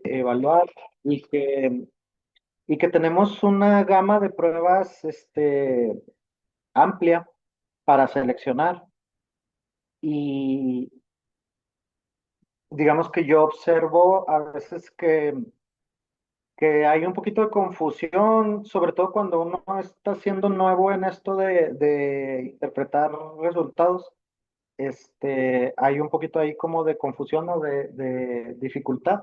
evaluar y y que tenemos una gama de pruebas amplia para seleccionar. Y digamos que yo observo a veces que hay un poquito de confusión, sobre todo cuando uno está siendo nuevo en esto de interpretar resultados. Hay un poquito ahí como de confusión o de dificultad.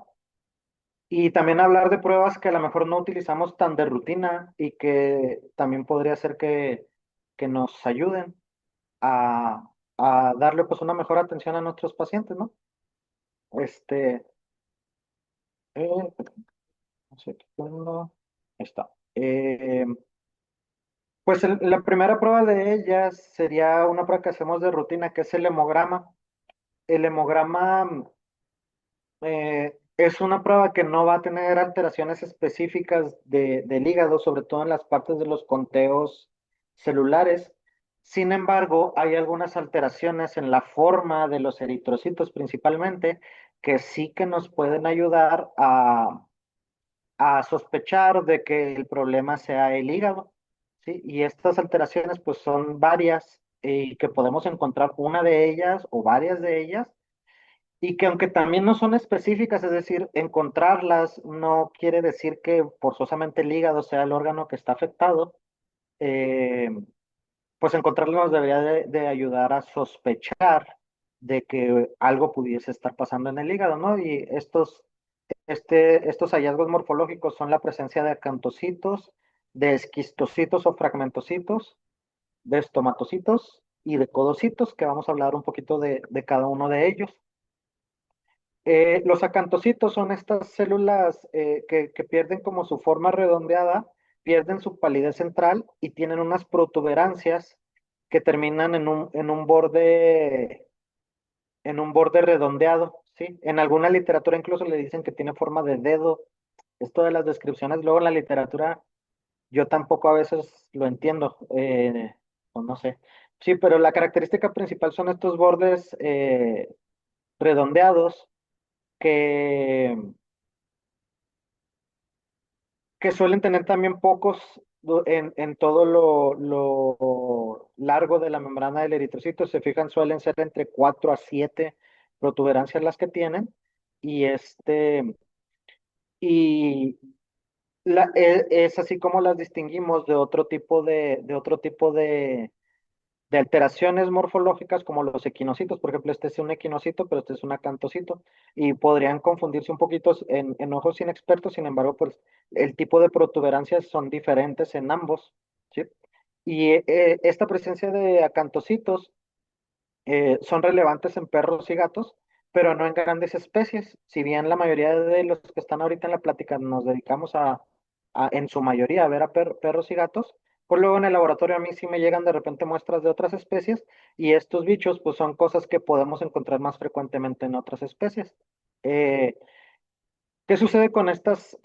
Y también hablar de pruebas que a lo mejor no utilizamos tan de rutina y que también podría ser que nos ayuden a darle pues una mejor atención a nuestros pacientes, ¿no? Este, no sé qué tengo. Ahí está. Pues la primera prueba de ellas sería una prueba que hacemos de rutina, que es el hemograma. El hemograma es una prueba que no va a tener alteraciones específicas del hígado, sobre todo en las partes de los conteos celulares. Sin embargo, hay algunas alteraciones en la forma de los eritrocitos principalmente que sí que nos pueden ayudar a sospechar de que el problema sea el hígado, ¿sí? Y estas alteraciones pues son varias y que podemos encontrar una de ellas o varias de ellas y que aunque también no son específicas, es decir, encontrarlas no quiere decir que forzosamente el hígado sea el órgano que está afectado, eh, pues encontrarlas nos debería de ayudar a sospechar de que algo pudiese estar pasando en el hígado, ¿no? Y estos hallazgos morfológicos son la presencia de acantocitos, de esquistocitos o fragmentocitos, de estomatocitos y de codocitos, que vamos a hablar un poquito de cada uno de ellos. Los acantocitos son estas células que pierden como su forma redondeada, pierden su palidez central y tienen unas protuberancias que terminan en un borde redondeado, ¿sí? En alguna literatura incluso le dicen que tiene forma de dedo. Esto de las descripciones, luego en la literatura, yo tampoco a veces lo entiendo, o no sé. Sí, pero la característica principal son estos bordes redondeados que, que suelen tener también pocos en todo lo largo de la membrana del eritrocito. Se fijan, suelen ser entre 4 a 7 protuberancias las que tienen. Y y es así como las distinguimos de otro tipo de alteraciones morfológicas como los equinocitos. Por ejemplo, este es un equinocito, pero este es un acantocito. Y podrían confundirse un poquito en ojos inexpertos, sin embargo, pues el tipo de protuberancias son diferentes en ambos, ¿sí? Y esta presencia de acantocitos son relevantes en perros y gatos, pero no en grandes especies. Si bien la mayoría de los que están ahorita en la plática nos dedicamos en su mayoría, a ver a perros y gatos, pues luego en el laboratorio a mí sí me llegan de repente muestras de otras especies y estos bichos pues son cosas que podemos encontrar más frecuentemente en otras especies. Eh, ¿Qué sucede con estas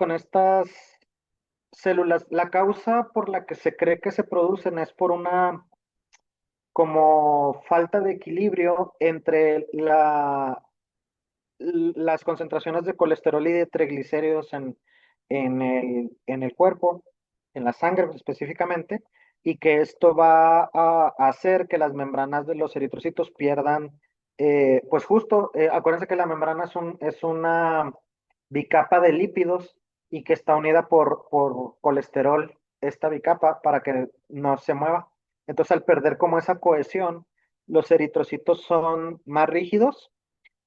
células? La causa por la que se cree que se producen es por una como falta de equilibrio entre las concentraciones de colesterol y de triglicéridos en el cuerpo, en la sangre específicamente, y que esto va a hacer que las membranas de los eritrocitos pierdan, pues justo, acuérdense que la membrana es una bicapa de lípidos y que está unida por colesterol, esta bicapa, para que no se mueva. Entonces, al perder como esa cohesión, los eritrocitos son más rígidos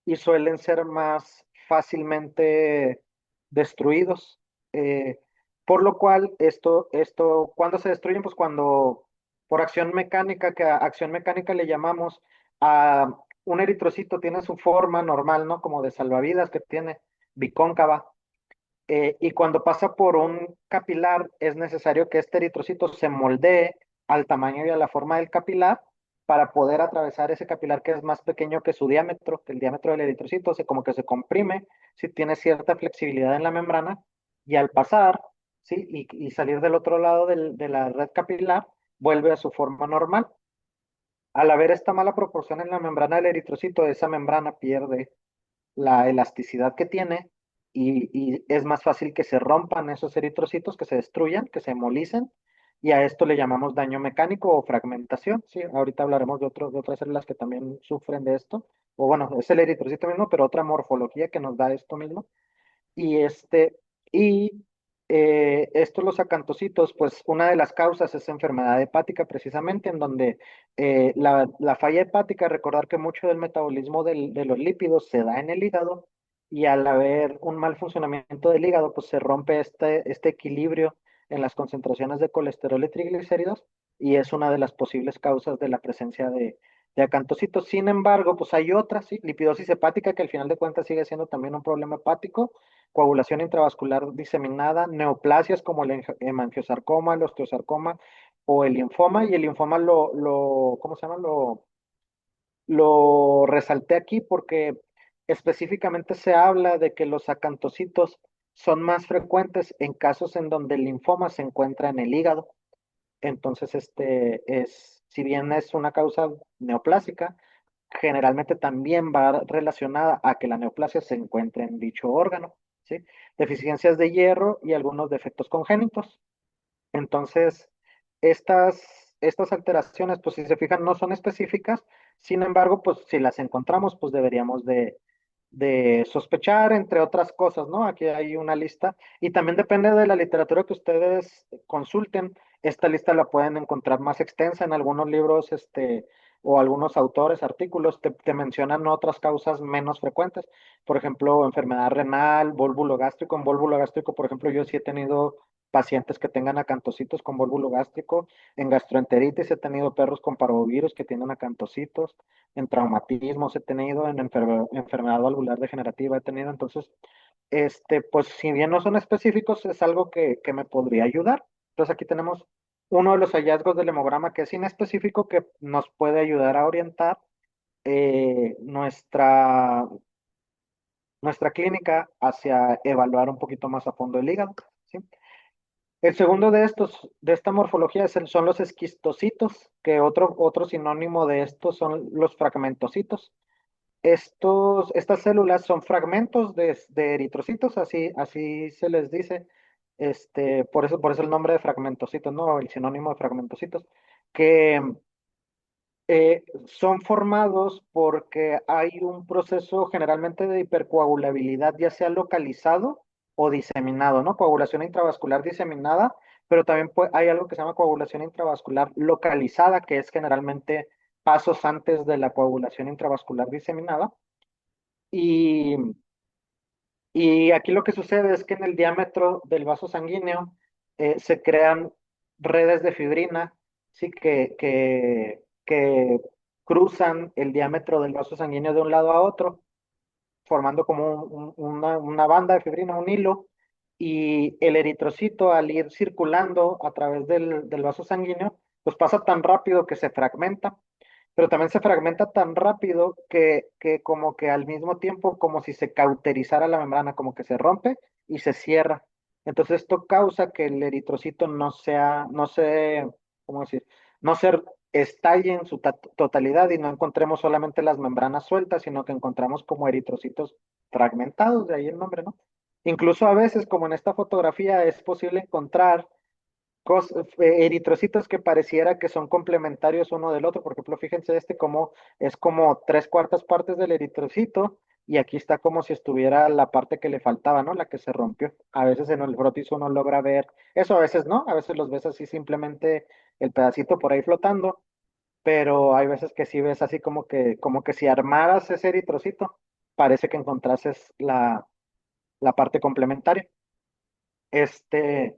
y suelen ser más fácilmente destruidos. Eh, por lo cual, ¿cuándo se destruyen? Pues cuando por acción mecánica, que a acción mecánica le llamamos, a un eritrocito tiene su forma normal, ¿no? Como de salvavidas que tiene bicóncava. Y cuando pasa por un capilar, es necesario que este eritrocito se moldee al tamaño y a la forma del capilar para poder atravesar ese capilar que es más pequeño que su diámetro, que el diámetro del eritrocito, como que se comprime, si tiene cierta flexibilidad en la membrana, y al pasar, ¿sí? Y salir del otro lado de la red capilar, vuelve a su forma normal. Al haber esta mala proporción en la membrana del eritrocito, esa membrana pierde la elasticidad que tiene y es más fácil que se rompan esos eritrocitos, que se destruyan, que se hemolicen, y a esto le llamamos daño mecánico o fragmentación. Sí, ahorita hablaremos de otras células que también sufren de esto, o bueno, es el eritrocito mismo, pero otra morfología que nos da esto mismo. Y y estos los acantocitos, pues una de las causas es enfermedad hepática precisamente, en donde la falla hepática, recordar que mucho del metabolismo de los lípidos se da en el hígado, y al haber un mal funcionamiento del hígado, pues se rompe este equilibrio en las concentraciones de colesterol y triglicéridos, y es una de las posibles causas de la presencia de acantocitos. Sin embargo, pues hay otras, ¿sí? Lipidosis hepática, que al final de cuentas sigue siendo también un problema hepático, coagulación intravascular diseminada, neoplasias como el hemangiosarcoma, el osteosarcoma o el linfoma. Y el linfoma ¿cómo se llama? Lo resalté aquí porque específicamente se habla de que los acantocitos son más frecuentes en casos en donde el linfoma se encuentra en el hígado. Entonces, si bien es una causa neoplásica, generalmente también va relacionada a que la neoplasia se encuentre en dicho órgano, ¿sí? Deficiencias de hierro y algunos defectos congénitos. Entonces, estas alteraciones, pues si se fijan, no son específicas. Sin embargo, pues si las encontramos, pues deberíamos de sospechar, entre otras cosas, ¿no? Aquí hay una lista, y también depende de la literatura que ustedes consulten. Esta lista la pueden encontrar más extensa en algunos libros, o algunos autores, artículos, te mencionan otras causas menos frecuentes. Por ejemplo, enfermedad renal, vólvulo gástrico. En vólvulo gástrico, por ejemplo, yo sí he tenido pacientes que tengan acantocitos con vólvulo gástrico. En gastroenteritis he tenido perros con parvovirus que tienen acantocitos. En traumatismos he tenido, en enfermedad valvular degenerativa he tenido. Entonces, pues si bien no son específicos, es algo que me podría ayudar. Entonces aquí tenemos uno de los hallazgos del hemograma que es inespecífico, que nos puede ayudar a orientar nuestra clínica hacia evaluar un poquito más a fondo el hígado, ¿sí? El segundo de esta morfología son los esquistocitos, que otro sinónimo de estos son los fragmentocitos. Estas células son fragmentos de eritrocitos, así se les dice. Por eso el nombre de fragmentocitos, ¿no? El sinónimo de fragmentocitos, que son formados porque hay un proceso generalmente de hipercoagulabilidad, ya sea localizado o diseminado, ¿no? Coagulación intravascular diseminada, pero también hay algo que se llama coagulación intravascular localizada, que es generalmente pasos antes de la coagulación intravascular diseminada. Y, y aquí lo que sucede es que en el diámetro del vaso sanguíneo se crean redes de fibrina, sí, que cruzan el diámetro del vaso sanguíneo de un lado a otro, formando como una banda de fibrina, un hilo. Y el eritrocito, al ir circulando a través del vaso sanguíneo, pues pasa tan rápido que se fragmenta, pero también se fragmenta tan rápido que como que al mismo tiempo, como si se cauterizara la membrana, como que se rompe y se cierra. Entonces esto causa que el eritrocito ¿cómo decir? No se estalle en su totalidad, y no encontremos solamente las membranas sueltas, sino que encontramos como eritrocitos fragmentados, de ahí el nombre, ¿no? Incluso a veces, como en esta fotografía, es posible encontrar eritrocitos que pareciera que son complementarios uno del otro. Por ejemplo, fíjense como es como tres cuartas partes del eritrocito, y aquí está como si estuviera la parte que le faltaba, ¿no? La que se rompió. A veces en el frotis uno logra ver eso, a veces no, a veces los ves así simplemente el pedacito por ahí flotando, pero hay veces que sí ves así como que si armaras ese eritrocito, parece que encontrases la parte complementaria. Este,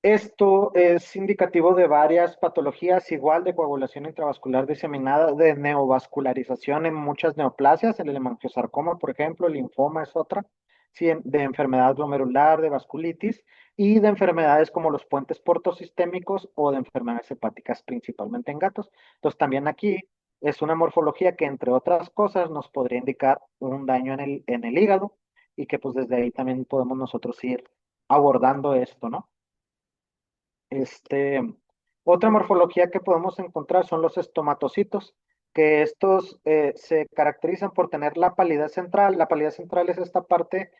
Esto es indicativo de varias patologías, igual de coagulación intravascular diseminada, de neovascularización en muchas neoplasias, el hemangiosarcoma, por ejemplo, el linfoma es otra, sí, de enfermedad glomerular, de vasculitis, y de enfermedades como los puentes portosistémicos o de enfermedades hepáticas, principalmente en gatos. Entonces, también aquí es una morfología que, entre otras cosas, nos podría indicar un daño en el hígado, y que pues desde ahí también podemos nosotros ir abordando esto, ¿no? Este, Otra morfología que podemos encontrar son los estomatocitos, que estos se caracterizan por tener la palidez central. La palidez central es esta parte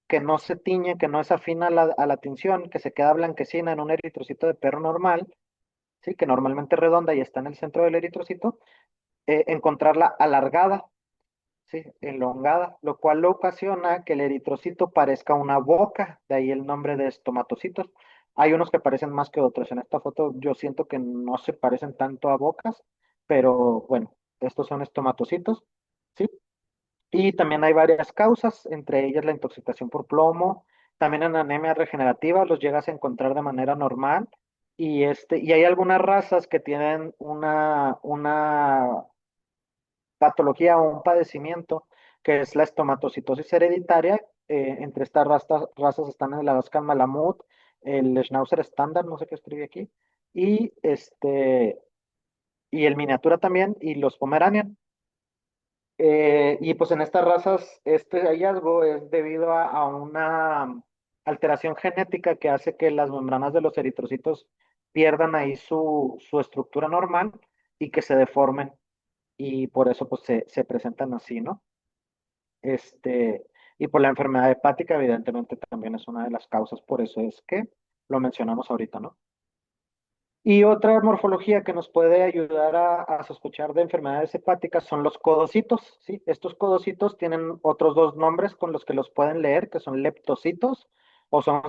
que no se tiñe, que no es afina a la tinción, que se queda blanquecina en un eritrocito de perro normal, ¿sí? Que normalmente es redonda y está en el centro del eritrocito, encontrarla alargada, ¿sí? Elongada, lo cual lo ocasiona que el eritrocito parezca una boca, de ahí el nombre de estomatocitos. Hay unos que parecen más que otros. En esta foto yo siento que no se parecen tanto a bocas, pero bueno, estos son estomatocitos, ¿sí? Y también hay varias causas, entre ellas la intoxicación por plomo, también en anemia regenerativa los llegas a encontrar de manera normal. Y hay algunas razas que tienen una patología o un padecimiento que es la estomatocitosis hereditaria. Entre estas razas están el Alaskan Malamut, el Schnauzer estándar, no sé qué escribí aquí, y y el miniatura también, y los Pomeranian. Y pues en estas razas, este hallazgo es debido a una alteración genética que hace que las membranas de los eritrocitos pierdan ahí su estructura normal y que se deformen. Y por eso pues se presentan así, ¿no? Y por la enfermedad hepática, evidentemente, también es una de las causas, por eso es que lo mencionamos ahorita, ¿no? Y otra morfología que nos puede ayudar a sospechar de enfermedades hepáticas son los codocitos, ¿sí? Estos codocitos tienen otros dos nombres con los que los pueden leer, que son leptocitos, o son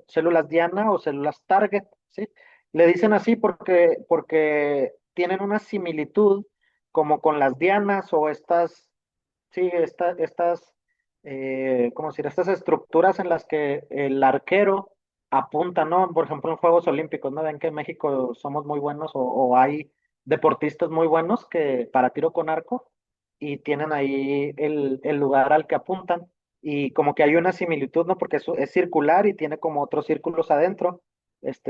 células Diana o células Target, ¿sí? Le dicen así porque tienen una similitud como con las dianas o sí, ¿cómo decir? Estas estructuras en las que el arquero apunta, ¿no? Por ejemplo, en Juegos Olímpicos, ¿no? Ven que en México somos muy buenos o hay deportistas muy buenos que para tiro con arco y tienen ahí el lugar al que apuntan y como que hay una similitud, ¿no? Porque es circular y tiene como otros círculos adentro,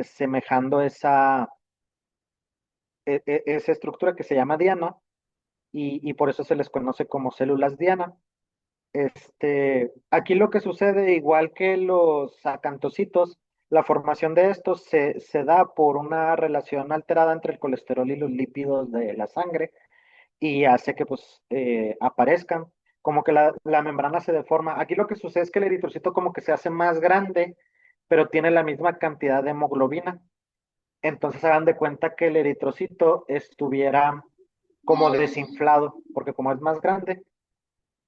semejando esa estructura que se llama diana y por eso se les conoce como células diana. Aquí lo que sucede, igual que los acantocitos, la formación de estos se da por una relación alterada entre el colesterol y los lípidos de la sangre y hace que pues aparezcan, como que la membrana se deforma. Aquí lo que sucede es que el eritrocito como que se hace más grande, pero tiene la misma cantidad de hemoglobina. Entonces hagan de cuenta que el eritrocito estuviera como desinflado, porque como es más grande,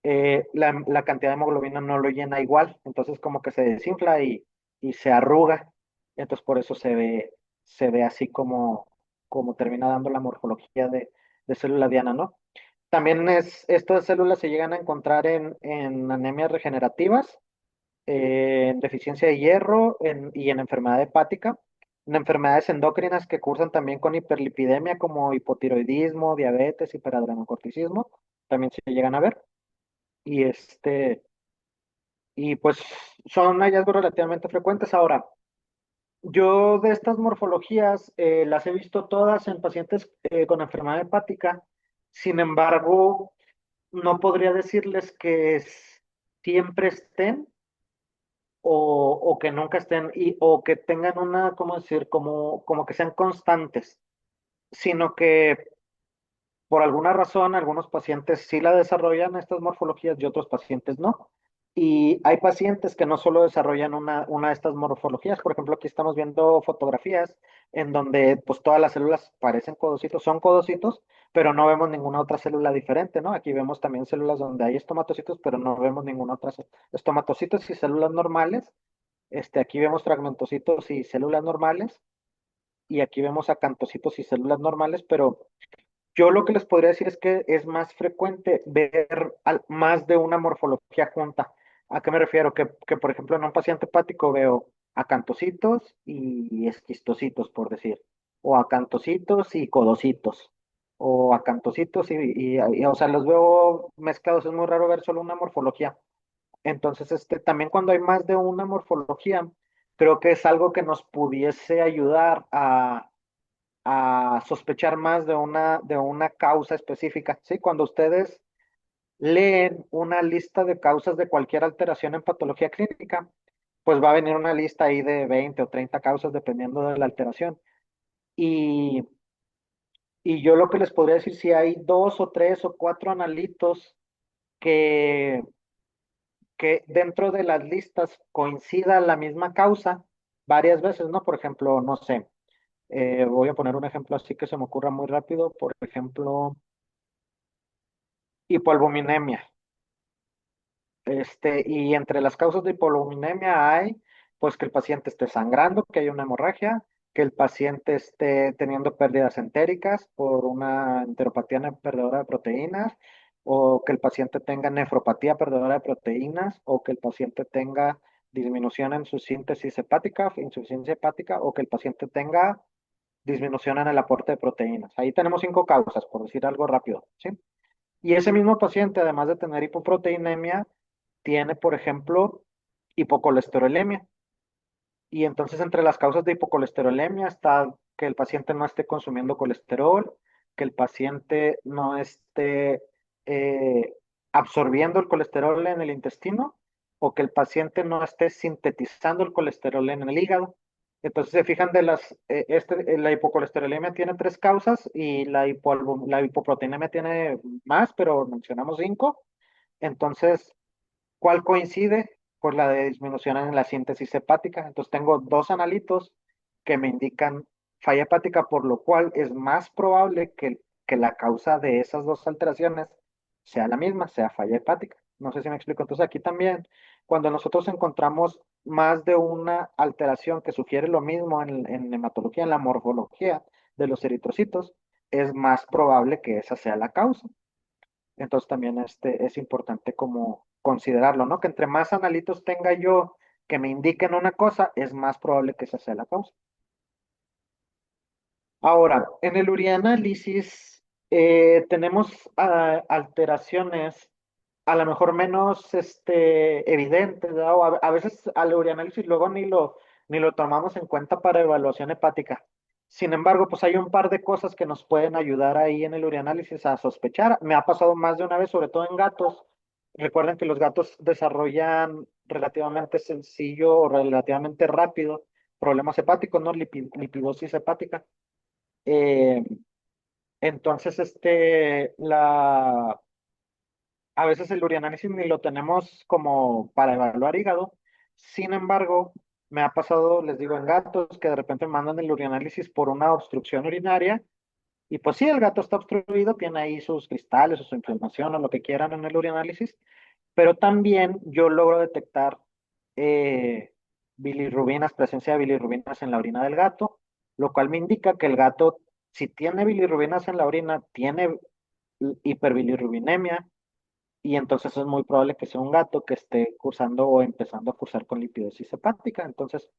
la cantidad de hemoglobina no lo llena igual, entonces como que se desinfla y se arruga, entonces por eso se ve así como termina dando la morfología de célula diana, ¿no? También estas células se llegan a encontrar en anemias regenerativas, en deficiencia de hierro y en enfermedad hepática, en enfermedades endocrinas que cursan también con hiperlipidemia como hipotiroidismo, diabetes, hiperadrenocorticismo, también se llegan a ver. Y y pues son hallazgos relativamente frecuentes. Ahora, yo de estas morfologías las he visto todas en pacientes con enfermedad hepática. Sin embargo, no podría decirles que siempre estén o que nunca estén o que tengan una, ¿cómo decir? Como que sean constantes, sino que por alguna razón, algunos pacientes sí la desarrollan estas morfologías y otros pacientes no. Y hay pacientes que no solo desarrollan una de estas morfologías, por ejemplo, aquí estamos viendo fotografías en donde pues todas las células parecen codocitos, son codocitos, pero no vemos ninguna otra célula diferente, ¿no? Aquí vemos también células donde hay estomatocitos, pero no vemos ninguna otra estomatocitos y células normales. Aquí vemos fragmentocitos y células normales, y aquí vemos acantocitos y células normales, pero yo lo que les podría decir es que es más frecuente ver más de una morfología junta. ¿A qué me refiero? Por ejemplo, en un paciente hepático veo acantocitos y esquistocitos, por decir, o acantocitos y codocitos, o acantocitos o sea, los veo mezclados. Es muy raro ver solo una morfología. Entonces, también cuando hay más de una morfología, creo que es algo que nos pudiese ayudar a sospechar más de una causa específica. ¿Sí? Cuando ustedes leen una lista de causas de cualquier alteración en patología clínica, pues va a venir una lista ahí de 20 o 30 causas dependiendo de la alteración. Y, y yo lo que les podría decir, si hay dos o tres o cuatro analitos que, que dentro de las listas coincida la misma causa varias veces, ¿no? Por ejemplo, no sé, voy a poner un ejemplo así que se me ocurra muy rápido, por ejemplo, hipoalbuminemia. Y entre las causas de hipoalbuminemia hay, pues, que el paciente esté sangrando, que haya una hemorragia, que el paciente esté teniendo pérdidas entéricas por una enteropatía perdedora de proteínas, o que el paciente tenga nefropatía perdedora de proteínas, o que el paciente tenga disminución en su síntesis hepática, insuficiencia hepática, o que el paciente tenga disminución en el aporte de proteínas. Ahí tenemos 5 causas, por decir algo rápido, ¿sí? Y ese mismo paciente, además de tener hipoproteinemia, tiene, por ejemplo, hipocolesterolemia. Y entonces entre las causas de hipocolesterolemia está que el paciente no esté consumiendo colesterol, que el paciente no esté eh, absorbiendo el colesterol en el intestino o que el paciente no esté sintetizando el colesterol en el hígado. Entonces se fijan la hipocolesterolemia tiene 3 causas y la hipoproteinemia tiene más, pero mencionamos 5. Entonces, ¿cuál coincide? Pues la de disminución en la síntesis hepática. Entonces tengo 2 analitos que me indican falla hepática, por lo cual es más probable que la causa de esas 2 alteraciones sea la misma, sea falla hepática. No sé si me explico. Entonces aquí también, cuando nosotros encontramos más de una alteración que sugiere lo mismo en hematología, en la morfología de los eritrocitos, es más probable que esa sea la causa. Entonces también es importante como considerarlo, ¿no? Que entre más analitos tenga yo que me indiquen una cosa, es más probable que esa sea la causa. Ahora, en el urianálisis tenemos alteraciones a lo mejor menos evidentes, ¿verdad? O a veces al urianálisis luego ni lo tomamos en cuenta para evaluación hepática. Sin embargo, pues hay un par de cosas que nos pueden ayudar ahí en el urianálisis a sospechar. Me ha pasado más de una vez, sobre todo en gatos. Recuerden que los gatos desarrollan relativamente sencillo o relativamente rápido problemas hepáticos, ¿no? Lipidosis hepática. Eh, entonces, a veces el urianálisis ni lo tenemos como para evaluar hígado. Sin embargo, me ha pasado, les digo, en gatos que de repente mandan el urianálisis por una obstrucción urinaria. Y pues sí, el gato está obstruido, tiene ahí sus cristales o su inflamación o lo que quieran en el urianálisis, pero también yo logro detectar bilirrubinas, presencia de bilirrubinas en la orina del gato, lo cual me indica que el gato, si tiene bilirrubinas en la orina, tiene hiperbilirrubinemia, y entonces es muy probable que sea un gato que esté cursando o empezando a cursar con lipidosis hepática. Entonces,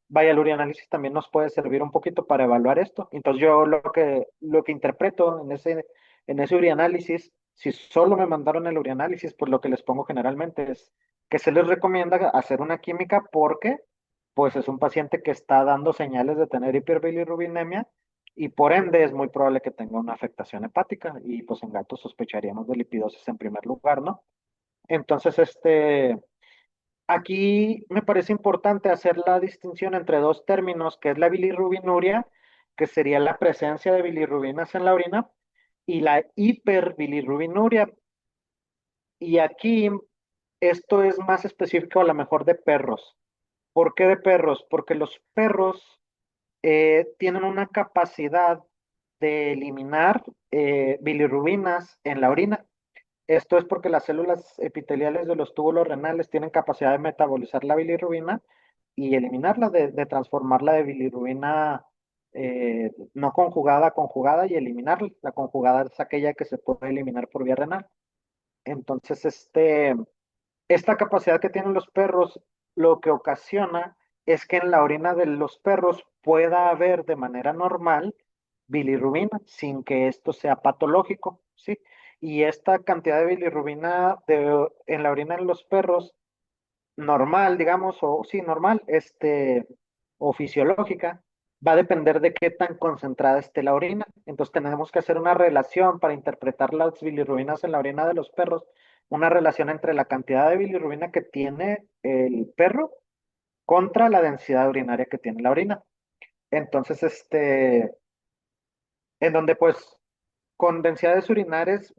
vaya, el urianálisis también nos puede servir un poquito para evaluar esto. Entonces, yo lo que interpreto en ese urianálisis, si solo me mandaron el urianálisis, pues lo que les pongo generalmente es que se les recomienda hacer una química porque, pues, es un paciente que está dando señales de tener hiperbilirrubinemia y por ende es muy probable que tenga una afectación hepática y pues en gatos sospecharíamos de lipidosis en primer lugar, ¿no? Entonces, aquí me parece importante hacer la distinción entre 2 términos, que es la bilirrubinuria, que sería la presencia de bilirrubinas en la orina, y la hiperbilirrubinuria. Y aquí esto es más específico a lo mejor de perros. ¿Por qué de perros? Porque los perros tienen una capacidad de eliminar bilirrubinas en la orina. Esto es porque las células epiteliales de los túbulos renales tienen capacidad de metabolizar la bilirrubina y eliminarla, de transformarla de bilirrubina no conjugada a conjugada y eliminarla. La conjugada es aquella que se puede eliminar por vía renal. Entonces, esta capacidad que tienen los perros lo que ocasiona es que en la orina de los perros pueda haber de manera normal bilirrubina sin que esto sea patológico, ¿sí? Y esta cantidad de bilirrubina en la orina de los perros normal, digamos, o sí, normal, o fisiológica, va a depender de qué tan concentrada esté la orina. Entonces tenemos que hacer una relación para interpretar las bilirrubinas en la orina de los perros, una relación entre la cantidad de bilirrubina que tiene el perro contra la densidad urinaria que tiene la orina. Entonces, en donde pues con densidades urinarias,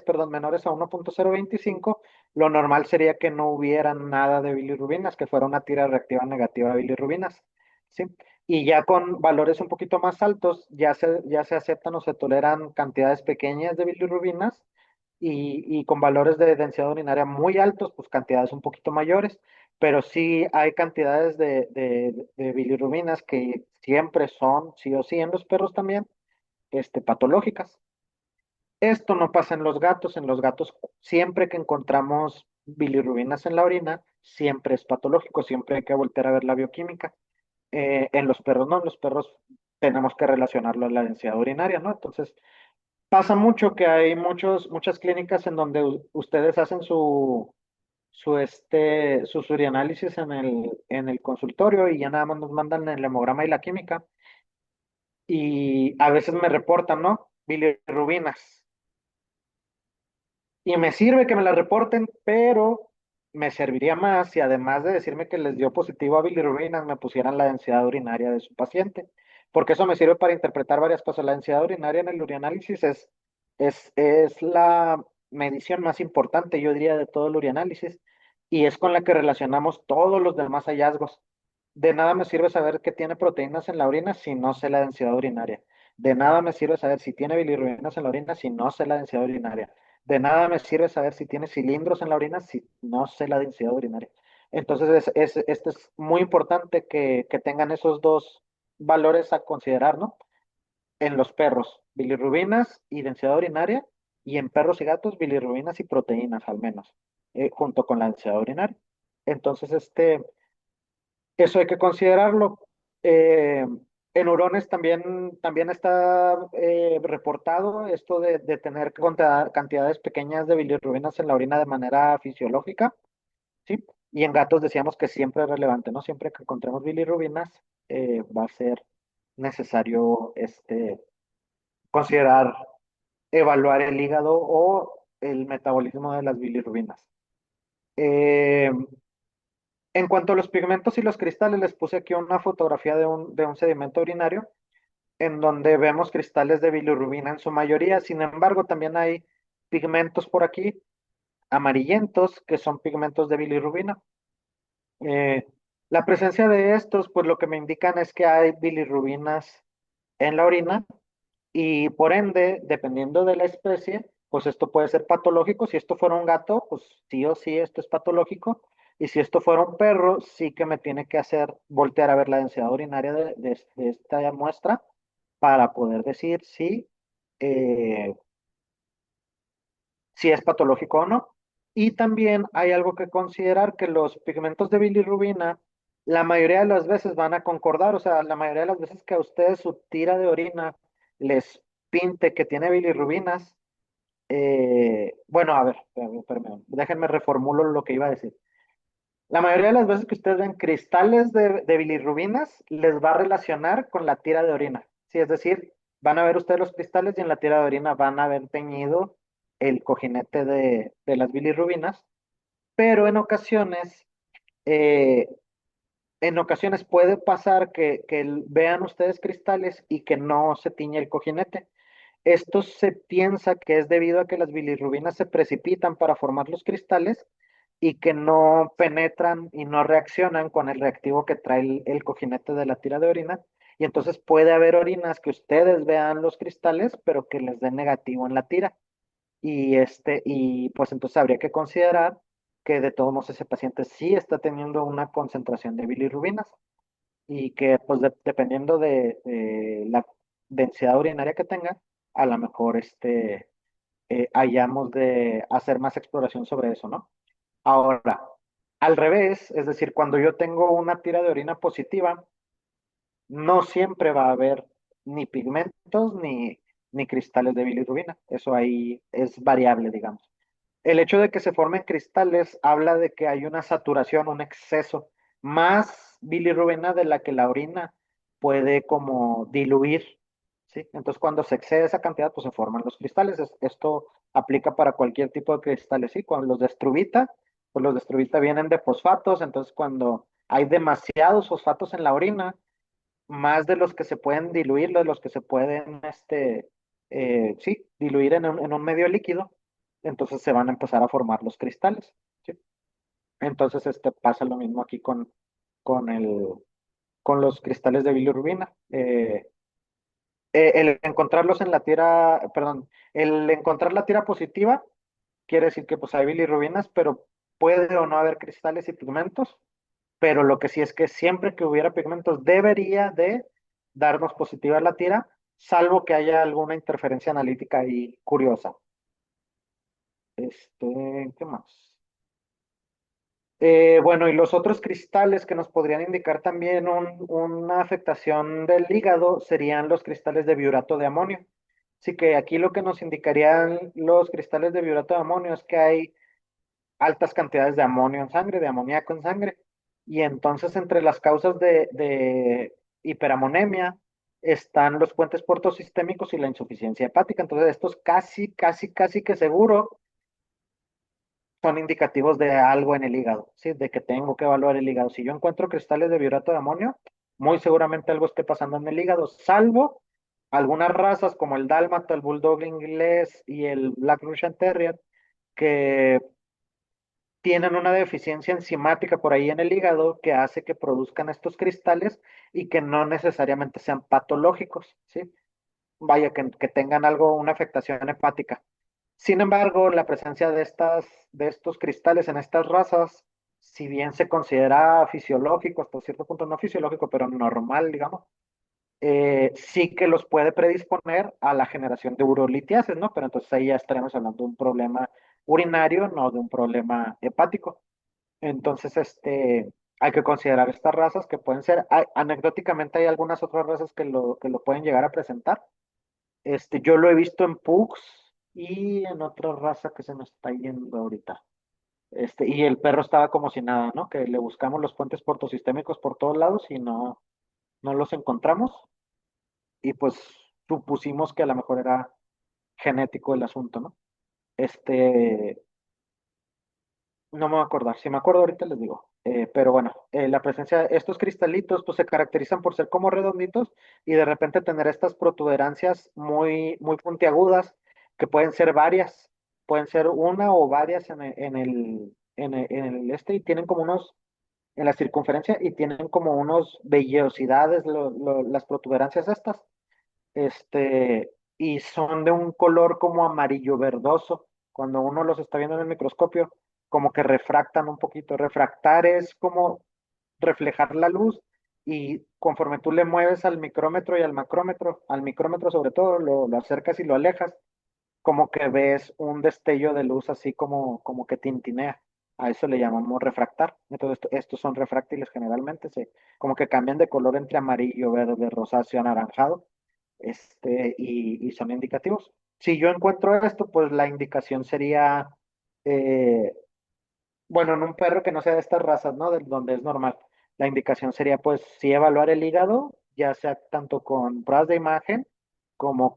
perdón, menores a 1,025, lo normal sería que no hubiera nada de bilirrubinas, que fuera una tira reactiva negativa de bilirrubinas, ¿sí? Y ya con valores un poquito más altos, ya se aceptan o se toleran cantidades pequeñas de bilirrubinas y con valores de densidad urinaria muy altos, pues cantidades un poquito mayores, pero sí hay cantidades de bilirrubinas que siempre son, sí o sí, en los perros también, patológicas. Esto no pasa en los gatos siempre que encontramos bilirrubinas en la orina, siempre es patológico, siempre hay que voltear a ver la bioquímica. En los perros no, en los perros tenemos que relacionarlo a la densidad urinaria, ¿no? Entonces, pasa mucho que hay muchas clínicas en donde ustedes hacen sus urianálisis en el consultorio y ya nada más nos mandan el hemograma y la química y a veces me reportan, ¿no? Bilirrubinas. Y me sirve que me la reporten, pero me serviría más si además de decirme que les dio positivo a bilirrubinas, me pusieran la densidad urinaria de su paciente, porque eso me sirve para interpretar varias cosas. La densidad urinaria en el urianálisis es la medición más importante, yo diría, de todo el urianálisis, y es con la que relacionamos todos los demás hallazgos. De nada me sirve saber que tiene proteínas en la orina si no sé la densidad urinaria. De nada me sirve saber si tiene bilirrubinas en la orina si no sé la densidad urinaria. De nada me sirve saber si tiene cilindros en la orina si no sé la densidad urinaria. Entonces, esto es muy importante que tengan esos dos valores a considerar, ¿no? En los perros, bilirrubinas y densidad urinaria, y en perros y gatos, bilirrubinas y proteínas al menos, junto con la densidad urinaria. Entonces, eso hay que considerarlo. Eh, en hurones también está reportado esto de tener cantidades pequeñas de bilirrubinas en la orina de manera fisiológica, ¿sí? Y en gatos decíamos que siempre es relevante, ¿no? Siempre que encontremos bilirrubinas, va a ser necesario considerar, evaluar el hígado o el metabolismo de las bilirrubinas. Eh, En cuanto a los pigmentos y los cristales, les puse aquí una fotografía de un sedimento urinario en donde vemos cristales de bilirrubina en su mayoría. Sin embargo, también hay pigmentos por aquí amarillentos que son pigmentos de bilirrubina. Eh, la presencia de estos, pues lo que me indican es que hay bilirrubinas en la orina y por ende, dependiendo de la especie, pues esto puede ser patológico. Si esto fuera un gato, pues sí o sí esto es patológico. Y si esto fuera un perro, sí que me tiene que hacer voltear a ver la densidad urinaria de esta muestra para poder decir eh, si es patológico o no. Y también hay algo que considerar que los pigmentos de bilirrubina, la mayoría de las veces van a concordar, o sea, la mayoría de las veces que a ustedes su tira de orina les pinte que tiene bilirrubinas, bueno, a ver, déjenme reformulo lo que iba a decir. La mayoría de las veces que ustedes ven cristales de bilirrubinas, les va a relacionar con la tira de orina. Sí, es decir, van a ver ustedes los cristales y en la tira de orina van a haber teñido el cojinete de las bilirrubinas, pero eh, en ocasiones puede pasar que vean ustedes cristales y que no se tiñe el cojinete. Esto se piensa que es debido a que las bilirrubinas se precipitan para formar los cristales y que no penetran y no reaccionan con el reactivo que trae el cojinete de la tira de orina. Y entonces puede haber orinas que ustedes vean los cristales, pero que les den negativo en la tira. Y pues entonces habría que considerar que de todos modos ese paciente sí está teniendo una concentración de bilirrubinas y que pues dependiendo de la densidad urinaria que tenga, a lo mejor hayamos de hacer más exploración sobre eso, ¿no? Ahora, al revés, es decir, cuando yo tengo una tira de orina positiva, no siempre va a haber ni pigmentos ni cristales de bilirrubina. Eso ahí es variable, digamos. El hecho de que se formen cristales habla de que hay una saturación, un exceso, más bilirrubina de la que la orina puede como diluir, ¿sí? Entonces, cuando se excede esa cantidad, pues se forman los cristales. Esto aplica para cualquier tipo de cristales, ¿sí? Con los de estruvita, pues los de estruvita vienen de fosfatos, entonces cuando hay demasiados fosfatos en la orina, más de los que se pueden diluir, de los que se pueden, sí, diluir en un medio líquido, entonces se van a empezar a formar los cristales. Entonces, pasa lo mismo aquí con con los cristales de bilirrubina. El encontrarlos en la tira, perdón, el encontrar la tira positiva quiere decir que pues hay bilirrubinas, pero puede o no haber cristales y pigmentos, pero lo que sí es que siempre que hubiera pigmentos debería de darnos positiva la tira, salvo que haya alguna interferencia analítica ahí curiosa. ¿Qué más? Bueno, y los otros cristales que nos podrían indicar también una afectación del hígado serían los cristales de biurato de amonio. Así que aquí lo que nos indicarían los cristales de biurato de amonio es que hay altas cantidades de amonio en sangre, de amoníaco en sangre. Y entonces entre las causas de hiperamonemia están los puentes portosistémicos y la insuficiencia hepática. Entonces estos casi que seguro son indicativos de algo en el hígado, ¿sí? De que tengo que evaluar el hígado. Si yo encuentro cristales de biurato de amonio, muy seguramente algo esté pasando en el hígado, salvo algunas razas como el dálmata, el bulldog inglés y el Black Russian Terrier, que tienen una deficiencia enzimática por ahí en el hígado que hace que produzcan estos cristales y que no necesariamente sean patológicos, ¿sí? Vaya, que tengan algo, una afectación hepática. Sin embargo, la presencia de estos cristales en estas razas, si bien se considera fisiológico, hasta cierto punto no fisiológico, pero normal, digamos, sí que los puede predisponer a la generación de urolitiases, ¿no? Pero entonces ahí ya estaremos hablando de un problema urinario, no de un problema hepático. Entonces, hay que considerar estas razas que pueden ser, anecdóticamente hay algunas otras razas que lo pueden llegar a presentar. Yo lo he visto en pugs y en otra raza que se me está yendo ahorita. Y el perro estaba como si nada, ¿no? Que le buscamos los puentes portosistémicos por todos lados y no los encontramos. Y pues supusimos que a lo mejor era genético el asunto, ¿no? Este, No me voy a acordar. Si me acuerdo ahorita les digo. Pero bueno, la presencia de estos cristalitos pues se caracterizan por ser como redonditos y de repente tener estas protuberancias muy puntiagudas que pueden ser varias. Pueden ser una o varias en el y tienen como unos, en la circunferencia y tienen como unos vellosidades las protuberancias estas y son de un color como amarillo verdoso. Cuando uno los está viendo en el microscopio, como que refractan un poquito. Refractar es como reflejar la luz y conforme tú le mueves al micrómetro y al micrómetro sobre todo, lo acercas y lo alejas, como que ves un destello de luz así como que tintinea. A eso le llamamos refractar. Entonces, estos son refráctiles generalmente, como que cambian de color entre amarillo, verde, rosáceo, anaranjado, y son indicativos. Si yo encuentro esto, pues la indicación sería, eh, bueno, en un perro que no sea de estas razas, ¿no? Donde es normal. La indicación sería, pues, sí evaluar el hígado, ya sea tanto con pruebas de imagen como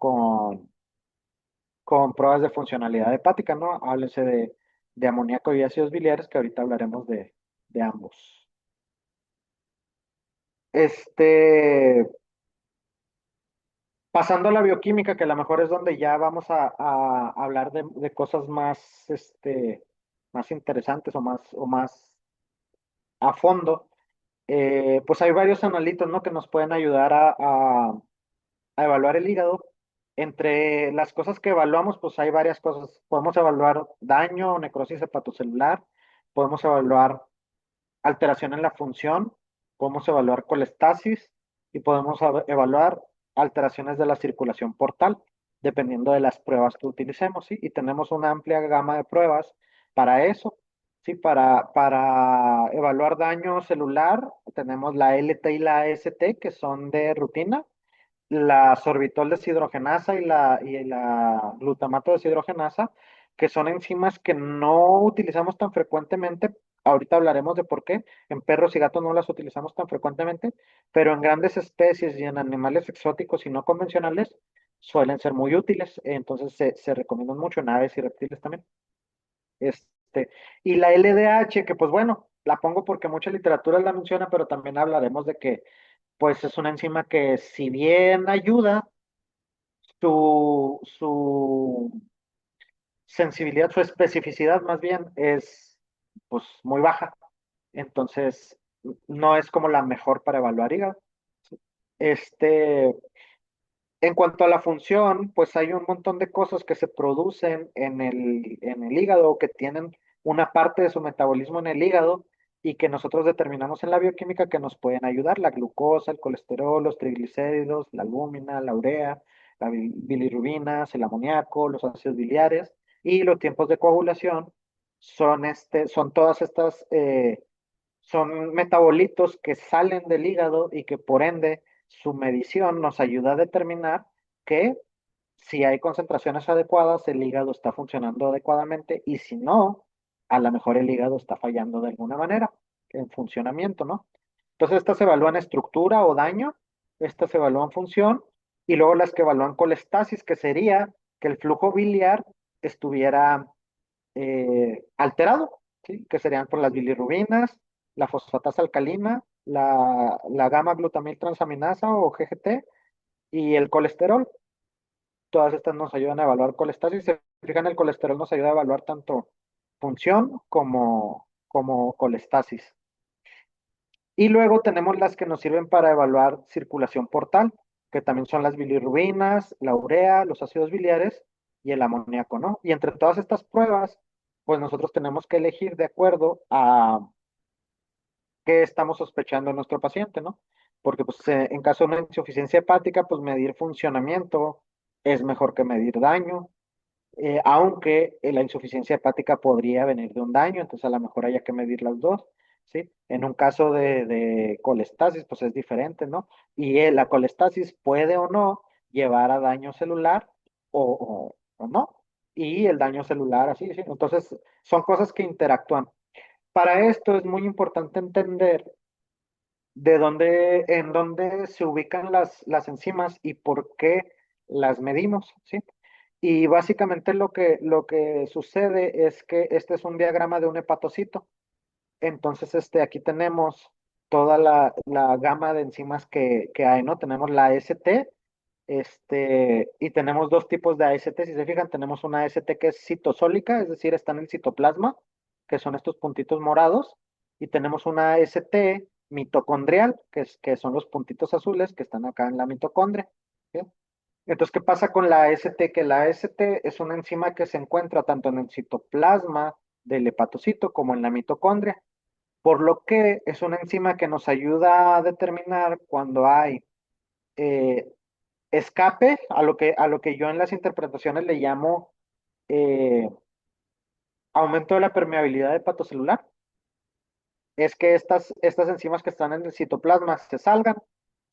con pruebas de funcionalidad hepática, ¿no? Háblese de amoníaco y ácidos biliares, que ahorita hablaremos de ambos. Este, Pasando a la bioquímica, que a lo mejor es donde ya vamos a hablar de cosas más, más interesantes o más a fondo, pues hay varios analitos, ¿no? Que nos pueden ayudar a evaluar el hígado. Entre las cosas que evaluamos, pues hay varias cosas. Podemos evaluar daño o necrosis hepatocelular, podemos evaluar alteración en la función, podemos evaluar colestasis y podemos evaluar alteraciones de la circulación portal, dependiendo de las pruebas que utilicemos, ¿sí? Y tenemos una amplia gama de pruebas para eso, ¿sí? Para evaluar daño celular, tenemos la LT y la AST, que son de rutina, la sorbitol deshidrogenasa y la glutamato deshidrogenasa, que son enzimas que no utilizamos tan frecuentemente. Ahorita hablaremos de por qué. En perros y gatos no las utilizamos tan frecuentemente, pero en grandes especies y en animales exóticos y no convencionales suelen ser muy útiles. Entonces se recomiendan mucho en aves y reptiles también. Este, y la LDH, que pues bueno, la pongo porque mucha literatura la menciona, pero también hablaremos de que pues es una enzima que si bien ayuda, su sensibilidad, su especificidad más bien pues muy baja. Entonces, no es como la mejor para evaluar hígado. Este, en cuanto a la función, pues hay un montón de cosas que se producen en el hígado, que tienen una parte de su metabolismo en el hígado y que nosotros determinamos en la bioquímica que nos pueden ayudar: la glucosa, el colesterol, los triglicéridos, la albúmina, la urea, la bilirrubinas, el amoníaco, los ácidos biliares y los tiempos de coagulación. Son todas estas son metabolitos que salen del hígado y que por ende su medición nos ayuda a determinar que si hay concentraciones adecuadas, el hígado está funcionando adecuadamente, y si no, a lo mejor el hígado está fallando de alguna manera en funcionamiento, ¿no? Entonces estas se evalúan estructura o daño, estas se evalúan función, y luego las que evalúan colestasis, que sería que el flujo biliar estuviera alterado, ¿sí? Que serían por las bilirrubinas, la fosfatasa alcalina, la gamma glutamil transaminasa o GGT y el colesterol. Todas estas nos ayudan a evaluar colestasis. Si se fijan, el colesterol nos ayuda a evaluar tanto función como colestasis. Y luego tenemos las que nos sirven para evaluar circulación portal, que también son las bilirrubinas, la urea, los ácidos biliares y el amoníaco, ¿no? Y entre todas estas pruebas, pues nosotros tenemos que elegir de acuerdo a qué estamos sospechando en nuestro paciente, ¿no? Porque pues en caso de una insuficiencia hepática, pues medir funcionamiento es mejor que medir daño, aunque la insuficiencia hepática podría venir de un daño, entonces a lo mejor haya que medir las dos, ¿sí? En un caso de colestasis, pues es diferente, ¿no? Y la colestasis puede o no llevar a daño celular o no. Y el daño celular, así, sí. Entonces, son cosas que interactúan. Para esto es muy importante entender en dónde se ubican las enzimas y por qué las medimos, ¿sí? Y básicamente lo que sucede es que este es un diagrama de un hepatocito. Entonces, aquí tenemos toda la gama de enzimas que hay, ¿no? Tenemos la AST, y tenemos dos tipos de AST. Si se fijan, tenemos una AST que es citosólica, es decir, está en el citoplasma, que son estos puntitos morados, y tenemos una AST mitocondrial, que son los puntitos azules que están acá en la mitocondria. ¿Sí? Entonces, ¿qué pasa con la AST? Que la AST es una enzima que se encuentra tanto en el citoplasma del hepatocito como en la mitocondria, por lo que es una enzima que nos ayuda a determinar cuando hay eh, escape, a lo que yo en las interpretaciones le llamo eh, aumento de la permeabilidad hepatocelular. Es que estas enzimas que están en el citoplasma se salgan.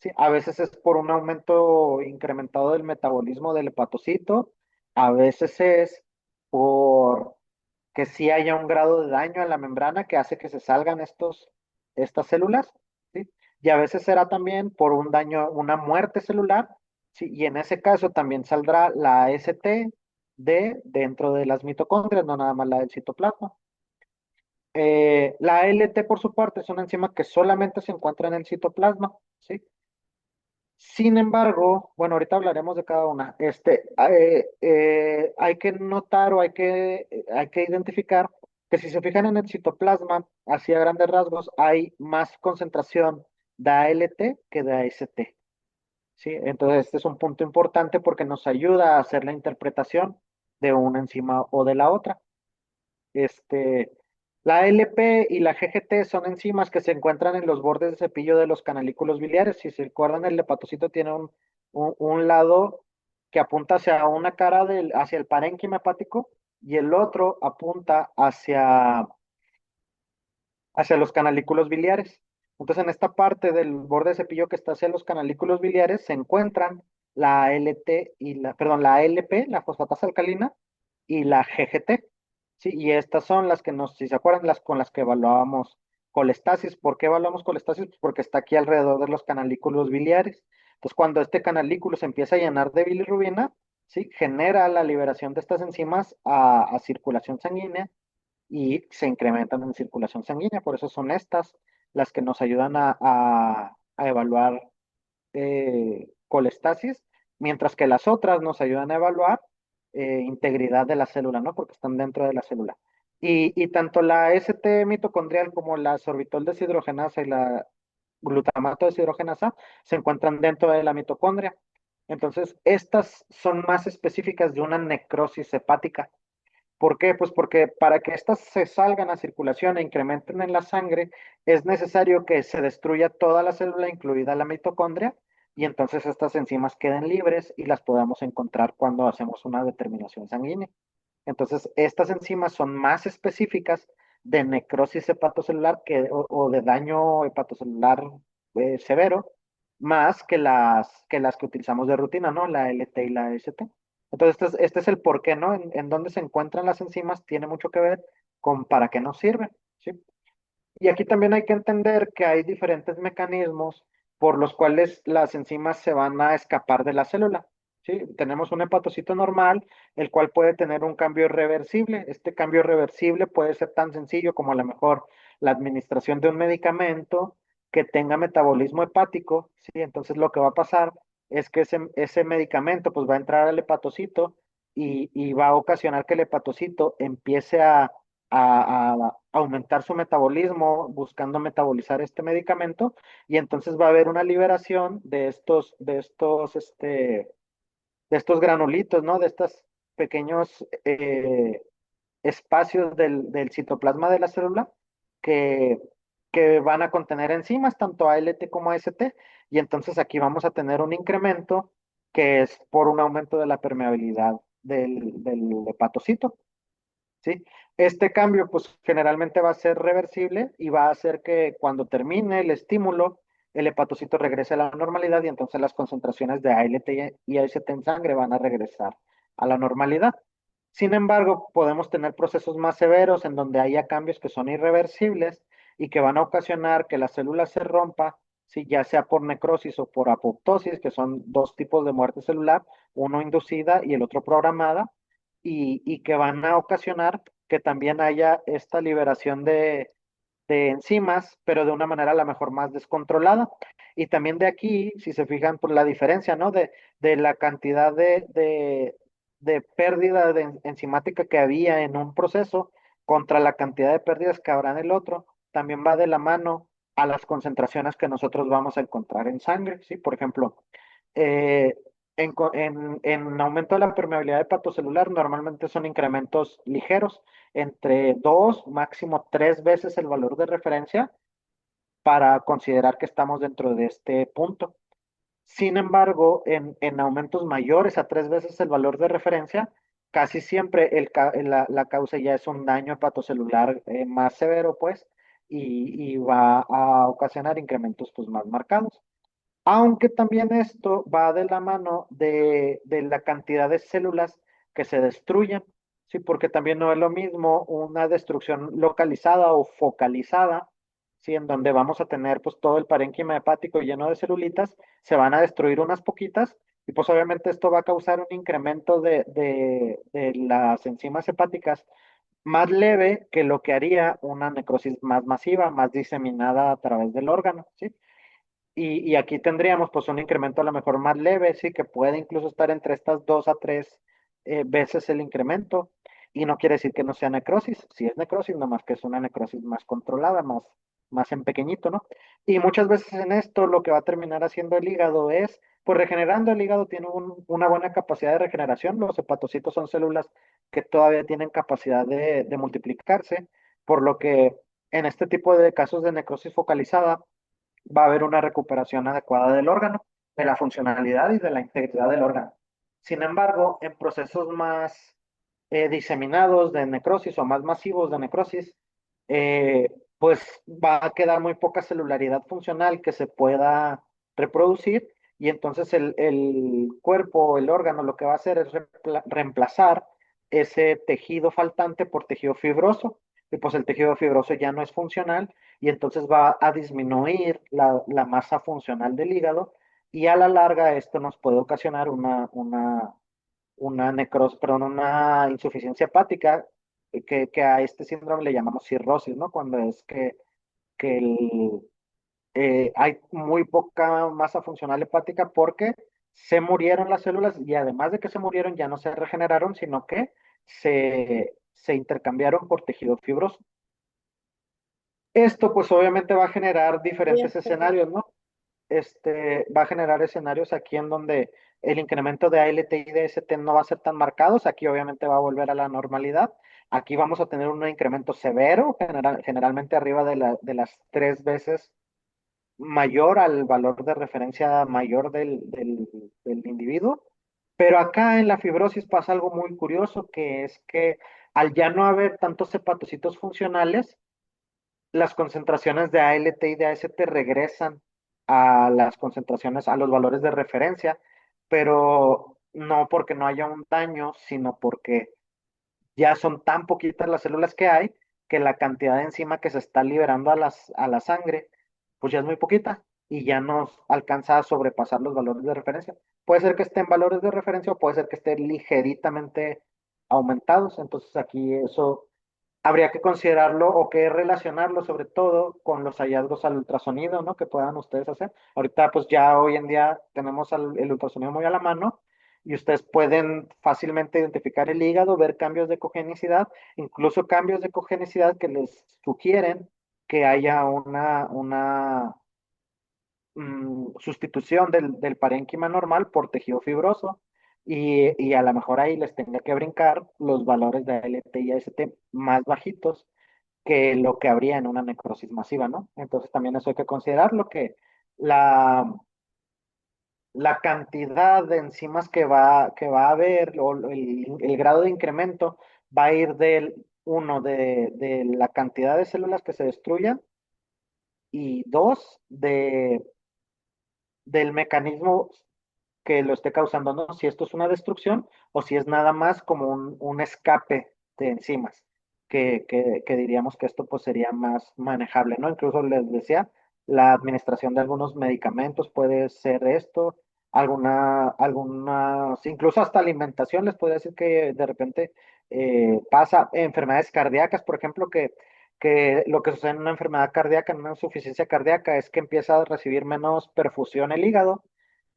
¿Sí? A veces es por un aumento incrementado del metabolismo del hepatocito, a veces es por que sí haya un grado de daño a la membrana que hace que se salgan estas células, ¿sí? Y a veces será también por un daño, una muerte celular, ¿sí? Y en ese caso también saldrá la AST dentro de las mitocondrias, no nada más la del citoplasma. La ALT, por su parte, es una enzima que solamente se encuentra en el citoplasma, ¿sí? Sin embargo, bueno, ahorita hablaremos de cada una. Hay que notar o hay que identificar que si se fijan en el citoplasma, así a grandes rasgos, hay más concentración de ALT que de AST, ¿sí? Entonces, este es un punto importante porque nos ayuda a hacer la interpretación de una enzima o de la otra. Este, la LP y la GGT son enzimas que se encuentran en los bordes de cepillo de los canalículos biliares. Si se recuerdan, el hepatocito tiene un lado que apunta hacia una cara hacia el parénquima hepático, y el otro apunta hacia los canalículos biliares. Entonces, en esta parte del borde de cepillo que está hacia los canalículos biliares se encuentran la ALT perdón, la ALP, la fosfatasa alcalina, y la GGT. Sí, y estas son las que si se acuerdan, las con las que evaluábamos colestasis. ¿Por qué evaluamos colestasis? Pues porque está aquí alrededor de los canalículos biliares. Entonces, cuando este canalículo se empieza a llenar de bilirrubina, sí, genera la liberación de estas enzimas a circulación sanguínea y se incrementan en circulación sanguínea. Por eso son estas las que nos ayudan a evaluar colestasis, mientras que las otras nos ayudan a evaluar integridad de la célula, ¿no? Porque están dentro de la célula. Y tanto la ST mitocondrial como la sorbitol deshidrogenasa y la glutamato deshidrogenasa se encuentran dentro de la mitocondria. Entonces, estas son más específicas de una necrosis hepática. ¿Por qué? Pues porque para que estas se salgan a circulación e incrementen en la sangre, es necesario que se destruya toda la célula, incluida la mitocondria, y entonces estas enzimas queden libres y las podamos encontrar cuando hacemos una determinación sanguínea. Entonces, estas enzimas son más específicas de necrosis hepatocelular o de daño hepatocelular severo, más que las que utilizamos de rutina, ¿no? La LT y la ST. Entonces, este es el por qué, ¿no? En dónde se encuentran las enzimas tiene mucho que ver con para qué nos sirven, ¿sí? Y aquí también hay que entender que hay diferentes mecanismos por los cuales las enzimas se van a escapar de la célula. ¿Sí? Tenemos un hepatocito normal, el cual puede tener un cambio irreversible. Este cambio irreversible puede ser tan sencillo como a lo mejor la administración de un medicamento que tenga metabolismo hepático. ¿Sí? Entonces lo que va a pasar es que ese medicamento pues va a entrar al hepatocito y va a ocasionar que el hepatocito empiece a aumentar su metabolismo buscando metabolizar este medicamento y entonces va a haber una liberación de estos granulitos, ¿no? De estos pequeños espacios del citoplasma de la célula que, que van a contener enzimas, tanto ALT como AST, y entonces aquí vamos a tener un incremento que es por un aumento de la permeabilidad del hepatocito. ¿Sí? Este cambio, pues generalmente va a ser reversible y va a hacer que cuando termine el estímulo, el hepatocito regrese a la normalidad y entonces las concentraciones de ALT y AST en sangre van a regresar a la normalidad. Sin embargo, podemos tener procesos más severos en donde haya cambios que son irreversibles y que van a ocasionar que la célula se rompa, si ya sea por necrosis o por apoptosis, que son dos tipos de muerte celular, uno inducida y el otro programada y que van a ocasionar que también haya esta liberación de enzimas, pero de una manera a lo mejor más descontrolada. Y también de aquí, si se fijan por la diferencia, ¿no? De la cantidad de pérdida enzimática que había en un proceso contra la cantidad de pérdidas que habrá en el otro, también va de la mano a las concentraciones que nosotros vamos a encontrar en sangre, ¿sí? Por ejemplo, eh, en aumento de la permeabilidad hepatocelular, normalmente son incrementos ligeros, entre dos, máximo tres veces el valor de referencia para considerar que estamos dentro de este punto. Sin embargo, en aumentos mayores a tres veces el valor de referencia, casi siempre la causa ya es un daño hepatocelular más severo, pues, y va a ocasionar incrementos pues, más marcados. Aunque también esto va de la mano de la cantidad de células que se destruyen, ¿sí? Porque también no es lo mismo una destrucción localizada o focalizada, ¿sí? En donde vamos a tener pues todo el parénquima hepático lleno de celulitas, se van a destruir unas poquitas y pues obviamente esto va a causar un incremento de las enzimas hepáticas más leve que lo que haría una necrosis más masiva, más diseminada a través del órgano, ¿sí? Y aquí tendríamos pues un incremento a lo mejor más leve, sí, que puede incluso estar entre estas dos a tres veces el incremento. Y no quiere decir que no sea necrosis, si es necrosis, nomás que es una necrosis más controlada, más en pequeñito, ¿no? Y muchas veces en esto lo que va a terminar haciendo el hígado es, pues regenerando el hígado tiene una buena capacidad de regeneración, los hepatocitos son células que todavía tienen capacidad de multiplicarse, por lo que en este tipo de casos de necrosis focalizada, va a haber una recuperación adecuada del órgano, de la funcionalidad y de la integridad del órgano. Sin embargo, en procesos más diseminados de necrosis o más masivos de necrosis, pues va a quedar muy poca celularidad funcional que se pueda reproducir y entonces el cuerpo, el órgano, lo que va a hacer es reemplazar ese tejido faltante por tejido fibroso y pues el tejido fibroso ya no es funcional y entonces va a disminuir la masa funcional del hígado y a la larga esto nos puede ocasionar una insuficiencia hepática que a este síndrome le llamamos cirrosis, ¿no? Cuando es que hay muy poca masa funcional hepática porque se murieron las células y además de que se murieron ya no se regeneraron, sino que se, se intercambiaron por tejido fibroso. Esto pues obviamente va a generar Bien, diferentes perdón. escenarios, ¿no? Va a generar escenarios aquí en donde el incremento de ALT y de ST no va a ser tan marcados. Aquí obviamente va a volver a la normalidad. Aquí vamos a tener un incremento severo, generalmente arriba de las 3 veces mayor al valor de referencia mayor del individuo. Pero acá en la fibrosis pasa algo muy curioso, que es que al ya no haber tantos hepatocitos funcionales, las concentraciones de ALT y de AST regresan a las concentraciones, a los valores de referencia, pero no porque no haya un daño, sino porque ya son tan poquitas las células que hay que la cantidad de enzima que se está liberando a la sangre, pues ya es muy poquita y ya nos alcanza a sobrepasar los valores de referencia. Puede ser que esté en valores de referencia o puede ser que esté ligeritamente aumentados. Entonces aquí eso habría que considerarlo o que relacionarlo sobre todo con los hallazgos al ultrasonido, ¿no? Que puedan ustedes hacer. Ahorita, pues ya hoy en día tenemos el ultrasonido muy a la mano y ustedes pueden fácilmente identificar el hígado, ver cambios de cogenicidad, incluso cambios de cogenicidad que les sugieren que haya una sustitución del parénquima normal por tejido fibroso y a lo mejor ahí les tenga que brincar los valores de ALT y AST más bajitos que lo que habría en una necrosis masiva, ¿no? Entonces también eso hay que considerarlo, que la, la cantidad de enzimas que va a haber o el grado de incremento va a ir de la cantidad de células que se destruyan y dos, del mecanismo que lo esté causando, ¿no? Si esto es una destrucción o si es nada más como un escape de enzimas, que diríamos que esto pues sería más manejable, ¿no? Incluso les decía, la administración de algunos medicamentos puede ser esto, algunas, incluso hasta alimentación les puede decir que de repente pasa enfermedades cardíacas, por ejemplo, que lo que sucede en una enfermedad cardíaca, en una insuficiencia cardíaca, es que empieza a recibir menos perfusión el hígado,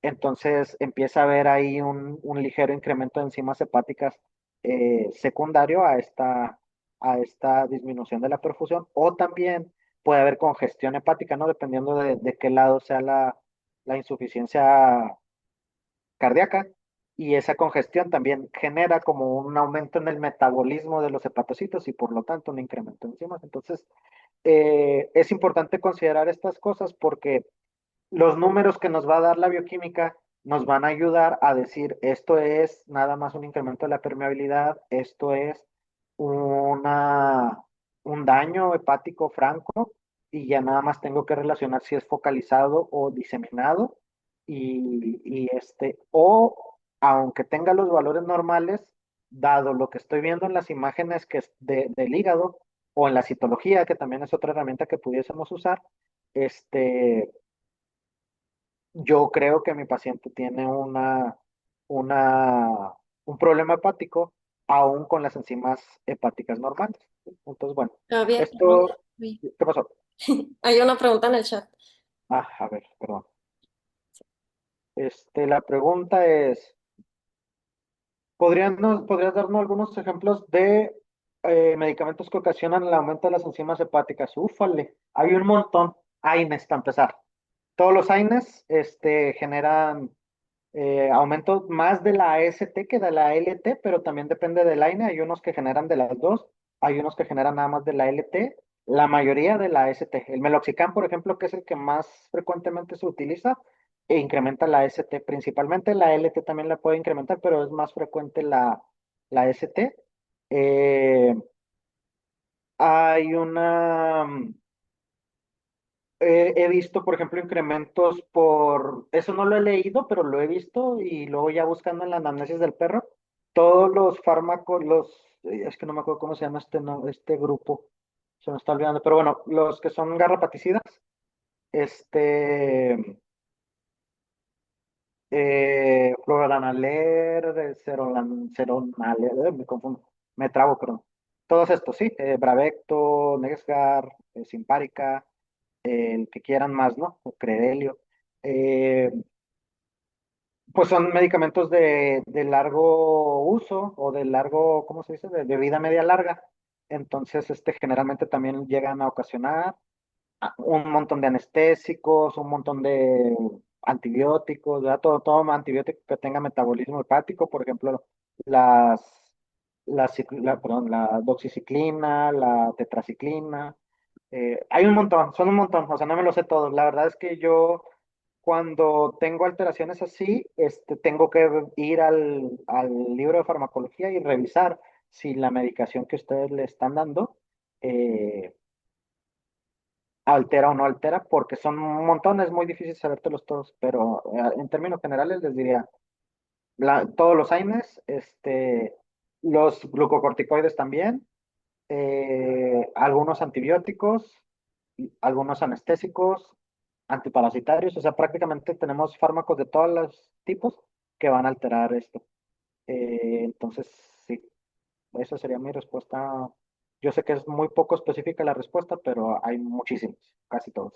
entonces empieza a haber ahí un ligero incremento de enzimas hepáticas secundario a esta disminución de la perfusión, o también puede haber congestión hepática, ¿no? Dependiendo de qué lado sea la insuficiencia cardíaca, y esa congestión también genera como un aumento en el metabolismo de los hepatocitos y por lo tanto un incremento de enzimas. Entonces, es importante considerar estas cosas porque los números que nos va a dar la bioquímica nos van a ayudar a decir, esto es nada más un incremento de la permeabilidad, esto es una, un daño hepático franco, y ya nada más tengo que relacionar si es focalizado o diseminado, o aunque tenga los valores normales, dado lo que estoy viendo en las imágenes del hígado o en la citología, que también es otra herramienta que pudiésemos usar, este, yo creo que mi paciente tiene una, un problema hepático aún con las enzimas hepáticas normales. Entonces, bueno, Javier, perdón. esto, Uy, ¿qué pasó? hay una pregunta en el chat. A ver, perdón. La pregunta es, ¿podrías darnos algunos ejemplos de medicamentos que ocasionan el aumento de las enzimas hepáticas? Úfale, hay un montón. AINES, para empezar. Todos los AINES generan aumento más de la AST que de la LT, pero también depende del AINE. Hay unos que generan de las dos, hay unos que generan nada más de la LT, la mayoría de la ST. El meloxicam, por ejemplo, que es el que más frecuentemente se utiliza, incrementa la ST principalmente. La LT también la puede incrementar, pero es más frecuente la ST. Eh, hay una, he visto, por ejemplo, incrementos eso no lo he leído, pero lo he visto y luego ya buscando en la anamnesis del perro, todos los fármacos, es que no me acuerdo cómo se llama no, este grupo, se me está olvidando, pero bueno, los que son garrapaticidas, este, Floranaler, Ceronaler, me confundo, me trabo, perdón. Todos estos, sí, Bravecto, Nexgar, Simparica, el que quieran más, ¿no? O Credelio. Eh, Pues son medicamentos de largo uso o de largo, ¿cómo se dice? De vida media larga. Entonces, generalmente también llegan a ocasionar un montón de anestésicos, un montón de antibióticos, ¿verdad? Todo antibiótico que tenga metabolismo hepático, por ejemplo, las, perdón, la doxiciclina, la tetraciclina. Hay un montón, son un montón, o sea, no me lo sé todos. La verdad es que yo cuando tengo alteraciones así, tengo que ir al libro de farmacología y revisar si la medicación que ustedes le están dando eh, altera o no altera, porque son un montón, es muy difícil sabértelos todos, pero en términos generales les diría, todos los AINES, los glucocorticoides también, algunos antibióticos, y algunos anestésicos, antiparasitarios, o sea, prácticamente tenemos fármacos de todos los tipos que van a alterar esto. Entonces, sí, esa sería mi respuesta. Yo sé que es muy poco específica la respuesta, pero hay muchísimos, casi todos.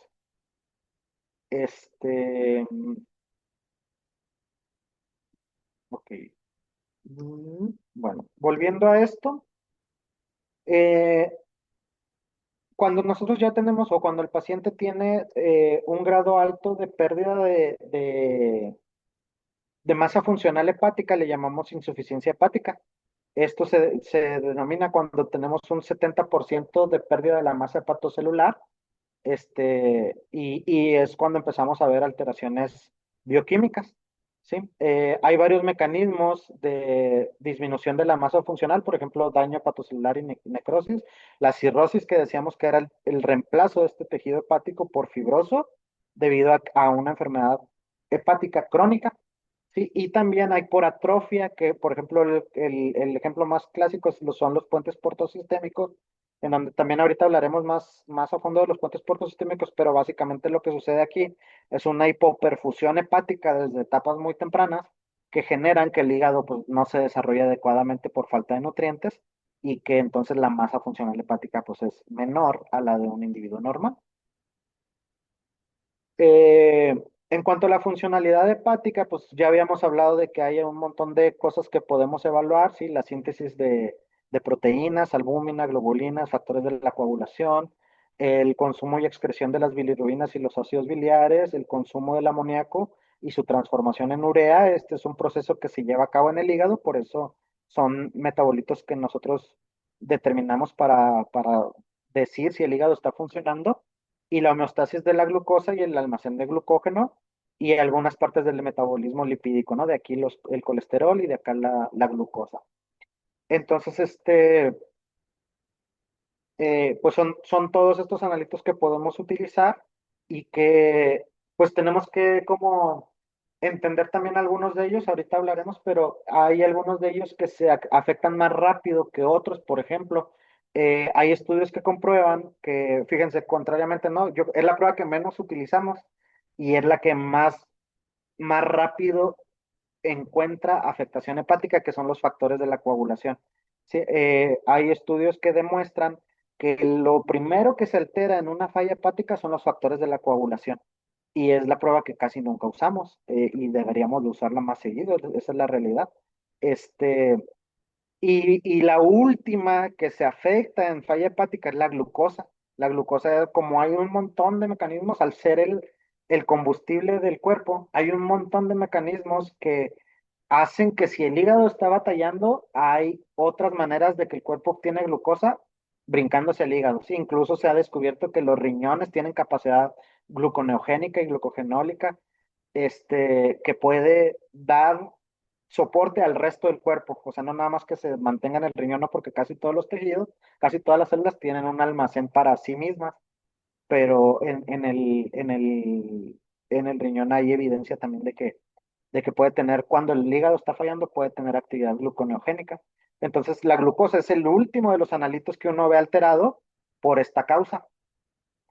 Ok. Bueno, volviendo a esto, eh, cuando nosotros ya tenemos o cuando el paciente tiene un grado alto de pérdida de masa funcional hepática, le llamamos insuficiencia hepática. Esto se denomina cuando tenemos un 70% de pérdida de la masa hepatocelular, y es cuando empezamos a ver alteraciones bioquímicas, ¿sí? Hay varios mecanismos de disminución de la masa funcional, por ejemplo, daño hepatocelular y necrosis, la cirrosis que decíamos que era el reemplazo de este tejido hepático por fibroso debido a una enfermedad hepática crónica. Sí, y también hay por atrofia, que por ejemplo el ejemplo más clásico son los puentes portosistémicos, en donde también ahorita hablaremos más a fondo de los puentes portosistémicos, pero básicamente lo que sucede aquí es una hipoperfusión hepática desde etapas muy tempranas que generan que el hígado pues, no se desarrolle adecuadamente por falta de nutrientes y que entonces la masa funcional hepática pues, es menor a la de un individuo normal. Eh, en cuanto a la funcionalidad hepática, pues ya habíamos hablado de que hay un montón de cosas que podemos evaluar, ¿sí? La síntesis de proteínas, albúmina, globulinas, factores de la coagulación, el consumo y excreción de las bilirrubinas y los ácidos biliares, el consumo del amoníaco y su transformación en urea. Este es un proceso que se lleva a cabo en el hígado, por eso son metabolitos que nosotros determinamos para decir si el hígado está funcionando y la homeostasis de la glucosa y el almacén de glucógeno y algunas partes del metabolismo lipídico, ¿no? De aquí el colesterol y de acá la glucosa. Entonces, pues son todos estos analitos que podemos utilizar y que pues tenemos que como entender también algunos de ellos, ahorita hablaremos, pero hay algunos de ellos que se afectan más rápido que otros. Por ejemplo, hay estudios que comprueban que, fíjense, contrariamente, ¿no? Es la prueba que menos utilizamos y es la que más rápido encuentra afectación hepática, que son los factores de la coagulación. Sí, hay estudios que demuestran que lo primero que se altera en una falla hepática son los factores de la coagulación. Y es la prueba que casi nunca usamos y deberíamos de usarla más seguido, esa es la realidad. Este, y la última que se afecta en falla hepática es la glucosa. La glucosa, como hay un montón de mecanismos, al ser el combustible del cuerpo, hay un montón de mecanismos que hacen que si el hígado está batallando, hay otras maneras de que el cuerpo obtiene glucosa brincándose el hígado. Sí, incluso se ha descubierto que los riñones tienen capacidad gluconeogénica y glucogenólica, que puede dar soporte al resto del cuerpo. O sea, no nada más que se mantenga en el riñón, no, porque casi todos los tejidos, casi todas las células tienen un almacén para sí mismas, pero en el riñón hay evidencia también de que puede tener, cuando el hígado está fallando, puede tener actividad gluconeogénica. Entonces, la glucosa es el último de los analitos que uno ve alterado por esta causa.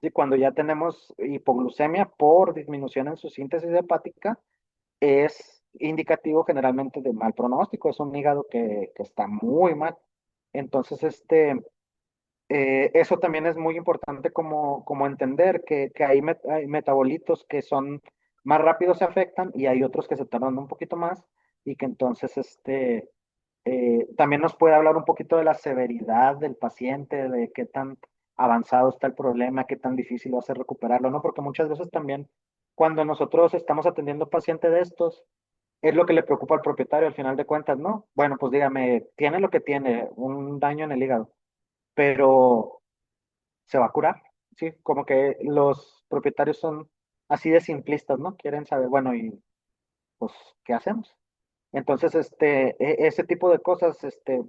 Y cuando ya tenemos hipoglucemia por disminución en su síntesis hepática, es indicativo generalmente de mal pronóstico, es un hígado que está muy mal. Entonces, eso también es muy importante como entender que hay metabolitos que son más rápido se afectan y hay otros que se tardan un poquito más y que entonces también nos puede hablar un poquito de la severidad del paciente, de qué tan avanzado está el problema, qué tan difícil va a ser recuperarlo, ¿no? Porque muchas veces también cuando nosotros estamos atendiendo paciente de estos, es lo que le preocupa al propietario al final de cuentas, ¿no? Bueno, pues dígame, tiene lo que tiene, un daño en el hígado, pero se va a curar, ¿sí? Como que los propietarios son así de simplistas, ¿no? Quieren saber, bueno, y pues, ¿qué hacemos? Entonces, ese tipo de cosas,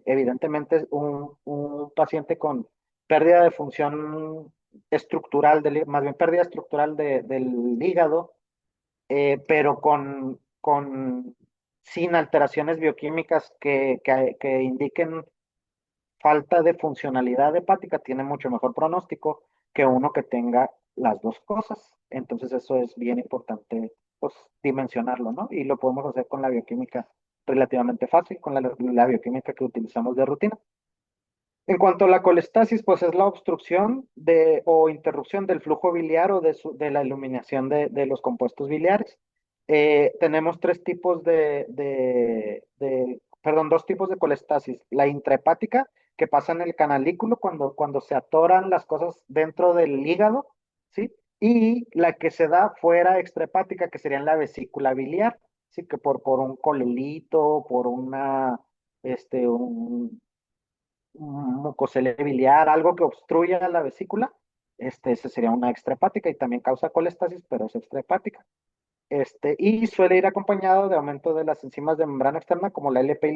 evidentemente, un paciente con pérdida de función estructural, más bien pérdida estructural del hígado, pero sin alteraciones bioquímicas que indiquen falta de funcionalidad hepática, tiene mucho mejor pronóstico que uno que tenga las dos cosas. Entonces, eso es bien importante, pues, dimensionarlo, ¿no? Y lo podemos hacer con la bioquímica relativamente fácil, con la bioquímica que utilizamos de rutina. En cuanto a la colestasis, pues es la obstrucción o interrupción del flujo biliar o de la iluminación de los compuestos biliares. Tenemos perdón, dos tipos de colestasis. La intrahepática, que pasa en el canalículo cuando se atoran las cosas dentro del hígado, ¿sí? Y la que se da fuera extrahepática, que sería en la vesícula biliar, ¿sí? Que por un colelito, por un mucosele biliar, algo que obstruya la vesícula, ese sería una extrahepática y también causa colestasis, pero es extrahepática. Y suele ir acompañado de aumento de las enzimas de membrana externa, como la LP y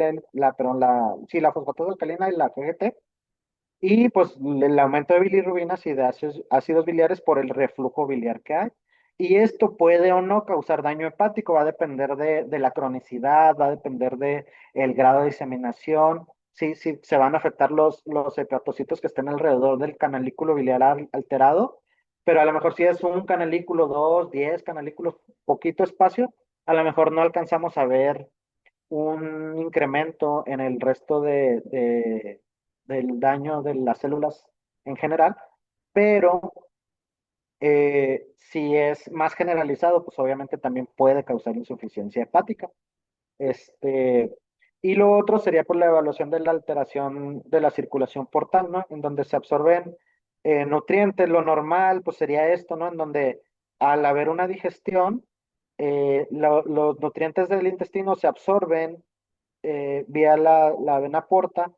perdón, sí, la fosfatasa alcalina y la GGT, y pues el aumento de bilirrubinas y de ácidos biliares por el reflujo biliar que hay. Y esto puede o no causar daño hepático, va a depender de la cronicidad, va a depender de el grado de diseminación. Sí, sí, se van a afectar los hepatocitos que estén alrededor del canalículo biliar alterado, pero a lo mejor si es un canalículo, dos, 10 canalículos, poquito espacio, a lo mejor no alcanzamos a ver un incremento en el resto del daño de las células en general, pero si es más generalizado, pues obviamente también puede causar insuficiencia hepática. Este, y lo otro sería por la evaluación de la alteración de la circulación portal, ¿no? En donde se absorben nutrientes, lo normal, pues sería esto, ¿no? En donde al haber una digestión, los nutrientes del intestino se absorben vía la vena porta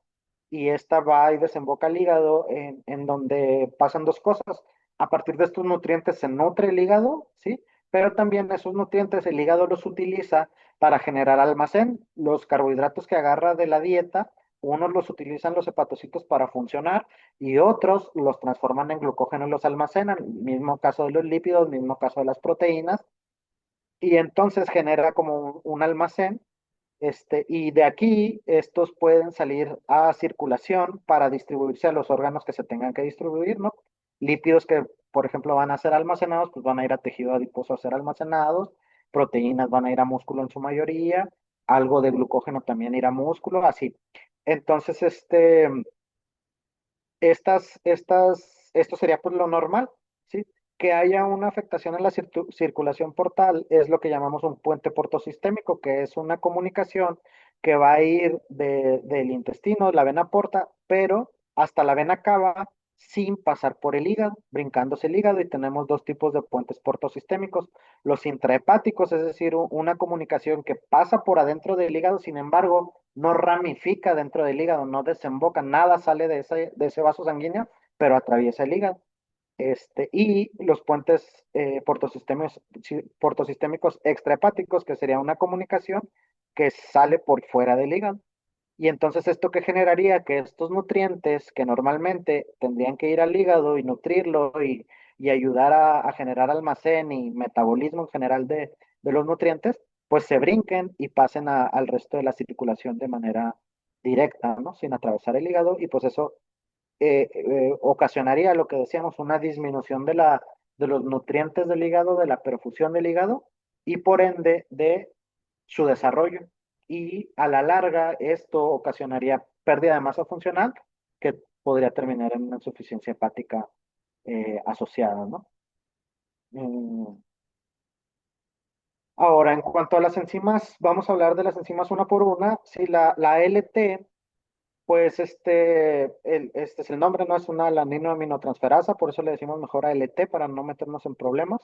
y esta va y desemboca al hígado en donde pasan dos cosas. A partir de estos nutrientes se nutre el hígado, ¿sí? Pero también esos nutrientes el hígado los utiliza para generar almacén. Los carbohidratos que agarra de la dieta, unos los utilizan los hepatocitos para funcionar y otros los transforman en glucógeno y los almacenan. Mismo caso de los lípidos, mismo caso de las proteínas. Y entonces genera como un almacén y de aquí estos pueden salir a circulación para distribuirse a los órganos que se tengan que distribuir, ¿no? Lípidos que, por ejemplo, van a ser almacenados, pues van a ir a tejido adiposo a ser almacenados, proteínas van a ir a músculo en su mayoría, algo de glucógeno también irá a músculo, así. Entonces, esto sería pues lo normal, ¿sí? Que haya una afectación en la circulación portal es lo que llamamos un puente portosistémico, que es una comunicación que va a ir del intestino, la vena porta, pero hasta la vena cava sin pasar por el hígado, brincándose el hígado, y tenemos dos tipos de puentes portosistémicos. Los intrahepáticos, es decir, una comunicación que pasa por adentro del hígado, sin embargo, no ramifica dentro del hígado, no desemboca, nada sale de ese vaso sanguíneo, pero atraviesa el hígado. Y los puentes portosistémicos extrahepáticos, que sería una comunicación que sale por fuera del hígado. Y entonces esto que generaría que estos nutrientes que normalmente tendrían que ir al hígado y nutrirlo y ayudar a generar almacén y metabolismo en general de los nutrientes, pues se brinquen y pasen al resto de la circulación de manera directa, ¿no? Sin atravesar el hígado y pues eso ocasionaría lo que decíamos, una disminución de los nutrientes del hígado, de la perfusión del hígado y por ende de su desarrollo. Y a la larga esto ocasionaría pérdida de masa funcional que podría terminar en una insuficiencia hepática asociada, ¿no? Mm, Ahora, en cuanto a las enzimas, vamos a hablar de las enzimas una por una. Sí, la ALT, pues este es el nombre, no es una alaninoaminotransferasa, por eso le decimos mejor ALT para no meternos en problemas.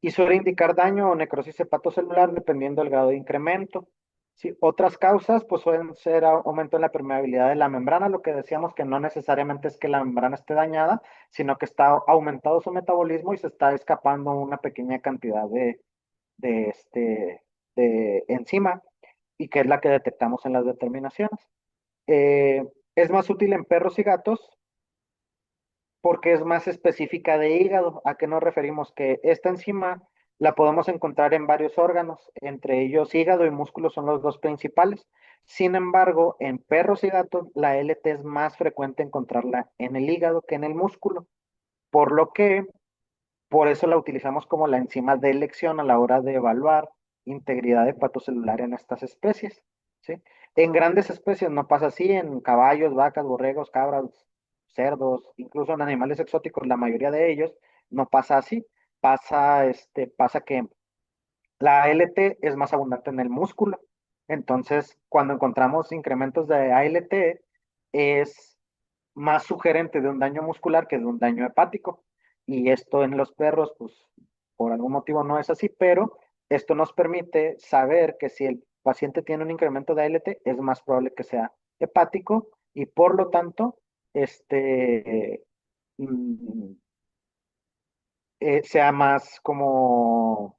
Y suele indicar daño o necrosis hepatocelular dependiendo del grado de incremento. Sí, otras causas pues suelen ser aumento en la permeabilidad de la membrana, lo que decíamos que no necesariamente es que la membrana esté dañada, sino que está aumentado su metabolismo y se está escapando una pequeña cantidad de, este, de enzima y que es la que detectamos en las determinaciones. Es más útil en perros y gatos porque es más específica de hígado. ¿A qué nos referimos? Que esta enzima la podemos encontrar en varios órganos, entre ellos hígado y músculo son los dos principales. Sin embargo, en perros y gatos la LT es más frecuente encontrarla en el hígado que en el músculo, por lo que por eso la utilizamos como la enzima de elección a la hora de evaluar integridad hepatocelular en estas especies, ¿sí? En grandes especies no pasa así, en caballos, vacas, borregos, cabras, cerdos, incluso en animales exóticos, la mayoría de ellos no pasa así. Pasa que la ALT es más abundante en el músculo. Entonces, cuando encontramos incrementos de ALT, es más sugerente de un daño muscular que de un daño hepático. Y esto en los perros, pues por algún motivo no es así, pero esto nos permite saber que si el paciente tiene un incremento de ALT, es más probable que sea hepático y por lo tanto, mm, sea más como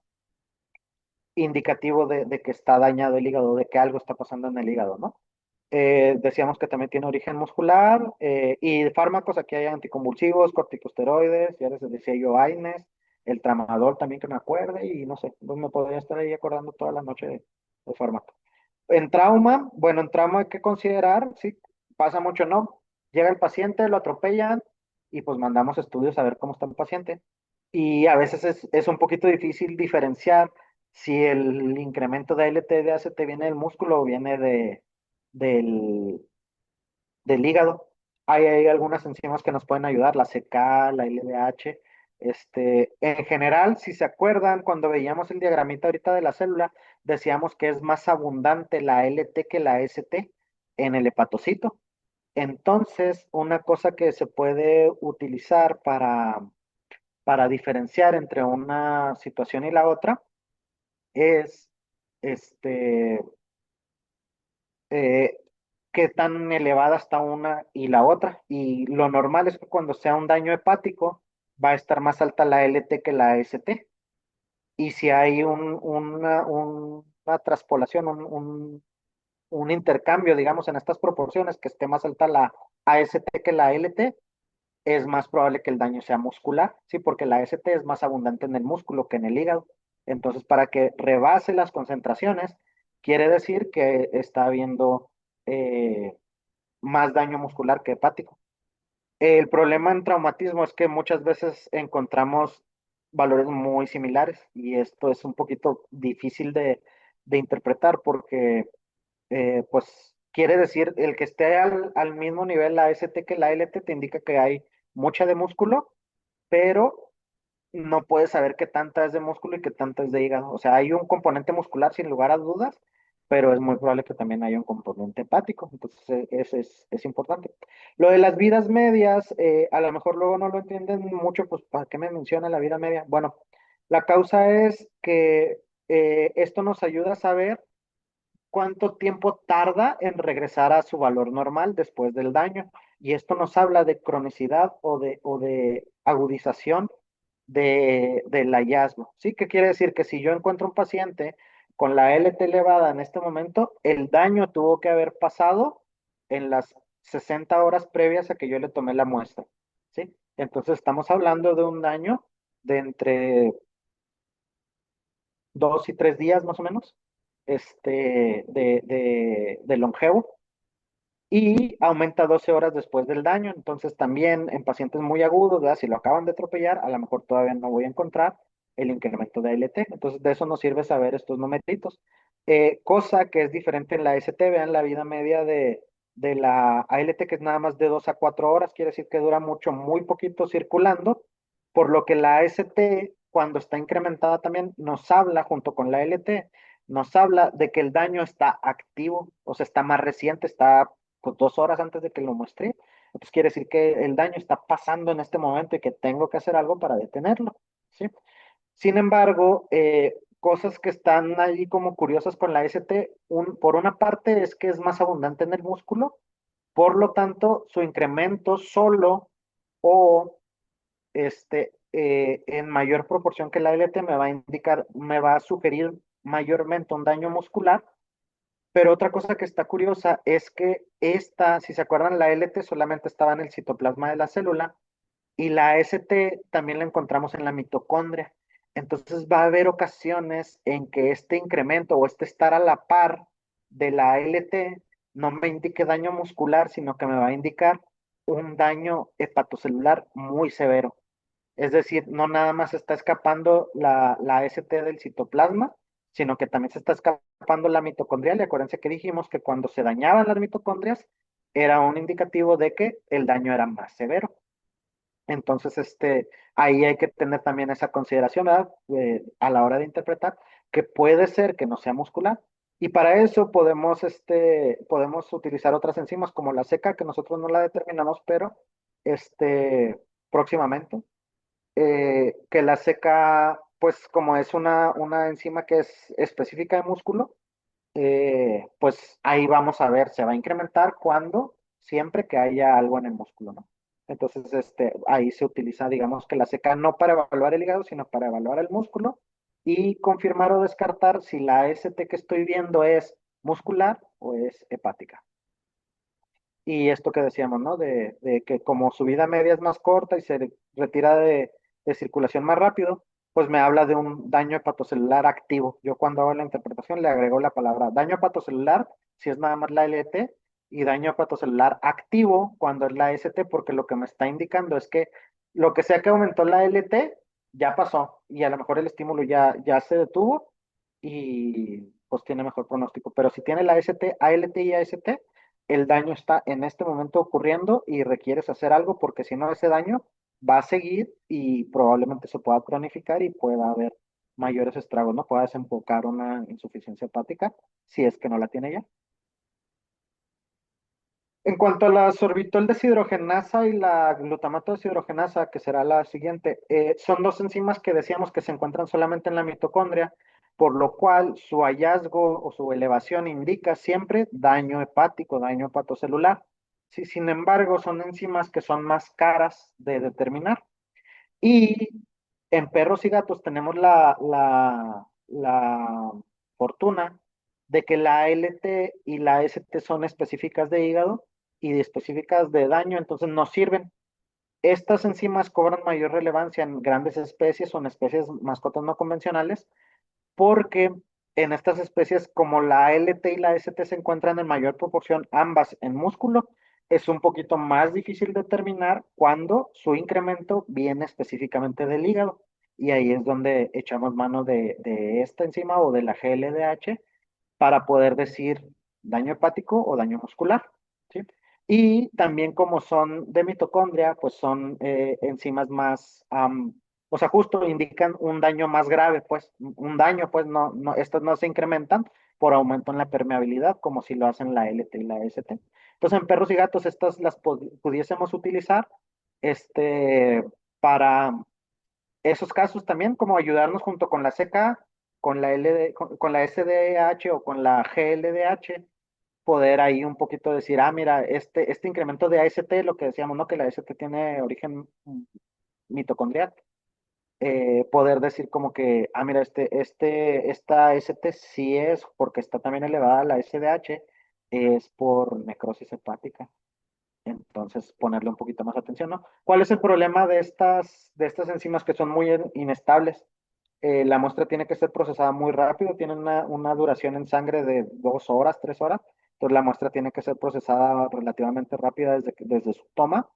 indicativo de que está dañado el hígado, de que algo está pasando en el hígado, ¿no? Decíamos que también tiene origen muscular y de fármacos, aquí hay anticonvulsivos, corticosteroides, ya les decía yo, AINES, el tramadol también que me acuerde y no sé, pues me podría estar ahí acordando toda la noche de fármaco. En trauma, bueno, en trauma hay que considerar, sí, pasa mucho, ¿no? Llega el paciente, lo atropellan y pues mandamos estudios a ver cómo está el paciente. Y a veces es un poquito difícil diferenciar si el incremento de ALT de ACT viene del músculo o viene del, del hígado. Hay algunas enzimas que nos pueden ayudar, la CK, la LDH. En general, si se acuerdan, cuando veíamos el diagramita ahorita de la célula, decíamos que es más abundante la LT que la ST en el hepatocito. Entonces, una cosa que se puede utilizar para diferenciar entre una situación y la otra es este, eh, qué tan elevada está una y la otra. Y lo normal es que cuando sea un daño hepático, va a estar más alta la LT que la ST. Y si hay una traspolación, un intercambio, digamos, en estas proporciones, que esté más alta la AST que la LT, es más probable que el daño sea muscular, ¿sí? Porque la ST es más abundante en el músculo que en el hígado. Entonces, para que rebase las concentraciones, quiere decir que está habiendo eh, más daño muscular que hepático. El problema en traumatismo es que muchas veces encontramos valores muy similares y esto es un poquito difícil de interpretar porque, pues, quiere decir el que esté al mismo nivel la ST que la LT te indica que hay mucha de músculo, pero no puedes saber qué tanta es de músculo y qué tanta es de hígado. O sea, hay un componente muscular sin lugar a dudas, pero es muy probable que también haya un componente hepático. Entonces, eso es importante. Lo de las vidas medias, a lo mejor luego no lo entienden mucho, pues, ¿para qué me menciona la vida media? Bueno, la causa es que esto nos ayuda a saber cuánto tiempo tarda en regresar a su valor normal después del daño. Y esto nos habla de cronicidad o de agudización del hallazgo. ¿Sí? ¿Qué quiere decir? Que si yo encuentro un paciente con la LT elevada en este momento, el daño tuvo que haber pasado en las 60 horas previas a que yo le tomé la muestra. ¿Sí? Entonces estamos hablando de un daño de entre 2 y 3 días más o menos, de longevo, y aumenta 12 horas después del daño. Entonces también en pacientes muy agudos, ¿verdad? Si lo acaban de atropellar, a lo mejor todavía no voy a encontrar el incremento de ALT. Entonces de eso nos sirve saber estos numeritos. Cosa que es diferente en la ST, vean la vida media de la ALT, que es nada más de 2 a 4 horas, quiere decir que dura mucho, muy poquito circulando, por lo que la AST cuando está incrementada también, nos habla, junto con la LT, nos habla de que el daño está activo, o sea, está más reciente, está pues, 2 horas antes de que lo muestre. Entonces quiere decir que el daño está pasando en este momento y que tengo que hacer algo para detenerlo, ¿sí? Sin embargo, cosas que están ahí como curiosas con la ST, por una parte es que es más abundante en el músculo, por lo tanto, su incremento solo o en mayor proporción que la LT me va a indicar, me va a sugerir mayormente un daño muscular. Pero otra cosa que está curiosa es que esta, si se acuerdan, la LT solamente estaba en el citoplasma de la célula y la ST también la encontramos en la mitocondria. Entonces va a haber ocasiones en que este incremento o este estar a la par de la LT no me indique daño muscular, sino que me va a indicar un daño hepatocelular muy severo. Es decir, no nada más está escapando la ST del citoplasma, sino que también se está escapando la mitocondrial. Y acuérdense que dijimos que cuando se dañaban las mitocondrias era un indicativo de que el daño era más severo. Entonces, ahí hay que tener también esa consideración, ¿verdad? A la hora de interpretar, que puede ser que no sea muscular. Y para eso podemos utilizar otras enzimas como la seca, que nosotros no la determinamos, pero próximamente, que la seca, pues como es una enzima que es específica de músculo, pues ahí vamos a ver, se va a incrementar cuando, siempre que haya algo en el músculo, ¿no? Entonces, ahí se utiliza, digamos que la seca no para evaluar el hígado, sino para evaluar el músculo y confirmar o descartar si la ST que estoy viendo es muscular o es hepática. Y esto que decíamos, ¿no? De que como su vida media es más corta y se retira de circulación más rápido, pues me habla de un daño hepatocelular activo. Yo cuando hago la interpretación le agrego la palabra daño hepatocelular, si es nada más la LT, y daño hepatocelular activo cuando es la ST, porque lo que me está indicando es que lo que sea que aumentó la LT ya pasó y a lo mejor el estímulo ya se detuvo y pues tiene mejor pronóstico. Pero si tiene la ST, ALT y AST, el daño está en este momento ocurriendo y requieres hacer algo porque si no ese daño va a seguir y probablemente se pueda cronificar y pueda haber mayores estragos, ¿no? Pueda desembocar una insuficiencia hepática si es que no la tiene ya. En cuanto a la sorbitol deshidrogenasa y la glutamato deshidrogenasa, que será la siguiente, son dos enzimas que decíamos que se encuentran solamente en la mitocondria, por lo cual su hallazgo o su elevación indica siempre daño hepático, daño hepatocelular. Sí, sin embargo, son enzimas que son más caras de determinar. Y en perros y gatos tenemos la fortuna de que la LT y la ST son específicas de hígado y de específicas de daño, entonces nos sirven. Estas enzimas cobran mayor relevancia en grandes especies o en especies mascotas no convencionales porque en estas especies, como la LT y la ST se encuentran en mayor proporción ambas en músculo, es un poquito más difícil determinar cuándo su incremento viene específicamente del hígado. Y ahí es donde echamos mano de esta enzima o de la GLDH para poder decir daño hepático o daño muscular, ¿sí? Y también como son de mitocondria, pues son enzimas más, o sea, justo indican un daño más grave, pues un daño, pues estas no se incrementan por aumento en la permeabilidad, como si lo hacen la LT y la ST. Entonces, en perros y gatos, estas las pudiésemos utilizar para esos casos también, como ayudarnos junto con la CK, con la con la SDH o con la GLDH, poder ahí un poquito decir, ah, mira, este incremento de AST, lo que decíamos, ¿no? Que la AST tiene origen mitocondrial, poder decir como que, ah, mira, esta ST sí es, porque está también elevada la SDH, es por necrosis hepática. Entonces, ponerle un poquito más atención, ¿no? ¿Cuál es el problema de estas enzimas que son muy inestables? La muestra tiene que ser procesada muy rápido, tiene una duración en sangre de 2 horas, 3 horas. Entonces, la muestra tiene que ser procesada relativamente rápida desde su toma.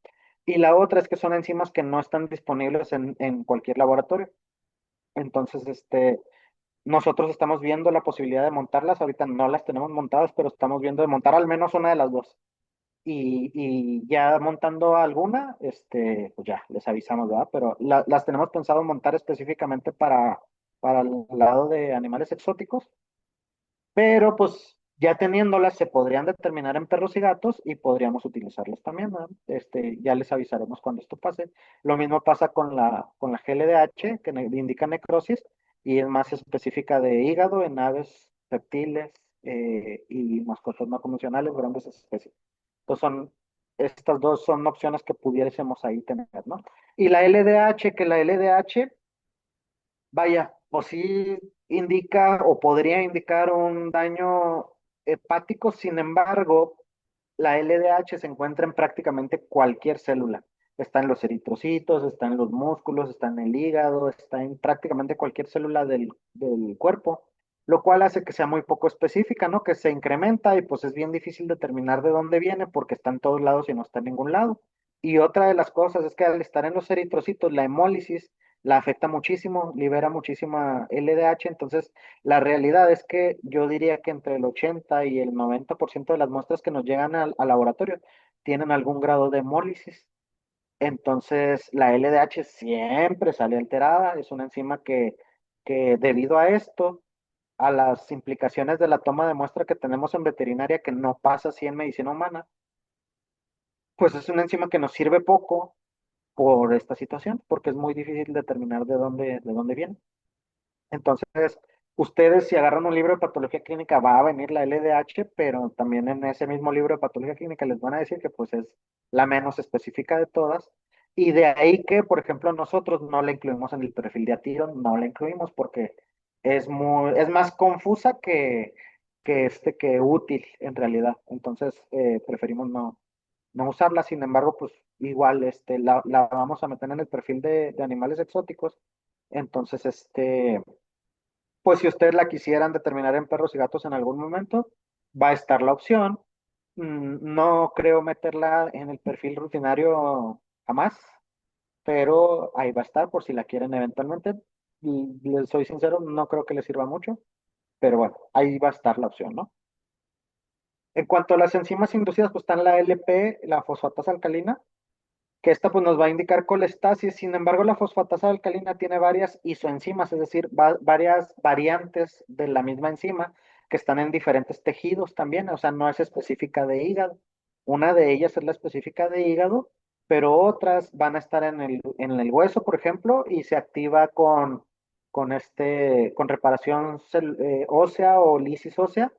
Y la otra es que son enzimas que no están disponibles en cualquier laboratorio. Entonces, nosotros estamos viendo la posibilidad de montarlas. Ahorita no las tenemos montadas, pero estamos viendo de montar al menos una de las dos. y ya montando alguna, pues ya les avisamos, ¿verdad? Pero las tenemos pensado montar específicamente para el lado de animales exóticos, pero pues ya teniéndolas se podrían determinar en perros y gatos y podríamos utilizarlas también, ¿verdad? Ya les avisaremos cuando esto pase. Lo mismo pasa con la GLDH, que indica necrosis y es más específica de hígado en aves, reptiles y mascotas no convencionales, grandes especies. Entonces estas dos son opciones que pudiésemos ahí tener, ¿no? Y la LDH, que la LDH, vaya, pues sí indica o podría indicar un daño hepático, sin embargo, la LDH se encuentra en prácticamente cualquier célula. Está en los eritrocitos, está en los músculos, está en el hígado, está en prácticamente cualquier célula del cuerpo, lo cual hace que sea muy poco específica, ¿no? Que se incrementa y pues es bien difícil determinar de dónde viene porque está en todos lados y no está en ningún lado. Y otra de las cosas es que al estar en los eritrocitos, la hemólisis la afecta muchísimo, libera muchísima LDH, entonces la realidad es que yo diría que entre el 80 y el 90% de las muestras que nos llegan al laboratorio tienen algún grado de hemólisis. Entonces, la LDH siempre sale alterada. Es una enzima que debido a esto, a las implicaciones de la toma de muestra que tenemos en veterinaria, que no pasa así en medicina humana, pues es una enzima que nos sirve poco por esta situación, porque es muy difícil determinar de dónde viene. Entonces, ustedes si agarran un libro de patología clínica va a venir la LDH, pero también en ese mismo libro de patología clínica les van a decir que pues es la menos específica de todas. Y de ahí que, por ejemplo, nosotros no la incluimos en el perfil de Atiro, no la incluimos porque es más confusa que útil en realidad. Entonces, preferimos no usarla. Sin embargo, pues igual la vamos a meter en el perfil de animales exóticos. Entonces, pues si ustedes la quisieran determinar en perros y gatos en algún momento, va a estar la opción. No creo meterla en el perfil rutinario jamás, pero ahí va a estar por si la quieren eventualmente. Y les soy sincero, no creo que les sirva mucho, pero bueno, ahí va a estar la opción, ¿no? En cuanto a las enzimas inducidas, pues están la LP, la fosfatasa alcalina, que esta pues nos va a indicar colestasis. Sin embargo, la fosfatasa alcalina tiene varias isoenzimas, es decir, varias variantes de la misma enzima que están en diferentes tejidos también, o sea, no es específica de hígado. Una de ellas es la específica de hígado, pero otras van a estar en el hueso, por ejemplo, y se activa con reparación ósea o lisis ósea,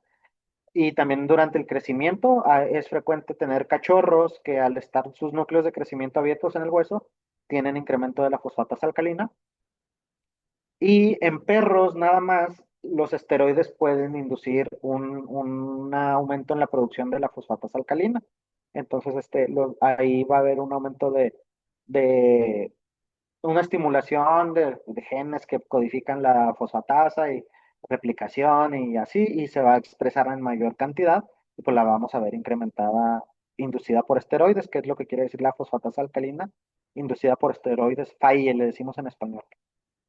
y también durante el crecimiento es frecuente tener cachorros que al estar sus núcleos de crecimiento abiertos en el hueso tienen incremento de la fosfatasa alcalina. Y en perros nada más los esteroides pueden inducir un aumento en la producción de la fosfatasa alcalina. Entonces ahí va a haber un aumento de una estimulación de genes que codifican la fosfatasa y replicación y así, y se va a expresar en mayor cantidad, y pues la vamos a ver incrementada, inducida por esteroides, que es lo que quiere decir la fosfatasa alcalina, inducida por esteroides, FAIE le decimos en español.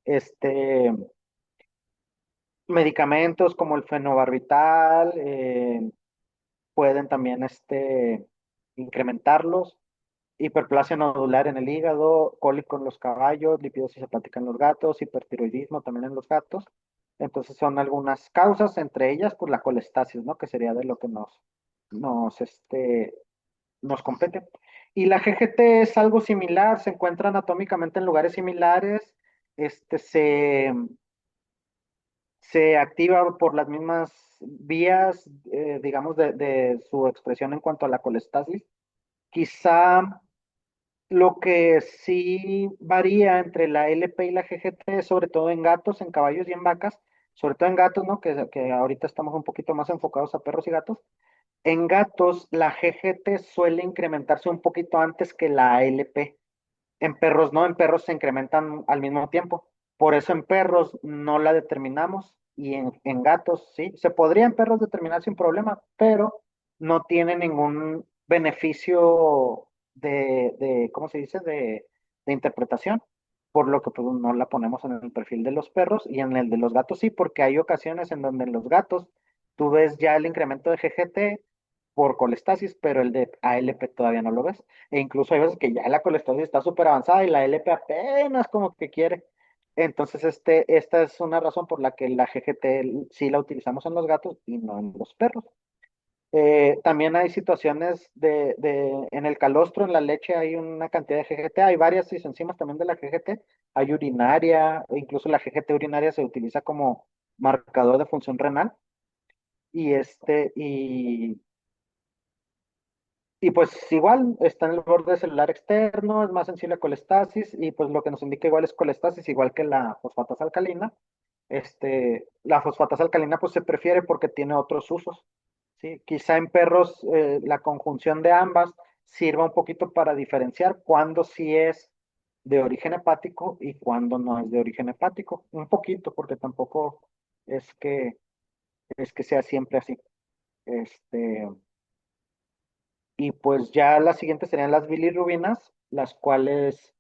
Este, Medicamentos como el fenobarbital pueden también incrementarlos. Hiperplasia nodular en el hígado, cólico en los caballos, lipidosis hepática en los gatos, hipertiroidismo también en los gatos. Entonces son algunas causas, entre ellas pues la colestasis, ¿no? Que sería de lo que nos, este, nos compete. Y la GGT es algo similar, se encuentra anatómicamente en lugares similares, este, se, se activa por las mismas vías, digamos, de su expresión en cuanto a la colestasis. Quizá lo que sí varía entre la LP y la GGT, sobre todo en gatos, en caballos y en vacas, sobre todo en gatos, ¿no? Que ahorita estamos un poquito más enfocados a perros y gatos. En gatos, la GGT suele incrementarse un poquito antes que la LP. En perros no, en perros se incrementan al mismo tiempo. Por eso en perros no la determinamos y en gatos sí. Se podría en perros determinar sin problema, pero no tiene ningún beneficio ¿cómo se dice? De interpretación. Por lo que pues, no la ponemos en el perfil de los perros y en el de los gatos sí, porque hay ocasiones en donde en los gatos tú ves ya el incremento de GGT por colestasis, pero el de ALP todavía no lo ves. E incluso hay veces que ya la colestasis está súper avanzada y la ALP apenas como que quiere. Entonces, esta es una razón por la que la GGT sí la utilizamos en los gatos y no en los perros. También hay situaciones en el calostro, en la leche hay una cantidad de GGT, hay varias isenzimas también de la GGT, hay urinaria, e incluso la GGT urinaria se utiliza como marcador de función renal y y pues igual está en el borde celular externo, es más sensible a colestasis y pues lo que nos indica igual es colestasis, igual que la fosfatasa alcalina. La fosfatasa alcalina pues se prefiere porque tiene otros usos, ¿sí? Quizá en perros la conjunción de ambas sirva un poquito para diferenciar cuándo sí es de origen hepático y cuándo no es de origen hepático. Un poquito, porque tampoco es que, es que sea siempre así. Este, y pues ya las siguientes serían las bilirrubinas, las cuales,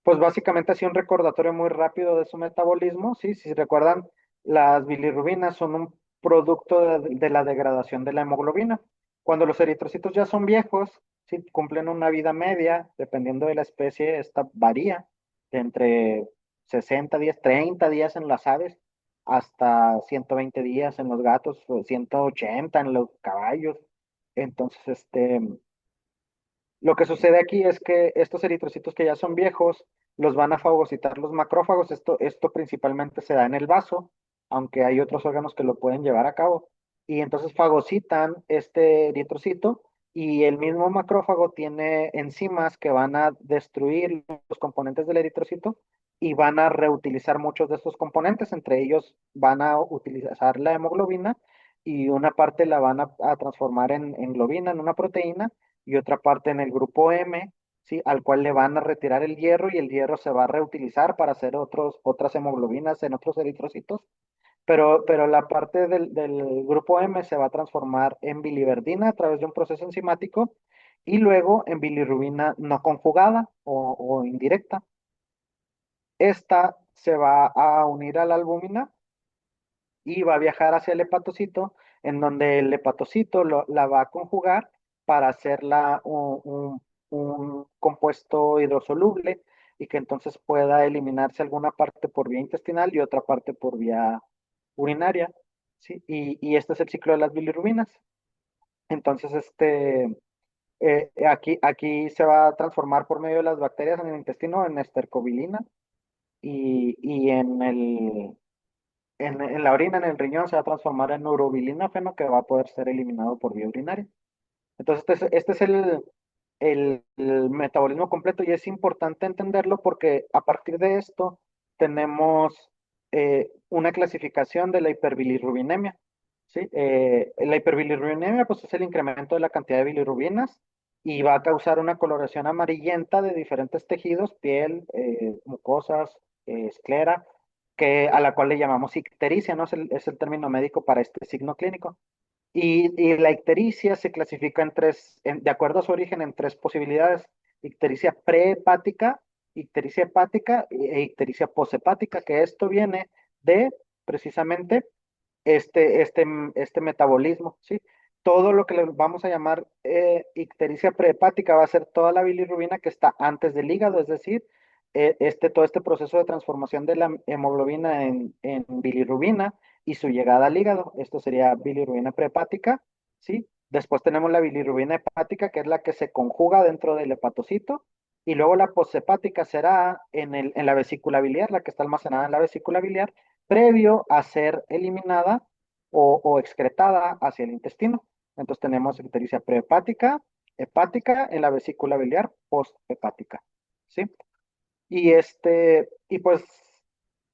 pues básicamente así un recordatorio muy rápido de su metabolismo, ¿sí? Si recuerdan, las bilirrubinas son un producto de la degradación de la hemoglobina. Cuando los eritrocitos ya son viejos, ¿sí? Cumplen una vida media, dependiendo de la especie, esta varía de entre 60 días, 30 días en las aves, hasta 120 días en los gatos, o 180 en los caballos. Entonces, lo que sucede aquí es que estos eritrocitos que ya son viejos los van a fagocitar los macrófagos. Esto principalmente se da en el vaso, aunque hay otros órganos que lo pueden llevar a cabo. Y entonces fagocitan este eritrocito y el mismo macrófago tiene enzimas que van a destruir los componentes del eritrocito y van a reutilizar muchos de estos componentes. Entre ellos van a utilizar la hemoglobina y una parte la van a transformar en globina, en una proteína y otra parte en el grupo M, ¿sí? Al cual le van a retirar el hierro y el hierro se va a reutilizar para hacer otras hemoglobinas en otros eritrocitos. Pero la parte del grupo M se va a transformar en biliverdina a través de un proceso enzimático y luego en bilirrubina no conjugada o indirecta. Esta se va a unir a la albúmina y va a viajar hacia el hepatocito, en donde el hepatocito la va a conjugar para hacerla un compuesto hidrosoluble y que entonces pueda eliminarse alguna parte por vía intestinal y otra parte por vía urinaria, ¿sí? Y este es el ciclo de las bilirrubinas. Entonces, aquí se va a transformar por medio de las bacterias en el intestino en estercobilina y en la orina, en el riñón, se va a transformar en urobilinógeno que va a poder ser eliminado por vía urinaria. Entonces, este es el metabolismo completo y es importante entenderlo porque a partir de esto tenemos una clasificación de la hiperbilirrubinemia. ¿Sí? La hiperbilirrubinemia pues, es el incremento de la cantidad de bilirrubinas y va a causar una coloración amarillenta de diferentes tejidos, piel, mucosas, esclera, a la cual le llamamos ictericia, ¿no? Es el término médico para este signo clínico. Y la ictericia se clasifica de acuerdo a su origen, en tres posibilidades: ictericia prehepática, ictericia hepática e ictericia poshepática, que esto viene de precisamente este metabolismo, ¿sí? Todo lo que le vamos a llamar ictericia prehepática va a ser toda la bilirrubina que está antes del hígado, es decir, todo este proceso de transformación de la hemoglobina en bilirrubina y su llegada al hígado. Esto sería bilirrubina prehepática, ¿sí? Después tenemos la bilirrubina hepática, que es la que se conjuga dentro del hepatocito, y luego la poshepática será en la vesícula biliar, la que está almacenada en la vesícula biliar, previo a ser eliminada o excretada hacia el intestino. Entonces tenemos ictericia prehepática, hepática en la vesícula biliar, posthepática, ¿sí? Y pues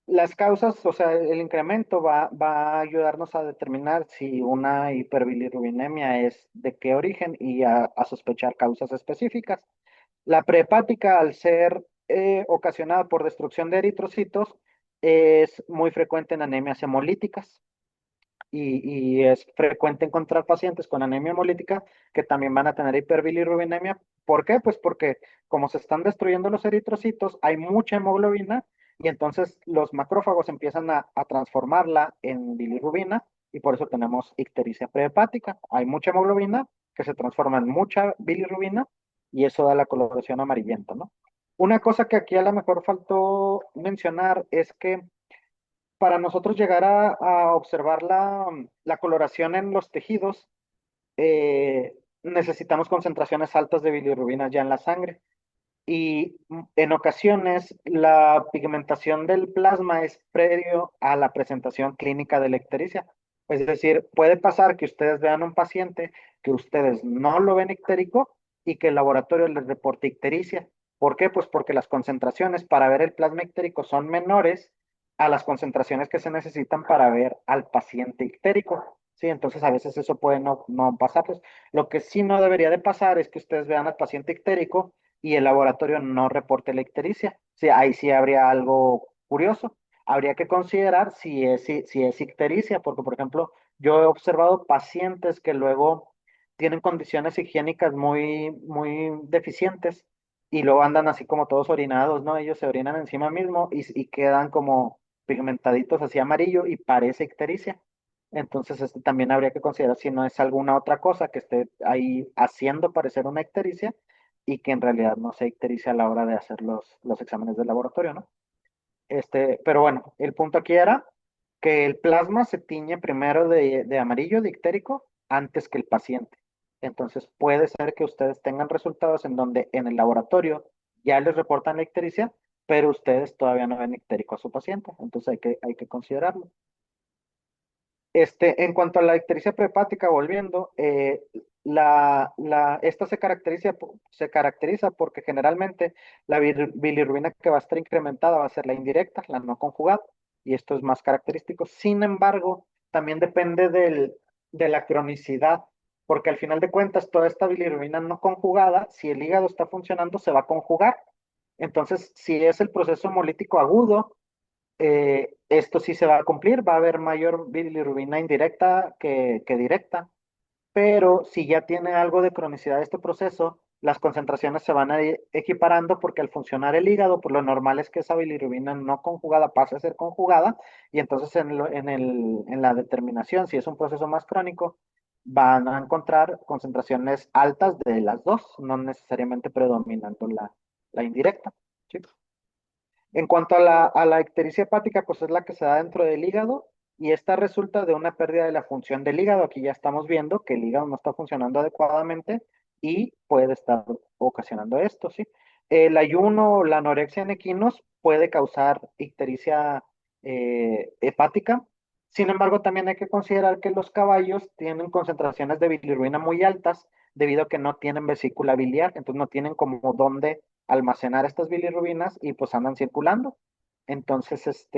las causas, o sea, el incremento va a ayudarnos a determinar si una hiperbilirrubinemia es de qué origen y a sospechar causas específicas. La prehepática, al ser ocasionada por destrucción de eritrocitos, es muy frecuente en anemias hemolíticas y es frecuente encontrar pacientes con anemia hemolítica que también van a tener hiperbilirrubinemia. ¿Por qué? Pues porque como se están destruyendo los eritrocitos, hay mucha hemoglobina y entonces los macrófagos empiezan a transformarla en bilirrubina y por eso tenemos ictericia prehepática. Hay mucha hemoglobina que se transforma en mucha bilirrubina y eso da la coloración amarillenta, ¿no? Una cosa que aquí a lo mejor faltó mencionar es que para nosotros llegar a observar la coloración en los tejidos, necesitamos concentraciones altas de bilirrubina ya en la sangre. Y en ocasiones la pigmentación del plasma es previo a la presentación clínica de la ictericia. Es decir, puede pasar que ustedes vean un paciente que ustedes no lo ven ictérico y que el laboratorio les reporte ictericia. ¿Por qué? Pues porque las concentraciones para ver el plasma ictérico son menores a las concentraciones que se necesitan para ver al paciente ictérico. Sí, entonces a veces eso puede no pasar. Pues, lo que sí no debería de pasar es que ustedes vean al paciente ictérico y el laboratorio no reporte la ictericia. Sí, ahí sí habría algo curioso. Habría que considerar si es ictericia, porque, por ejemplo, yo he observado pacientes que luego tienen condiciones higiénicas muy deficientes y luego andan así como todos orinados, ¿no? Ellos se orinan encima mismo y quedan como pigmentaditos así amarillo y parece ictericia. Entonces, también habría que considerar si no es alguna otra cosa que esté ahí haciendo parecer una ictericia y que en realidad no se ictericia a la hora de hacer los exámenes de laboratorio, ¿no? Pero bueno, el punto aquí era que el plasma se tiñe primero de amarillo dictérico antes que el paciente. Entonces puede ser que ustedes tengan resultados en donde en el laboratorio ya les reportan la ictericia, pero ustedes todavía no ven ictérico a su paciente. Entonces hay que considerarlo. En cuanto a la ictericia prehepática, volviendo, esta se caracteriza porque generalmente la bilirrubina que va a estar incrementada va a ser la indirecta, la no conjugada, y esto es más característico. Sin embargo, también depende de la cronicidad, porque al final de cuentas, toda esta bilirrubina no conjugada, si el hígado está funcionando, se va a conjugar. Entonces, si es el proceso hemolítico agudo, esto sí se va a cumplir, va a haber mayor bilirrubina indirecta que directa, pero si ya tiene algo de cronicidad este proceso, las concentraciones se van a ir equiparando porque al funcionar el hígado, por lo normal es que esa bilirrubina no conjugada pase a ser conjugada y entonces en la determinación, si es un proceso más crónico, van a encontrar concentraciones altas de las dos, no necesariamente predominando la indirecta. ¿Sí? En cuanto a la ictericia hepática, pues es la que se da dentro del hígado y esta resulta de una pérdida de la función del hígado. Aquí ya estamos viendo que el hígado no está funcionando adecuadamente y puede estar ocasionando esto, ¿sí? El ayuno o la anorexia en equinos puede causar ictericia hepática. Sin embargo, también hay que considerar que los caballos tienen concentraciones de bilirrubina muy altas debido a que no tienen vesícula biliar, entonces no tienen como dónde almacenar estas bilirrubinas y pues andan circulando. Entonces,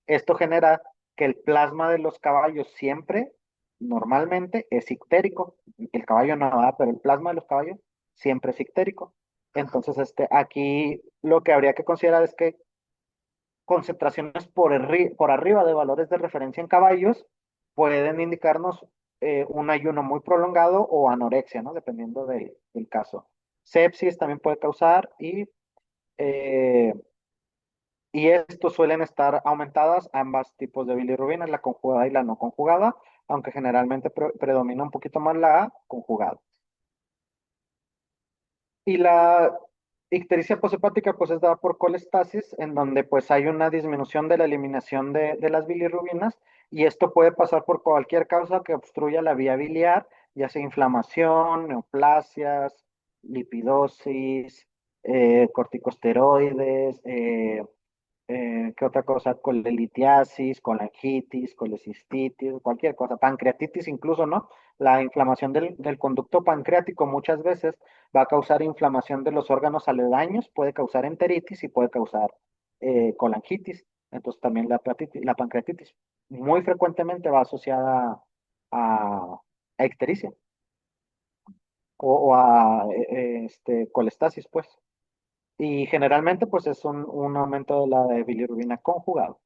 esto genera que el plasma de los caballos siempre, normalmente, es ictérico. El caballo no va, pero el plasma de los caballos siempre es ictérico. Entonces, aquí lo que habría que considerar es que concentraciones por arriba de valores de referencia en caballos pueden indicarnos un ayuno muy prolongado o anorexia, ¿no? Dependiendo del caso. Sepsis también puede causar eh, y estos suelen estar aumentadas ambas tipos de bilirrubina, la conjugada y la no conjugada, aunque generalmente predomina un poquito más la conjugada. Y la ictericia poshepática pues es dada por colestasis, en donde pues hay una disminución de la eliminación de las bilirrubinas y esto puede pasar por cualquier causa que obstruya la vía biliar, ya sea inflamación, neoplasias, lipidosis, corticosteroides, ¿qué otra cosa? Colelitiasis, colangitis, colecistitis, cualquier cosa, pancreatitis incluso, ¿no? La inflamación del conducto pancreático muchas veces va a causar inflamación de los órganos aledaños, puede causar enteritis y puede causar colangitis. Entonces también la pancreatitis muy frecuentemente va asociada a ictericia o a colestasis, pues. Y generalmente pues es un aumento de la de bilirrubina conjugado.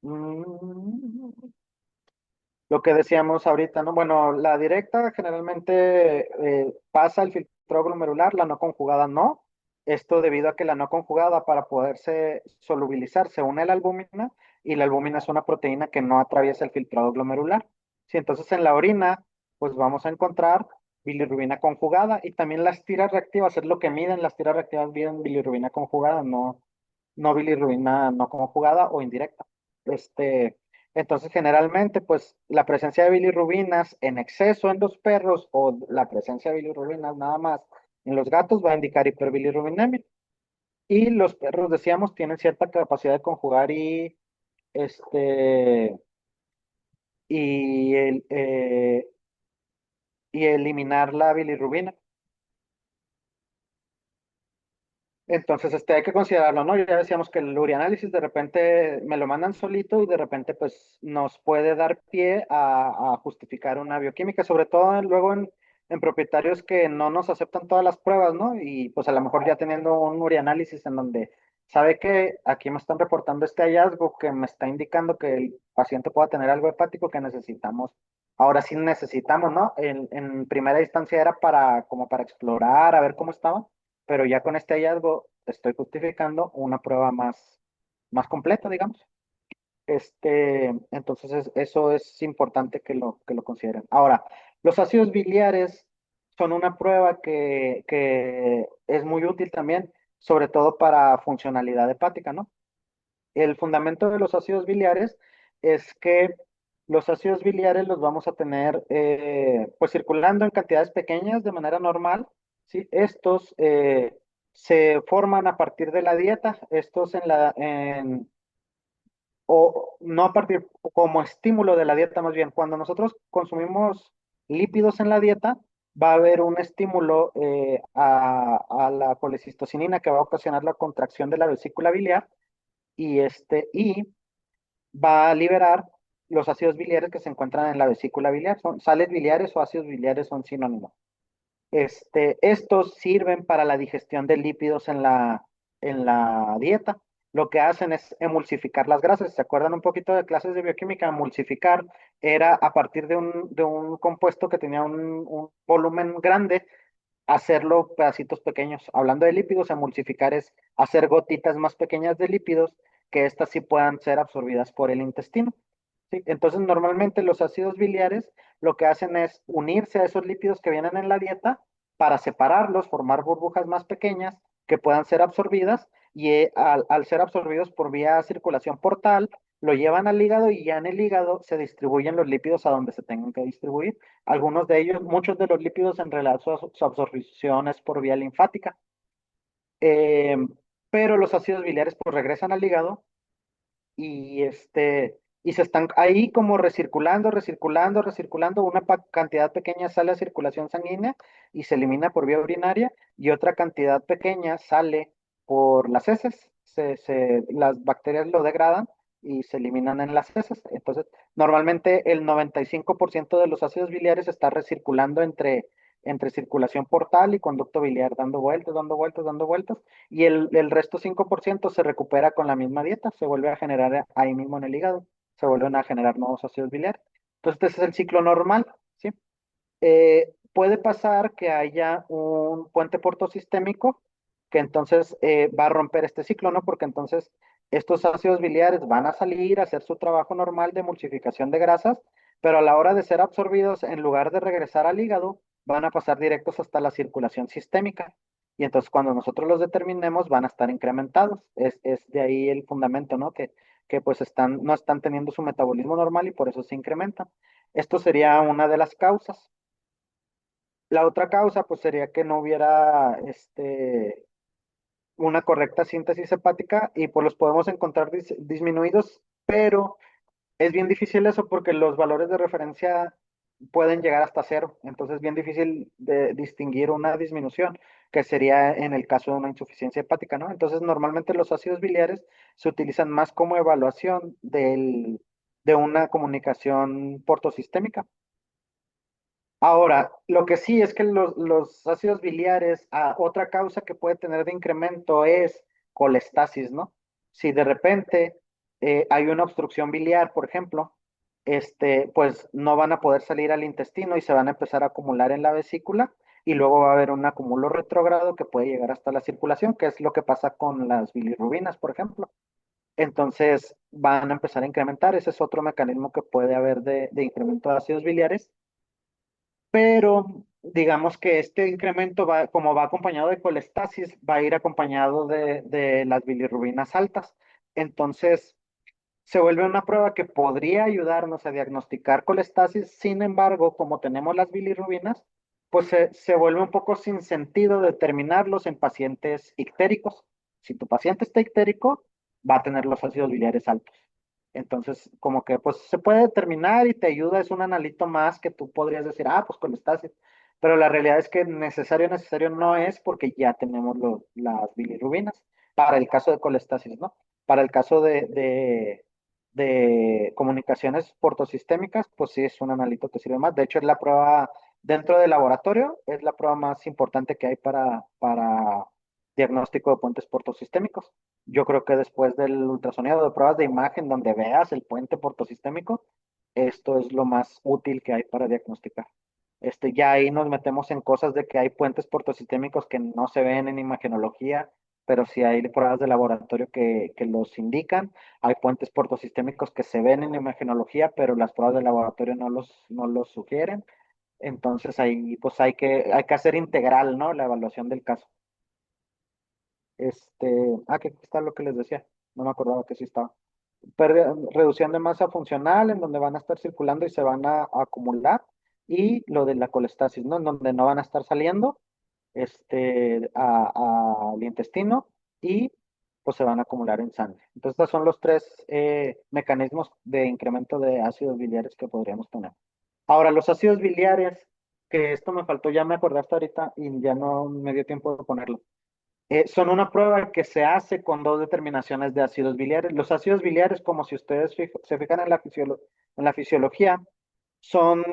Mm, Lo que decíamos ahorita, ¿no? Bueno, la directa generalmente pasa el filtro glomerular, la no conjugada no. Esto debido a que la no conjugada para poderse solubilizar se une a la albúmina y la albúmina es una proteína que no atraviesa el filtrado glomerular. Sí, entonces en la orina pues vamos a encontrar bilirrubina conjugada y también las tiras reactivas es lo que miden, las tiras reactivas miden bilirrubina conjugada, no bilirrubina no conjugada o indirecta. Este, entonces, generalmente, pues la presencia de bilirrubinas en exceso en los perros o la presencia de bilirrubinas nada más en los gatos va a indicar hiperbilirrubinemia. Y los perros, decíamos, tienen cierta capacidad de conjugar este, y, y eliminar la bilirrubina. Entonces, hay que considerarlo, ¿no? Ya decíamos que el urianálisis de repente me lo mandan solito y de repente pues nos puede dar pie a justificar una bioquímica, sobre todo luego en propietarios que no nos aceptan todas las pruebas, ¿no? Y pues a lo mejor ya teniendo un urianálisis en donde sabe que aquí me están reportando este hallazgo que me está indicando que el paciente pueda tener algo hepático que necesitamos. Ahora sí necesitamos, ¿no? En primera instancia era como para explorar, a ver cómo estaba, pero ya con este hallazgo estoy justificando una prueba más completa, digamos. Entonces eso es importante que lo consideren. Ahora, los ácidos biliares son una prueba que es muy útil también, sobre todo para funcionalidad hepática, ¿no? El fundamento de los ácidos biliares es que los ácidos biliares los vamos a tener pues circulando en cantidades pequeñas de manera normal, ¿sí? Estos se forman a partir de la dieta, estos o no a partir, como estímulo de la dieta más bien. Cuando nosotros consumimos lípidos en la dieta, va a haber un estímulo a la colecistocinina que va a ocasionar la contracción de la vesícula biliar y va a liberar los ácidos biliares que se encuentran en la vesícula biliar. Son sales biliares o ácidos biliares son sinónimos. Estos sirven para la digestión de lípidos en la dieta. Lo que hacen es emulsificar las grasas. ¿Se acuerdan un poquito de clases de bioquímica? Emulsificar era a partir de un compuesto que tenía un volumen grande, hacerlo pedacitos pequeños. Hablando de lípidos, emulsificar es hacer gotitas más pequeñas de lípidos que éstas sí puedan ser absorbidas por el intestino. ¿Sí? Entonces, normalmente los ácidos biliares lo que hacen es unirse a esos lípidos que vienen en la dieta para separarlos, formar burbujas más pequeñas que puedan ser absorbidas y al ser absorbidos por vía circulación portal, lo llevan al hígado y ya en el hígado se distribuyen los lípidos a donde se tengan que distribuir. Algunos de ellos, muchos de los lípidos en realidad su absorción es por vía linfática. Eh, pero los ácidos biliares pues regresan al hígado y se están ahí como recirculando, recirculando, recirculando. Una cantidad pequeña sale a circulación sanguínea y se elimina por vía urinaria y otra cantidad pequeña sale por las heces. Las bacterias lo degradan y se eliminan en las heces. Entonces, normalmente el 95% de los ácidos biliares está recirculando entre circulación portal y conducto biliar, dando vueltas, dando vueltas, dando vueltas y el resto 5% se recupera con la misma dieta, se vuelve a generar ahí mismo en el hígado, se vuelven a generar nuevos ácidos biliares. Entonces, este es el ciclo normal, ¿sí? Puede pasar que haya un puente portosistémico que entonces va a romper este ciclo, ¿no? Porque entonces estos ácidos biliares van a salir a hacer su trabajo normal de emulsificación de grasas, pero a la hora de ser absorbidos, en lugar de regresar al hígado, van a pasar directos hasta la circulación sistémica. Y entonces cuando nosotros los determinemos, van a estar incrementados. Es de ahí el fundamento, ¿no? Que pues no están teniendo su metabolismo normal y por eso se incrementan. Esto sería una de las causas. La otra causa, pues, sería que no hubiera una correcta síntesis hepática y pues los podemos encontrar disminuidos, pero es bien difícil eso porque los valores de referencia pueden llegar hasta cero. Entonces es bien difícil de distinguir una disminución, que sería en el caso de una insuficiencia hepática, ¿no? Entonces normalmente los ácidos biliares se utilizan más como evaluación de una comunicación portosistémica. Ahora, lo que sí es que los ácidos biliares, otra causa que puede tener de incremento es colestasis, ¿no? Si de repente hay una obstrucción biliar, por ejemplo, pues no van a poder salir al intestino y se van a empezar a acumular en la vesícula y luego va a haber un acúmulo retrógrado que puede llegar hasta la circulación, que es lo que pasa con las bilirrubinas, por ejemplo. Entonces van a empezar a incrementar. Ese es otro mecanismo que puede haber de incremento de ácidos biliares, pero digamos que este incremento va, como va acompañado de colestasis, va a ir acompañado de las bilirrubinas altas. Entonces se vuelve una prueba que podría ayudarnos a diagnosticar colestasis. Sin embargo, como tenemos las bilirrubinas, pues se vuelve un poco sin sentido determinarlos en pacientes ictéricos. Si tu paciente está ictérico, va a tener los ácidos biliares altos. Entonces, como que pues se puede determinar y te ayuda, es un analito más que tú podrías decir, ah, pues colestasis. Pero la realidad es que necesario no es, porque ya tenemos las bilirrubinas para el caso de colestasis, ¿no? Para el caso de comunicaciones portosistémicas, pues sí es un analito que sirve más. De hecho, es la prueba dentro del laboratorio, es la prueba más importante que hay para diagnóstico de puentes portosistémicos. Yo creo que después del ultrasonido de pruebas de imagen donde veas el puente portosistémico, esto es lo más útil que hay para diagnosticar. Ya ahí nos metemos en cosas de que hay puentes portosistémicos que no se ven en imagenología, pero sí hay pruebas de laboratorio que los indican. Hay puentes portosistémicos que se ven en imagenología, pero las pruebas de laboratorio no los sugieren. Entonces ahí pues hay que hacer integral, ¿no? La evaluación del caso. Que aquí está lo que les decía. No me acordaba que sí estaba. Reducción de masa funcional, en donde van a estar circulando y se van a acumular. Y lo de la colestasis, ¿no? En donde no van a estar saliendo al intestino y pues se van a acumular en sangre. Entonces, estos son los tres mecanismos de incremento de ácidos biliares que podríamos tener. Ahora, los ácidos biliares, que esto me faltó, ya me acordé hasta ahorita y ya no me dio tiempo de ponerlo. Son una prueba que se hace con dos determinaciones de ácidos biliares. Los ácidos biliares, como si ustedes se fijan en la fisiología, son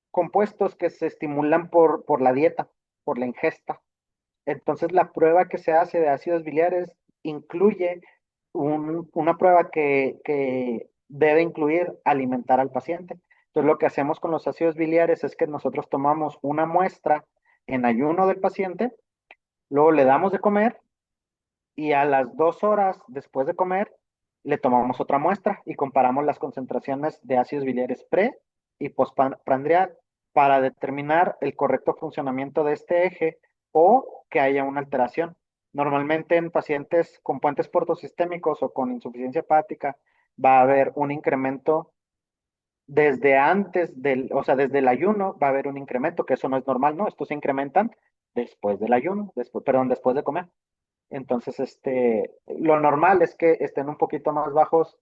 compuestos que se estimulan por la dieta, por la ingesta. Entonces, la prueba que se hace de ácidos biliares incluye una prueba que debe incluir alimentar al paciente. Entonces, lo que hacemos con los ácidos biliares es que nosotros tomamos una muestra en ayuno del paciente, luego le damos de comer y a las 2 horas después de comer le tomamos otra muestra y comparamos las concentraciones de ácidos biliares pre y postprandial para determinar el correcto funcionamiento de este eje o que haya una alteración. Normalmente en pacientes con puentes portosistémicos o con insuficiencia hepática va a haber un incremento desde antes o sea, desde el ayuno va a haber un incremento, que eso no es normal, ¿no? Estos se incrementan después del ayuno, perdón, después de comer. Entonces, lo normal es que estén un poquito más bajos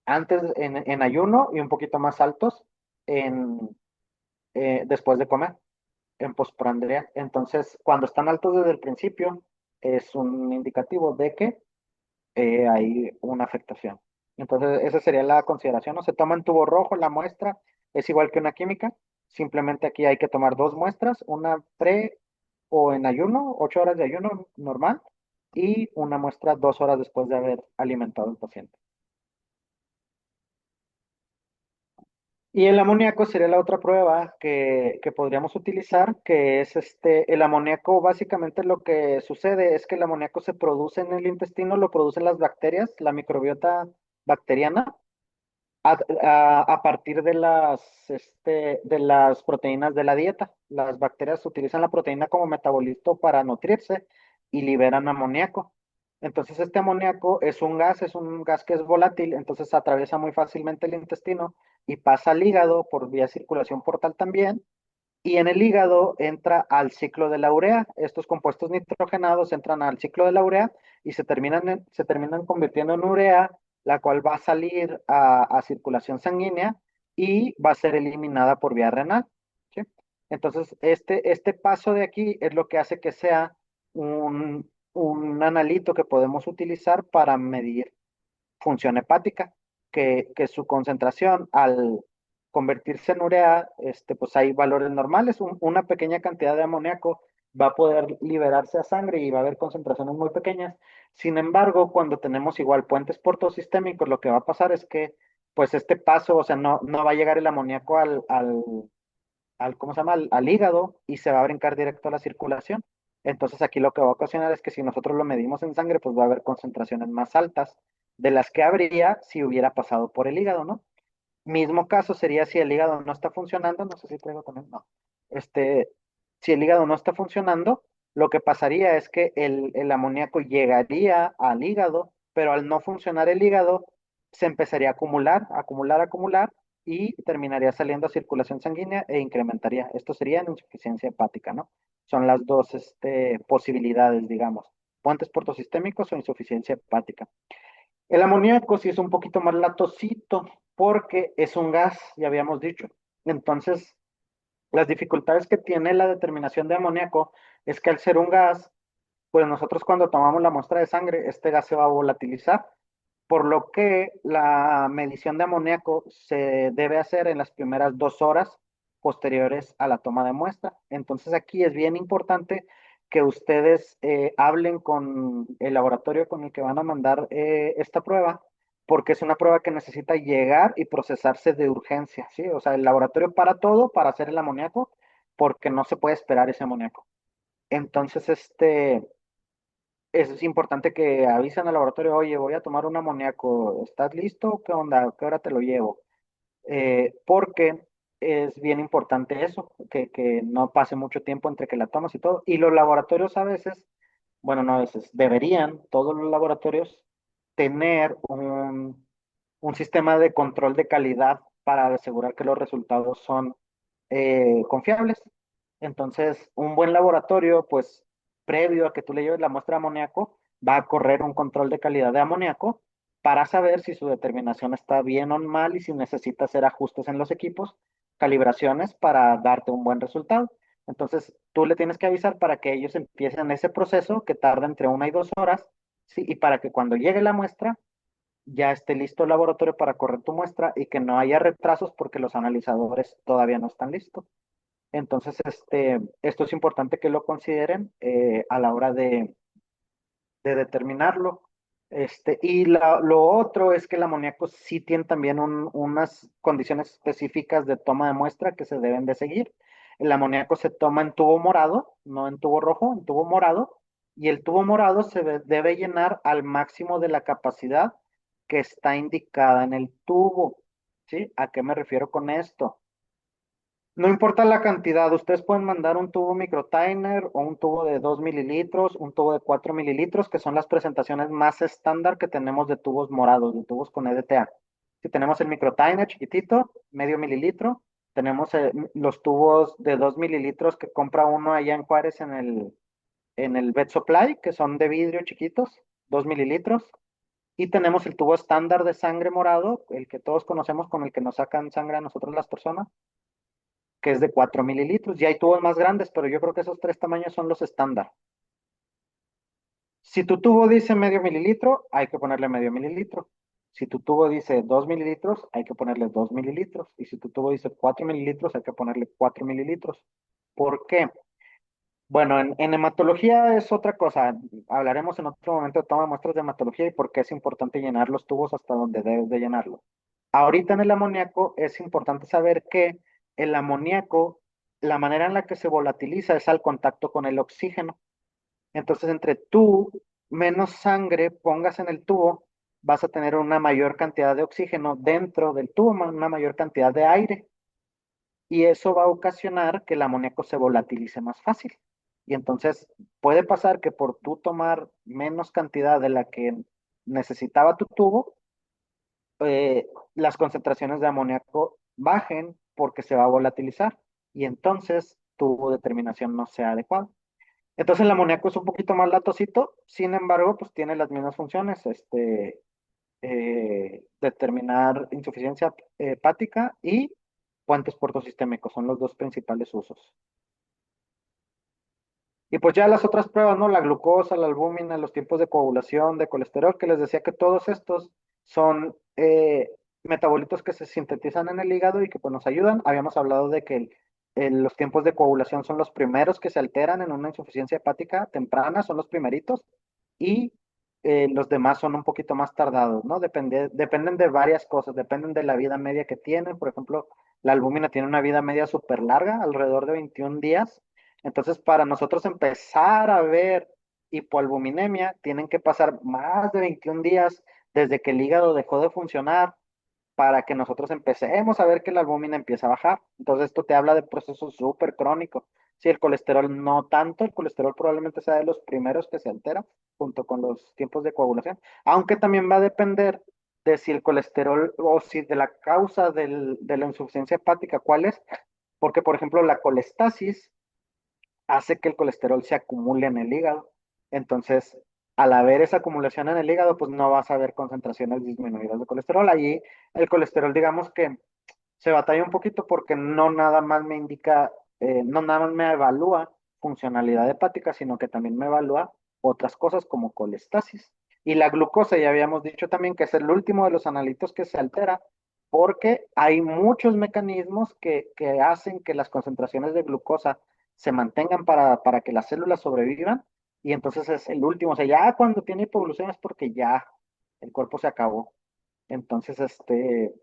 antes en ayuno y un poquito más altos en, después de comer, en postprandial. Entonces, cuando están altos desde el principio, es un indicativo de que hay una afectación. Entonces, esa sería la consideración. No se toma en tubo rojo la muestra, es igual que una química. Simplemente aquí hay que tomar dos muestras, una pre o en ayuno, 8 horas de ayuno normal, y una muestra 2 horas después de haber alimentado al paciente. Y el amoníaco sería la otra prueba que podríamos utilizar, que es el amoníaco. Básicamente lo que sucede es que el amoníaco se produce en el intestino, lo producen las bacterias, la microbiota bacteriana, a partir de las proteínas de la dieta. Las bacterias utilizan la proteína como metabolito para nutrirse y liberan amoníaco. Entonces, este amoníaco es un gas que es volátil, entonces atraviesa muy fácilmente el intestino y pasa al hígado por vía circulación portal también. Y en el hígado entra al ciclo de la urea. Estos compuestos nitrogenados entran al ciclo de la urea y se terminan convirtiendo en urea, la cual va a salir a circulación sanguínea y va a ser eliminada por vía renal. ¿Sí? Entonces, este paso de aquí es lo que hace que sea un analito que podemos utilizar para medir función hepática, que su concentración al convertirse en urea, pues hay valores normales. Una pequeña cantidad de amoníaco va a poder liberarse a sangre y va a haber concentraciones muy pequeñas. Sin embargo, cuando tenemos igual puentes portosistémicos, lo que va a pasar es que, pues este paso, o sea, no va a llegar el amoníaco ¿cómo se llama? Al hígado y se va a brincar directo a la circulación. Entonces aquí lo que va a ocasionar es que si nosotros lo medimos en sangre, pues va a haber concentraciones más altas de las que habría si hubiera pasado por el hígado, ¿no? Mismo caso sería si el hígado no está funcionando, no sé si traigo también, no. Si el hígado no está funcionando, lo que pasaría es que el amoníaco llegaría al hígado, pero al no funcionar el hígado, se empezaría a acumular, acumular, acumular y terminaría saliendo a circulación sanguínea e incrementaría. Esto sería en insuficiencia hepática, ¿no? Son las dos, posibilidades, digamos, puentes portosistémicos o insuficiencia hepática. El amoníaco sí es un poquito más latosito porque es un gas, ya habíamos dicho. Entonces, las dificultades que tiene la determinación de amoníaco es que al ser un gas, pues nosotros cuando tomamos la muestra de sangre, este gas se va a volatilizar, por lo que la medición de amoníaco se debe hacer en las primeras 2 horas posteriores a la toma de muestra. Entonces aquí es bien importante que ustedes hablen con el laboratorio con el que van a mandar esta prueba, porque es una prueba que necesita llegar y procesarse de urgencia, ¿sí? O sea, el laboratorio para todo para hacer el amoníaco, porque no se puede esperar ese amoníaco. Entonces, es importante que avisen al laboratorio, oye, voy a tomar un amoníaco, ¿estás listo? ¿Qué onda? ¿Qué hora te lo llevo? Porque es bien importante eso, que no pase mucho tiempo entre que la tomas y todo. Y los laboratorios a veces, bueno, no a veces, deberían todos los laboratorios tener un sistema de control de calidad para asegurar que los resultados son confiables. Entonces, un buen laboratorio, pues previo a que tú le lleves la muestra de amoníaco, va a correr un control de calidad de amoníaco para saber si su determinación está bien o mal y si necesita hacer ajustes en los equipos, calibraciones para darte un buen resultado. Entonces, tú le tienes que avisar para que ellos empiecen ese proceso que tarda entre 1 y 2 horas, ¿sí? Y para que cuando llegue la muestra ya esté listo el laboratorio para correr tu muestra y que no haya retrasos porque los analizadores todavía no están listos. Entonces, esto es importante que lo consideren a la hora de determinarlo. Lo otro es que el amoníaco sí tiene también unas condiciones específicas de toma de muestra que se deben de seguir. El amoníaco se toma en tubo morado, no en tubo rojo, en tubo morado, y el tubo morado debe llenar al máximo de la capacidad que está indicada en el tubo. ¿Sí? ¿A qué me refiero con esto? No importa la cantidad, ustedes pueden mandar un tubo microtyner o un tubo de 2 mililitros, un tubo de 4 mililitros, que son las presentaciones más estándar que tenemos de tubos morados, de tubos con EDTA. Si tenemos el microtyner chiquitito, medio mililitro, tenemos los tubos de 2 mililitros que compra uno allá en Juárez en el Vet Supply, que son de vidrio chiquitos, 2 mililitros. Y tenemos el tubo estándar de sangre morado, el que todos conocemos con el que nos sacan sangre a nosotros las personas que es de 4 mililitros. Ya hay tubos más grandes, pero yo creo que esos tres tamaños son los estándar. Si tu tubo dice medio mililitro, hay que ponerle medio mililitro. Si tu tubo dice 2 mililitros, hay que ponerle 2 mililitros. Y si tu tubo dice 4 mililitros, hay que ponerle 4 mililitros. ¿Por qué? Bueno, en hematología es otra cosa. Hablaremos en otro momento de toma de muestras de hematología y por qué es importante llenar los tubos hasta donde debes de llenarlo. Ahorita en el amoníaco es importante saber que el amoníaco, la manera en la que se volatiliza es al contacto con el oxígeno. Entonces, entre tú menos sangre pongas en el tubo, vas a tener una mayor cantidad de oxígeno dentro del tubo, una mayor cantidad de aire. Y eso va a ocasionar que el amoníaco se volatilice más fácil. Y entonces puede pasar que por tú tomar menos cantidad de la que necesitaba tu tubo, las concentraciones de amoníaco bajen porque se va a volatilizar y entonces tu determinación no sea adecuada. Entonces el amoníaco es un poquito más latosito, sin embargo, pues tiene las mismas funciones, determinar insuficiencia hepática y puentes portosistémicos, son los dos principales usos. Y pues ya las otras pruebas, ¿no? La glucosa, la albúmina, los tiempos de coagulación, de colesterol, que les decía que todos estos son metabolitos que se sintetizan en el hígado y que pues nos ayudan. Habíamos hablado de que los tiempos de coagulación son los primeros que se alteran en una insuficiencia hepática temprana, son los primeritos, y los demás son un poquito más tardados, ¿no? Dependen de varias cosas, dependen de la vida media que tienen, por ejemplo, la albúmina tiene una vida media súper larga, alrededor de 21 días. Entonces, para nosotros empezar a ver hipoalbuminemia, tienen que pasar más de 21 días desde que el hígado dejó de funcionar para que nosotros empecemos a ver que la albúmina empieza a bajar. Entonces, esto te habla de proceso súper crónico. Si el colesterol no tanto, el colesterol probablemente sea de los primeros que se altera junto con los tiempos de coagulación, aunque también va a depender de si el colesterol o si de la causa de la insuficiencia hepática, ¿cuál es? Porque, por ejemplo, la colestasis hace que el colesterol se acumule en el hígado. Entonces, al haber esa acumulación en el hígado, pues no vas a ver concentraciones disminuidas de colesterol. Allí el colesterol, digamos que se batalla un poquito porque no nada más me indica, no nada más me evalúa funcionalidad hepática, sino que también me evalúa otras cosas como colestasis. Y la glucosa, ya habíamos dicho también que es el último de los analitos que se altera, porque hay muchos mecanismos que hacen que las concentraciones de glucosa se mantengan para que las células sobrevivan, y entonces es el último. O sea, ya cuando tiene hipoglucemia es porque ya el cuerpo se acabó. Entonces, ese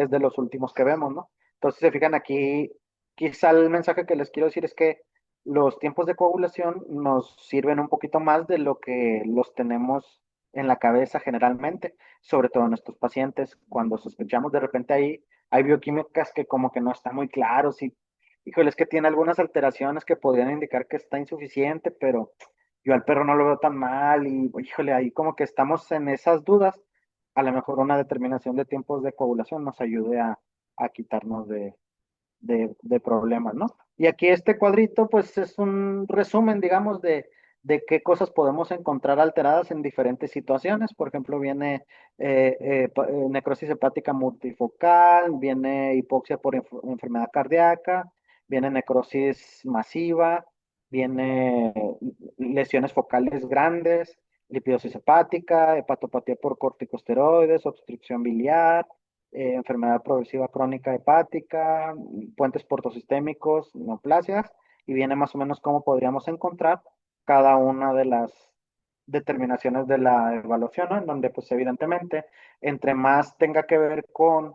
es de los últimos que vemos, ¿no? Entonces, si se fijan aquí, quizá el mensaje que les quiero decir es que los tiempos de coagulación nos sirven un poquito más de lo que los tenemos en la cabeza generalmente, sobre todo en nuestros pacientes, cuando sospechamos de repente hay bioquímicas que como que no están muy claros y, híjole, es que tiene algunas alteraciones que podrían indicar que está insuficiente, pero yo al perro no lo veo tan mal y, híjole, ahí como que estamos en esas dudas. A lo mejor una determinación de tiempos de coagulación nos ayude a quitarnos de problemas, ¿no? Y aquí este cuadrito, pues es un resumen, digamos, de qué cosas podemos encontrar alteradas en diferentes situaciones. Por ejemplo, viene necrosis hepática multifocal, viene hipoxia por enfermedad cardíaca, viene necrosis masiva, viene lesiones focales grandes, lipidosis hepática, hepatopatía por corticosteroides, obstrucción biliar, enfermedad progresiva crónica hepática, puentes portosistémicos, neoplasias, y viene más o menos cómo podríamos encontrar cada una de las determinaciones de la evaluación, ¿no? En donde, pues evidentemente, entre más tenga que ver con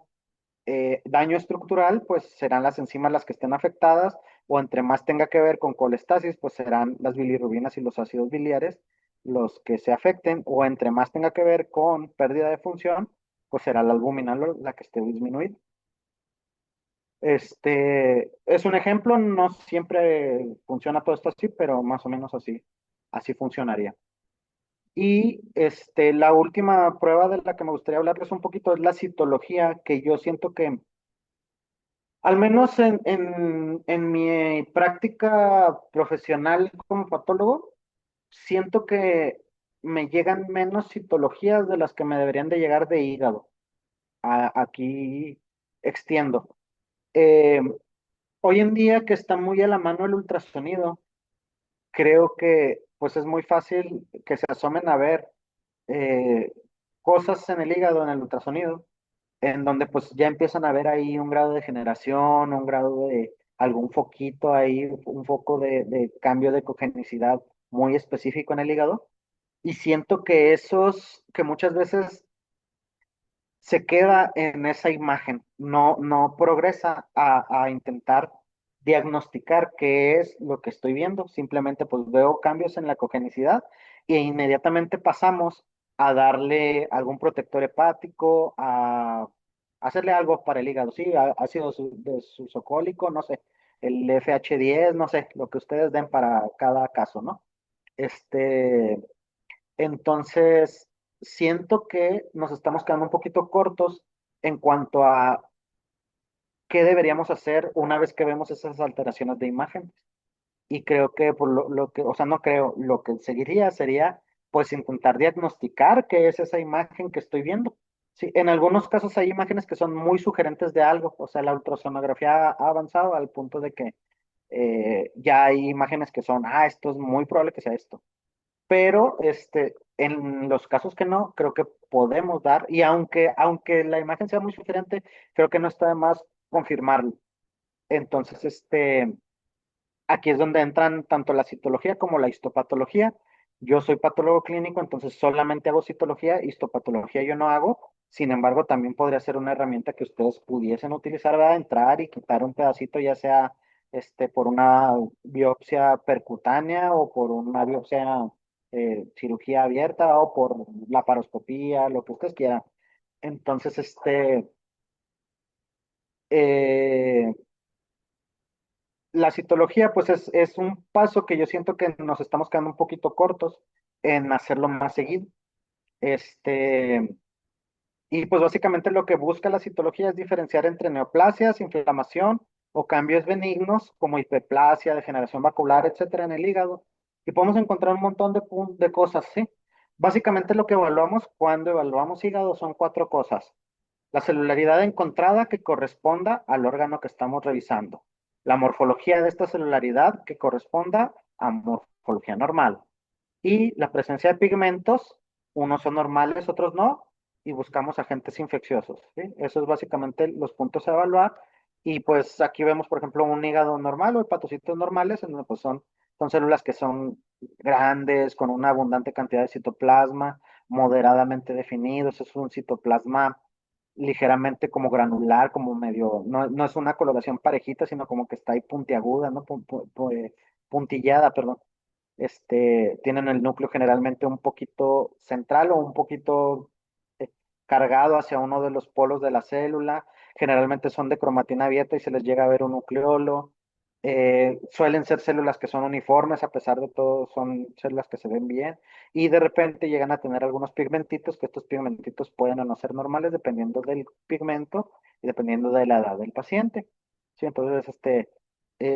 daño estructural, pues serán las enzimas las que estén afectadas, o entre más tenga que ver con colestasis, pues serán las bilirrubinas y los ácidos biliares los que se afecten, o entre más tenga que ver con pérdida de función, pues será la albúmina la que esté disminuida. Es un ejemplo, no siempre funciona todo esto así, pero más o menos así funcionaría. Y la última prueba de la que me gustaría hablarles un poquito es la citología, que yo siento que al menos en mi práctica profesional como patólogo, siento que me llegan menos citologías de las que me deberían de llegar de hígado. Aquí extiendo. Eh, Hoy en día que está muy a la mano el ultrasonido, creo que pues es muy fácil que se asomen a ver eh, cosas en el hígado en el ultrasonido en donde pues ya empiezan a ver ahí un grado de generación, un grado de algún foquito ahí, un foco de cambio de cogenicidad muy específico en el hígado. Y siento que que muchas veces se queda en esa imagen, no progresa a intentar diagnosticar qué es lo que estoy viendo. Simplemente pues veo cambios en la cogenicidad e inmediatamente pasamos a darle algún protector hepático, a hacerle algo para el hígado, sí, ácido desulfocólico, no sé, el FH10, no sé, lo que ustedes den para cada caso, ¿no? Este, entonces, siento que nos estamos quedando un poquito cortos en cuanto a qué deberíamos hacer una vez que vemos esas alteraciones de imagen. Y creo que por lo que, o sea, no creo, lo que seguiría sería pues intentar diagnosticar qué es esa imagen que estoy viendo. Sí, en algunos casos hay imágenes que son muy sugerentes de algo, o sea, la ultrasonografía ha avanzado al punto de que ya hay imágenes que son, esto es muy probable que sea esto, pero en los casos que no, creo que podemos dar, y aunque la imagen sea muy sugerente, creo que no está de más confirmarlo. Entonces, aquí es donde entran tanto la citología como la histopatología. Yo soy patólogo clínico, entonces solamente hago citología, histopatología yo no hago, Sin embargo, también podría ser una herramienta que ustedes pudiesen utilizar, ¿verdad? Entrar y quitar un pedacito, ya sea por una biopsia percutánea o por una biopsia cirugía abierta o por laparoscopía, lo que ustedes quieran. Entonces, eh, la citología, pues es un paso que yo siento que nos estamos quedando un poquito cortos en hacerlo más seguido. Este, y pues básicamente lo que busca la citología es diferenciar entre neoplasias, inflamación o cambios benignos como hiperplasia, degeneración vacular, etcétera, en el hígado. Y podemos encontrar un montón de cosas, ¿sí? Básicamente lo que evaluamos cuando evaluamos hígado son cuatro cosas. La celularidad encontrada que corresponda al órgano que estamos revisando. La morfología de esta celularidad que corresponda a morfología normal. Y la presencia de pigmentos, unos son normales, otros no, y buscamos agentes infecciosos, ¿sí? Eso es básicamente los puntos a evaluar. Y pues aquí vemos, por ejemplo, un hígado normal o hepatocitos normales, en donde pues son células que son grandes, con una abundante cantidad de citoplasma, moderadamente definidos. Es un citoplasma ligeramente como granular, como medio, no es una coloración parejita, sino como que está ahí puntiaguda, ¿no? Puntillada, perdón. Tienen el núcleo generalmente un poquito central o un poquito eh, cargado hacia uno de los polos de la célula. Generalmente son de cromatina abierta y se les llega a ver un nucleolo. Suelen ser células que son uniformes, a pesar de todo, son células que se ven bien. Y de repente llegan a tener algunos pigmentitos, que estos pigmentitos pueden o no ser normales dependiendo del pigmento y dependiendo de la edad del paciente. Sí, entonces,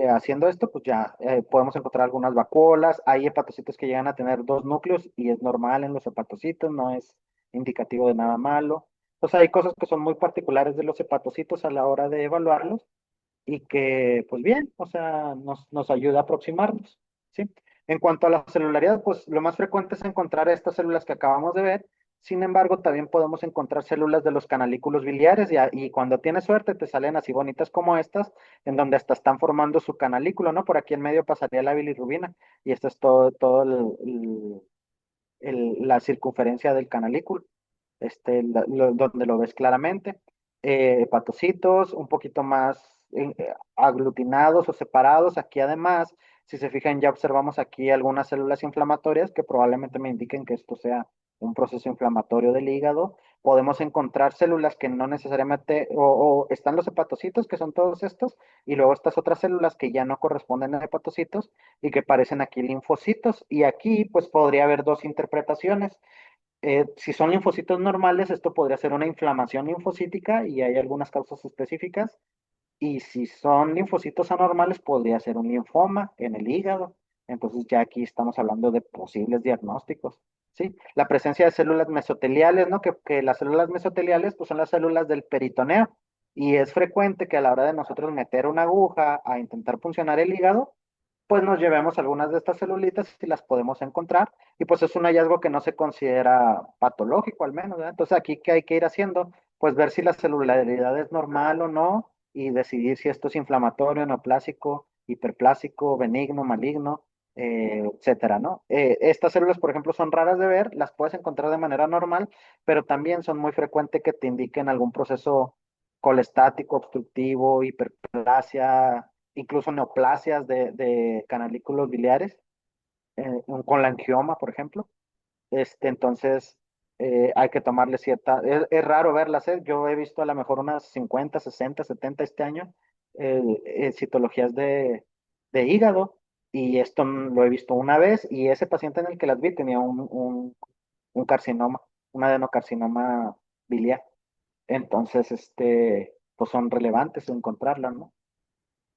haciendo esto, pues ya podemos encontrar algunas vacuolas. Hay hepatocitos que llegan a tener dos núcleos y es normal en los hepatocitos, no es indicativo de nada malo. Entonces hay cosas que son muy particulares de los hepatocitos a la hora de evaluarlos y que, pues bien, o sea, nos ayuda a aproximarnos, ¿sí? En cuanto a la celularidad, pues lo más frecuente es encontrar estas células que acabamos de ver. Sin embargo, también podemos encontrar células de los canalículos biliares y cuando tienes suerte te salen así bonitas como estas, en donde hasta están formando su canalículo, ¿no? Por aquí en medio pasaría la bilirrubina y esto es todo la circunferencia del canalículo, donde lo ves claramente. Hepatocitos un poquito más aglutinados o separados. Aquí además, si se fijan, ya observamos aquí algunas células inflamatorias que probablemente me indiquen que esto sea un proceso inflamatorio del hígado. Podemos encontrar células que no necesariamente, o están los hepatocitos, que son todos estos, y luego estas otras células que ya no corresponden a hepatocitos y que parecen aquí linfocitos. Y aquí pues podría haber dos interpretaciones. Si son linfocitos normales, esto podría ser una inflamación linfocítica y hay algunas causas específicas. Y si son linfocitos anormales, podría ser un linfoma en el hígado. Entonces ya aquí estamos hablando de posibles diagnósticos. ¿Sí? La presencia de células mesoteliales, ¿no? Que las células mesoteliales pues, son las células del peritoneo. Y es frecuente que a la hora de nosotros meter una aguja a intentar funcionar el hígado, pues nos llevemos algunas de estas celulitas y las podemos encontrar. Y pues es un hallazgo que no se considera patológico al menos, ¿verdad? Entonces aquí, ¿qué hay que ir haciendo? Pues ver si la celularidad es normal o no y decidir si esto es inflamatorio, neoplásico, hiperplásico, benigno, maligno, etcétera, ¿no? Estas células, por ejemplo, son raras de ver, las puedes encontrar de manera normal, pero también son muy frecuentes que te indiquen algún proceso colestático, obstructivo, hiperplasia, incluso neoplasias de canalículos biliares, un colangioma, por ejemplo. Entonces, hay que tomarle es raro verlas, ¿eh? Yo he visto a lo mejor unas 50, 60, 70 este año, citologías de hígado, y esto lo he visto una vez, y ese paciente en el que las vi tenía un carcinoma, un adenocarcinoma biliar. Entonces, pues son relevantes encontrarlas, ¿no?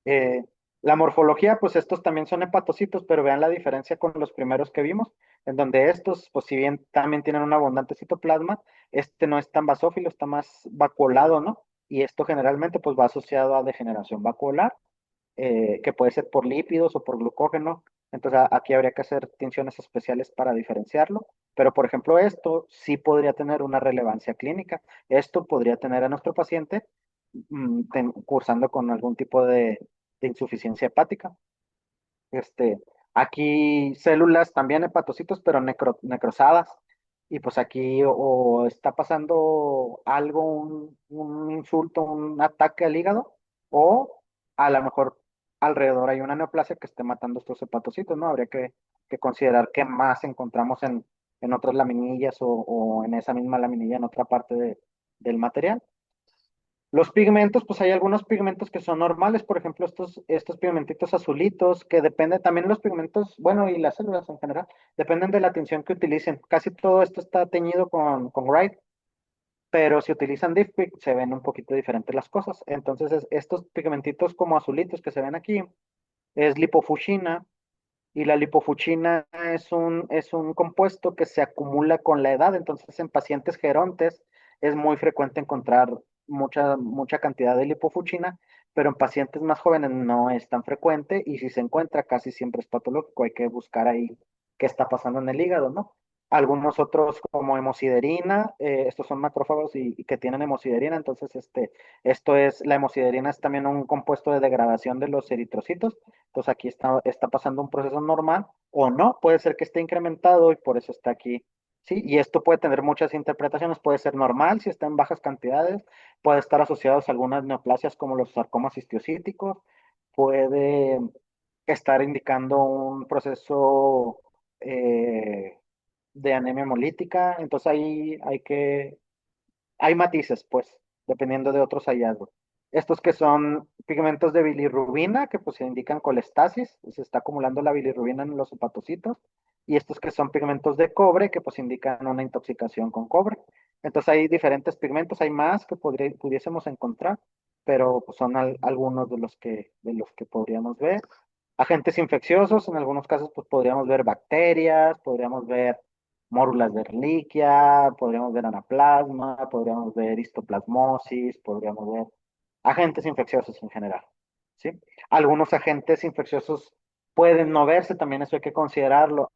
Eh, la morfología, pues estos también son hepatocitos, pero vean la diferencia con los primeros que vimos, en donde estos, pues si bien también tienen un abundante citoplasma, este no es tan basófilo, está más vacuolado, ¿no? Y esto generalmente pues va asociado a degeneración vacuolar, que puede ser por lípidos o por glucógeno. Entonces aquí habría que hacer tinciones especiales para diferenciarlo. Pero por ejemplo, esto sí podría tener una relevancia clínica. Esto podría tener a nuestro paciente cursando con algún tipo de insuficiencia hepática. Este, aquí células también hepatocitos, pero necrosadas. y pues aquí o está pasando algo, un insulto, un ataque al hígado, o a lo mejor alrededor hay una neoplasia que esté matando estos hepatocitos, ¿no? Habría que considerar qué más encontramos en otras laminillas o en esa misma laminilla en otra parte del material. Los pigmentos, pues hay algunos pigmentos que son normales, por ejemplo, estos pigmentitos azulitos, que depende también los pigmentos, bueno, y las células en general, dependen de la tinción que utilicen. Casi todo esto está teñido con Wright, pero si utilizan Diffpic se ven un poquito diferentes las cosas. Entonces, estos pigmentitos como azulitos que se ven aquí es lipofuchina, y la lipofuchina es un compuesto que se acumula con la edad. Entonces, en pacientes gerontes es muy frecuente encontrar mucha cantidad de lipofuchina, pero en pacientes más jóvenes no es tan frecuente, y si se encuentra casi siempre es patológico. Hay que buscar ahí qué está pasando en el hígado, ¿no? Algunos otros como hemosiderina, estos son macrófagos y que tienen hemosiderina. Entonces la hemosiderina es también un compuesto de degradación de los eritrocitos. Entonces aquí está pasando un proceso normal o no, puede ser que esté incrementado y por eso está aquí. Sí, y esto puede tener muchas interpretaciones. Puede ser normal si está en bajas cantidades, puede estar asociados a algunas neoplasias como los sarcomas histiocíticos, puede estar indicando un proceso eh, de anemia hemolítica. Entonces ahí hay matices, pues, dependiendo de otros hallazgos. Estos que son pigmentos de bilirrubina, que pues indican colestasis, se está acumulando la bilirrubina en los hepatocitos, y estos que son pigmentos de cobre, que pues indican una intoxicación con cobre. Entonces hay diferentes pigmentos, hay más que pudiésemos encontrar, pero pues, son algunos de los que podríamos ver. Agentes infecciosos, en algunos casos pues podríamos ver bacterias, podríamos ver mórbulas de Ehrlichia, podríamos ver anaplasma, podríamos ver histoplasmosis, podríamos ver agentes infecciosos en general, ¿sí? Algunos agentes infecciosos pueden no verse, también eso hay que considerarlo.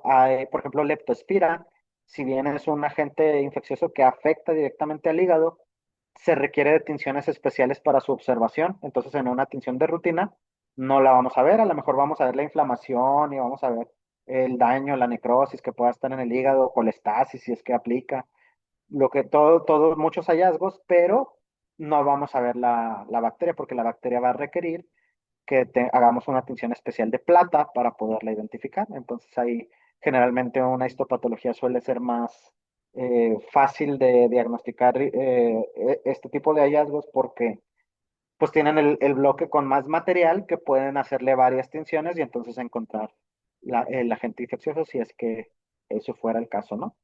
Por ejemplo, leptospira, si bien es un agente infeccioso que afecta directamente al hígado, se requiere de tinciones especiales para su observación. Entonces, en una tinción de rutina no la vamos a ver. A lo mejor vamos a ver la inflamación y vamos a ver el daño, la necrosis que pueda estar en el hígado, colestasis si es que aplica, todos muchos hallazgos, pero no vamos a ver la bacteria, porque la bacteria va a requerir que hagamos una tinción especial de plata para poderla identificar. Entonces ahí generalmente una histopatología suele ser más fácil de diagnosticar este tipo de hallazgos, porque pues tienen el bloque con más material que pueden hacerle varias tinciones y entonces encontrar el agente infeccioso si es que eso fuera el caso, ¿no?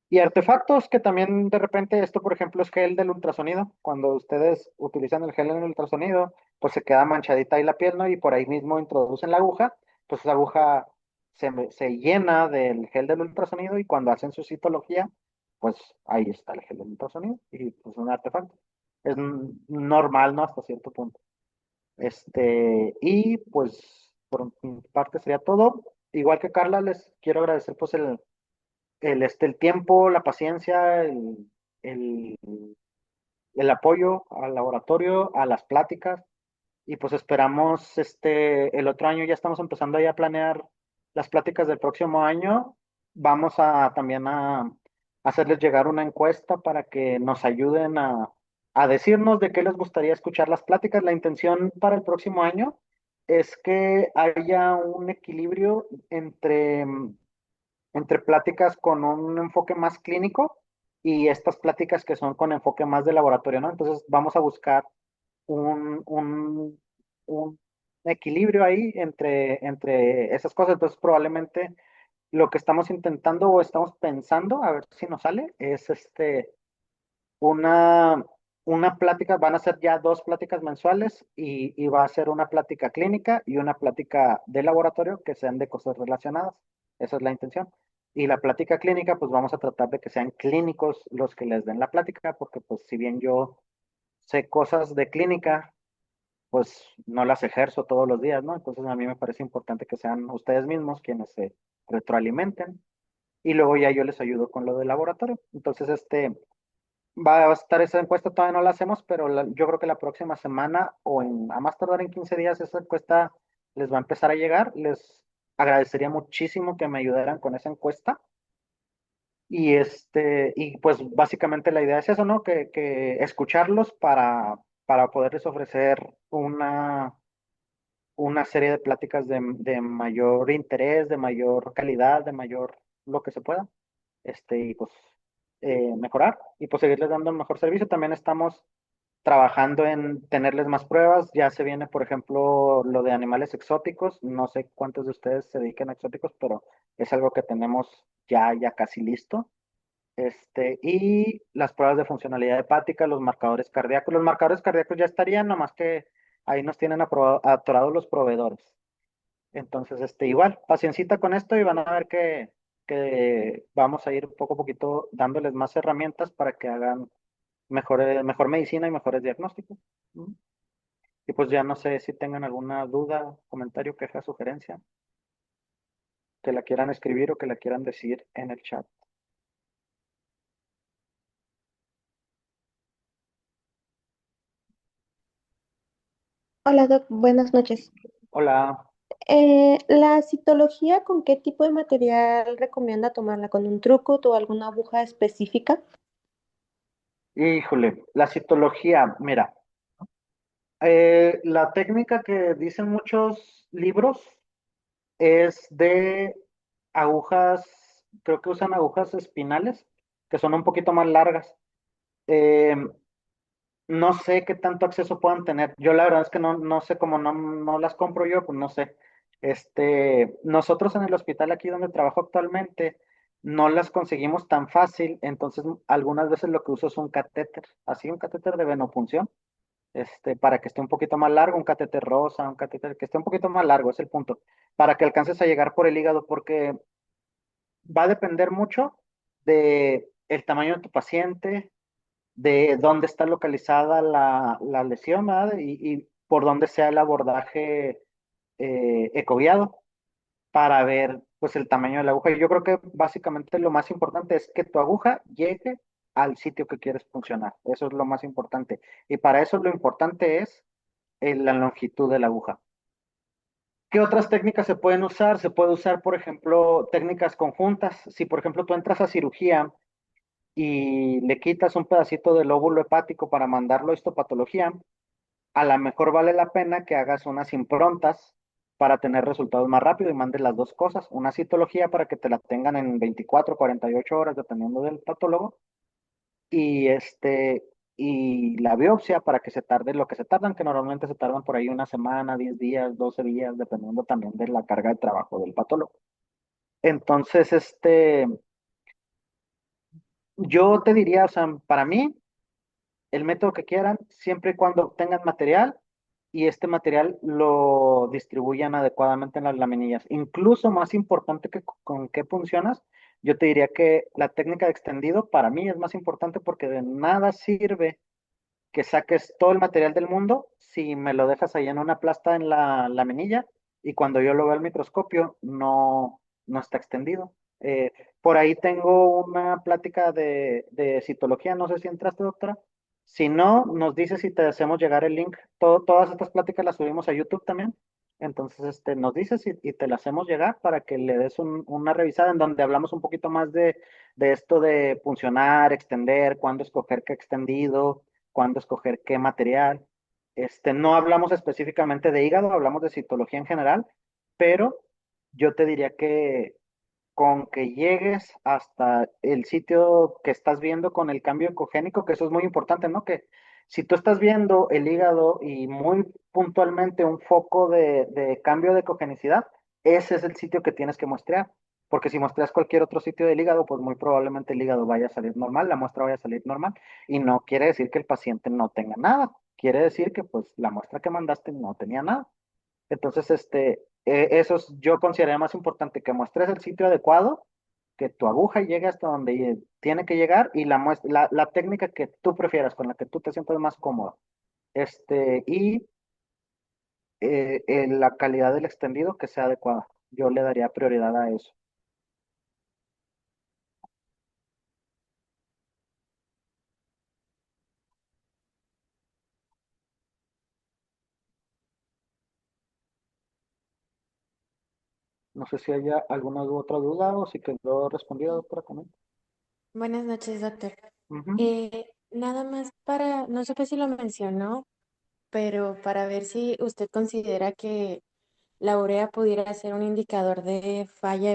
Y artefactos que también de repente, esto por ejemplo es gel del ultrasonido. Cuando ustedes utilizan el gel en el ultrasonido, pues se queda manchadita ahí la piel, ¿no? Y por ahí mismo introducen la aguja, pues esa aguja se llena del gel del ultrasonido, y cuando hacen su citología, pues ahí está el gel del ultrasonido y pues un artefacto. Es normal, ¿no? Hasta cierto punto. Y pues por mi parte sería todo. Igual que Carla, les quiero agradecer pues el tiempo, la paciencia, el, el apoyo al laboratorio, a las pláticas, y pues esperamos el otro año. Ya estamos empezando ya a planear las pláticas del próximo año. Vamos a también a hacerles llegar una encuesta para que nos ayuden a decirnos de qué les gustaría escuchar las pláticas. La intención para el próximo año es que haya un equilibrio entre pláticas con un enfoque más clínico y estas pláticas que son con enfoque más de laboratorio, ¿no? Entonces vamos a buscar un equilibrio ahí entre esas cosas. Entonces probablemente lo que estamos intentando o estamos pensando, a ver si nos sale, es una, una plática. Van a ser ya dos pláticas mensuales, y va a ser una plática clínica y una plática de laboratorio que sean de cosas relacionadas. Esa es la intención. Y la plática clínica, pues vamos a tratar de que sean clínicos los que les den la plática, porque pues si bien yo sé cosas de clínica, pues no las ejerzo todos los días, ¿no? Entonces a mí me parece importante que sean ustedes mismos quienes se retroalimenten, y luego ya yo les ayudo con lo del laboratorio. Entonces, va a estar esa encuesta, todavía no la hacemos, pero yo creo que la próxima semana o a más tardar en 15 días esa encuesta les va a empezar a llegar. Les agradecería muchísimo que me ayudaran con esa encuesta, y pues básicamente la idea es eso, ¿no? Que escucharlos para poderles ofrecer una serie de pláticas de mayor interés, de mayor calidad, de mayor lo que se pueda, y pues mejorar y pues seguirles dando un mejor servicio. También estamos trabajando en tenerles más pruebas. Ya se viene, por ejemplo, lo de animales exóticos. No sé cuántos de ustedes se dedican a exóticos, pero es algo que tenemos ya casi listo. Y las pruebas de funcionalidad hepática, los marcadores cardíacos. Los marcadores cardíacos ya estarían, nomás que ahí nos tienen atorados los proveedores. Entonces, igual, paciencita con esto y van a ver que vamos a ir poco a poquito dándoles más herramientas para que hagan mejor medicina y mejores diagnósticos. ¿No? Y pues ya no sé si tengan alguna duda, comentario, queja, sugerencia, que la quieran escribir o que la quieran decir en el chat. Hola Doc, buenas noches. Hola, ¿La citología con qué tipo de material recomienda tomarla? ¿Con un truco o alguna aguja específica? híjole, la citología, mira, la técnica que dicen muchos libros es de agujas, creo que usan agujas espinales, que son un poquito más largas. Eh, no sé qué tanto acceso puedan tener. Yo la verdad es que no sé cómo no las compro yo, pues no sé. Nosotros en el hospital aquí donde trabajo actualmente no las conseguimos tan fácil, entonces algunas veces lo que uso es un catéter, así un catéter de venopunción, para que esté un poquito más largo, un catéter rosa, un catéter que esté un poquito más largo, es el punto, para que alcances a llegar por el hígado, porque va a depender mucho de el tamaño de tu paciente, de dónde está localizada la lesión, ¿verdad? Y por dónde sea el abordaje ecoguiado para ver pues el tamaño de la aguja. Y yo creo que básicamente lo más importante es que tu aguja llegue al sitio que quieres funcionar. Eso es lo más importante. Y para eso lo importante es la longitud de la aguja. ¿Qué otras técnicas se pueden usar? Se puede usar, por ejemplo, técnicas conjuntas. Si, por ejemplo, tú entras a cirugía y le quitas un pedacito del óvulo hepático para mandarlo a histopatología, a lo mejor vale la pena que hagas unas improntas para tener resultados más rápido y mandes las dos cosas. Una citología para que te la tengan en 24, 48 horas, dependiendo del patólogo, y y la biopsia para que se tarde lo que se tardan, que normalmente se tardan por ahí una semana, 10 días, 12 días, dependiendo también de la carga de trabajo del patólogo. Entonces, yo te diría, o sea, para mí, el método que quieran, siempre y cuando tengan material y este material lo distribuyan adecuadamente en las laminillas. Incluso más importante que con qué funcionas, yo te diría que la técnica de extendido para mí es más importante porque de nada sirve que saques todo el material del mundo si me lo dejas ahí en una plasta en la laminilla y cuando yo lo veo al microscopio no está extendido. Por ahí tengo una plática de citología, no sé si entraste, doctora. Si no, nos dices si te hacemos llegar el link. Todas estas pláticas las subimos a YouTube también. Entonces, nos dices y te las hacemos llegar para que le des una revisada en donde hablamos un poquito más de esto de funcionar, extender, cuándo escoger qué extendido, cuándo escoger qué material. No hablamos específicamente de hígado, hablamos de citología en general, pero yo te diría que con que llegues hasta el sitio que estás viendo con el cambio ecogénico, que eso es muy importante, ¿no? Que si tú estás viendo el hígado y muy puntualmente un foco de cambio de ecogenicidad, ese es el sitio que tienes que muestrear. Porque si muestras cualquier otro sitio del hígado, pues muy probablemente el hígado vaya a salir normal, la muestra vaya a salir normal. Y no quiere decir que el paciente no tenga nada. Quiere decir que pues la muestra que mandaste no tenía nada. Entonces, eso yo consideraría más importante que muestres el sitio adecuado, que tu aguja llegue hasta donde tiene que llegar y la técnica que tú prefieras, con la que tú te sientas más cómodo. Y la calidad del extendido que sea adecuada. Yo le daría prioridad a eso. No sé si haya alguna otra duda o si quedó respondida, doctora, comenta. Buenas noches, doctor. Ujú. Nada más para, no supe si lo mencionó, pero para ver si usted considera que la urea pudiera ser un indicador de falla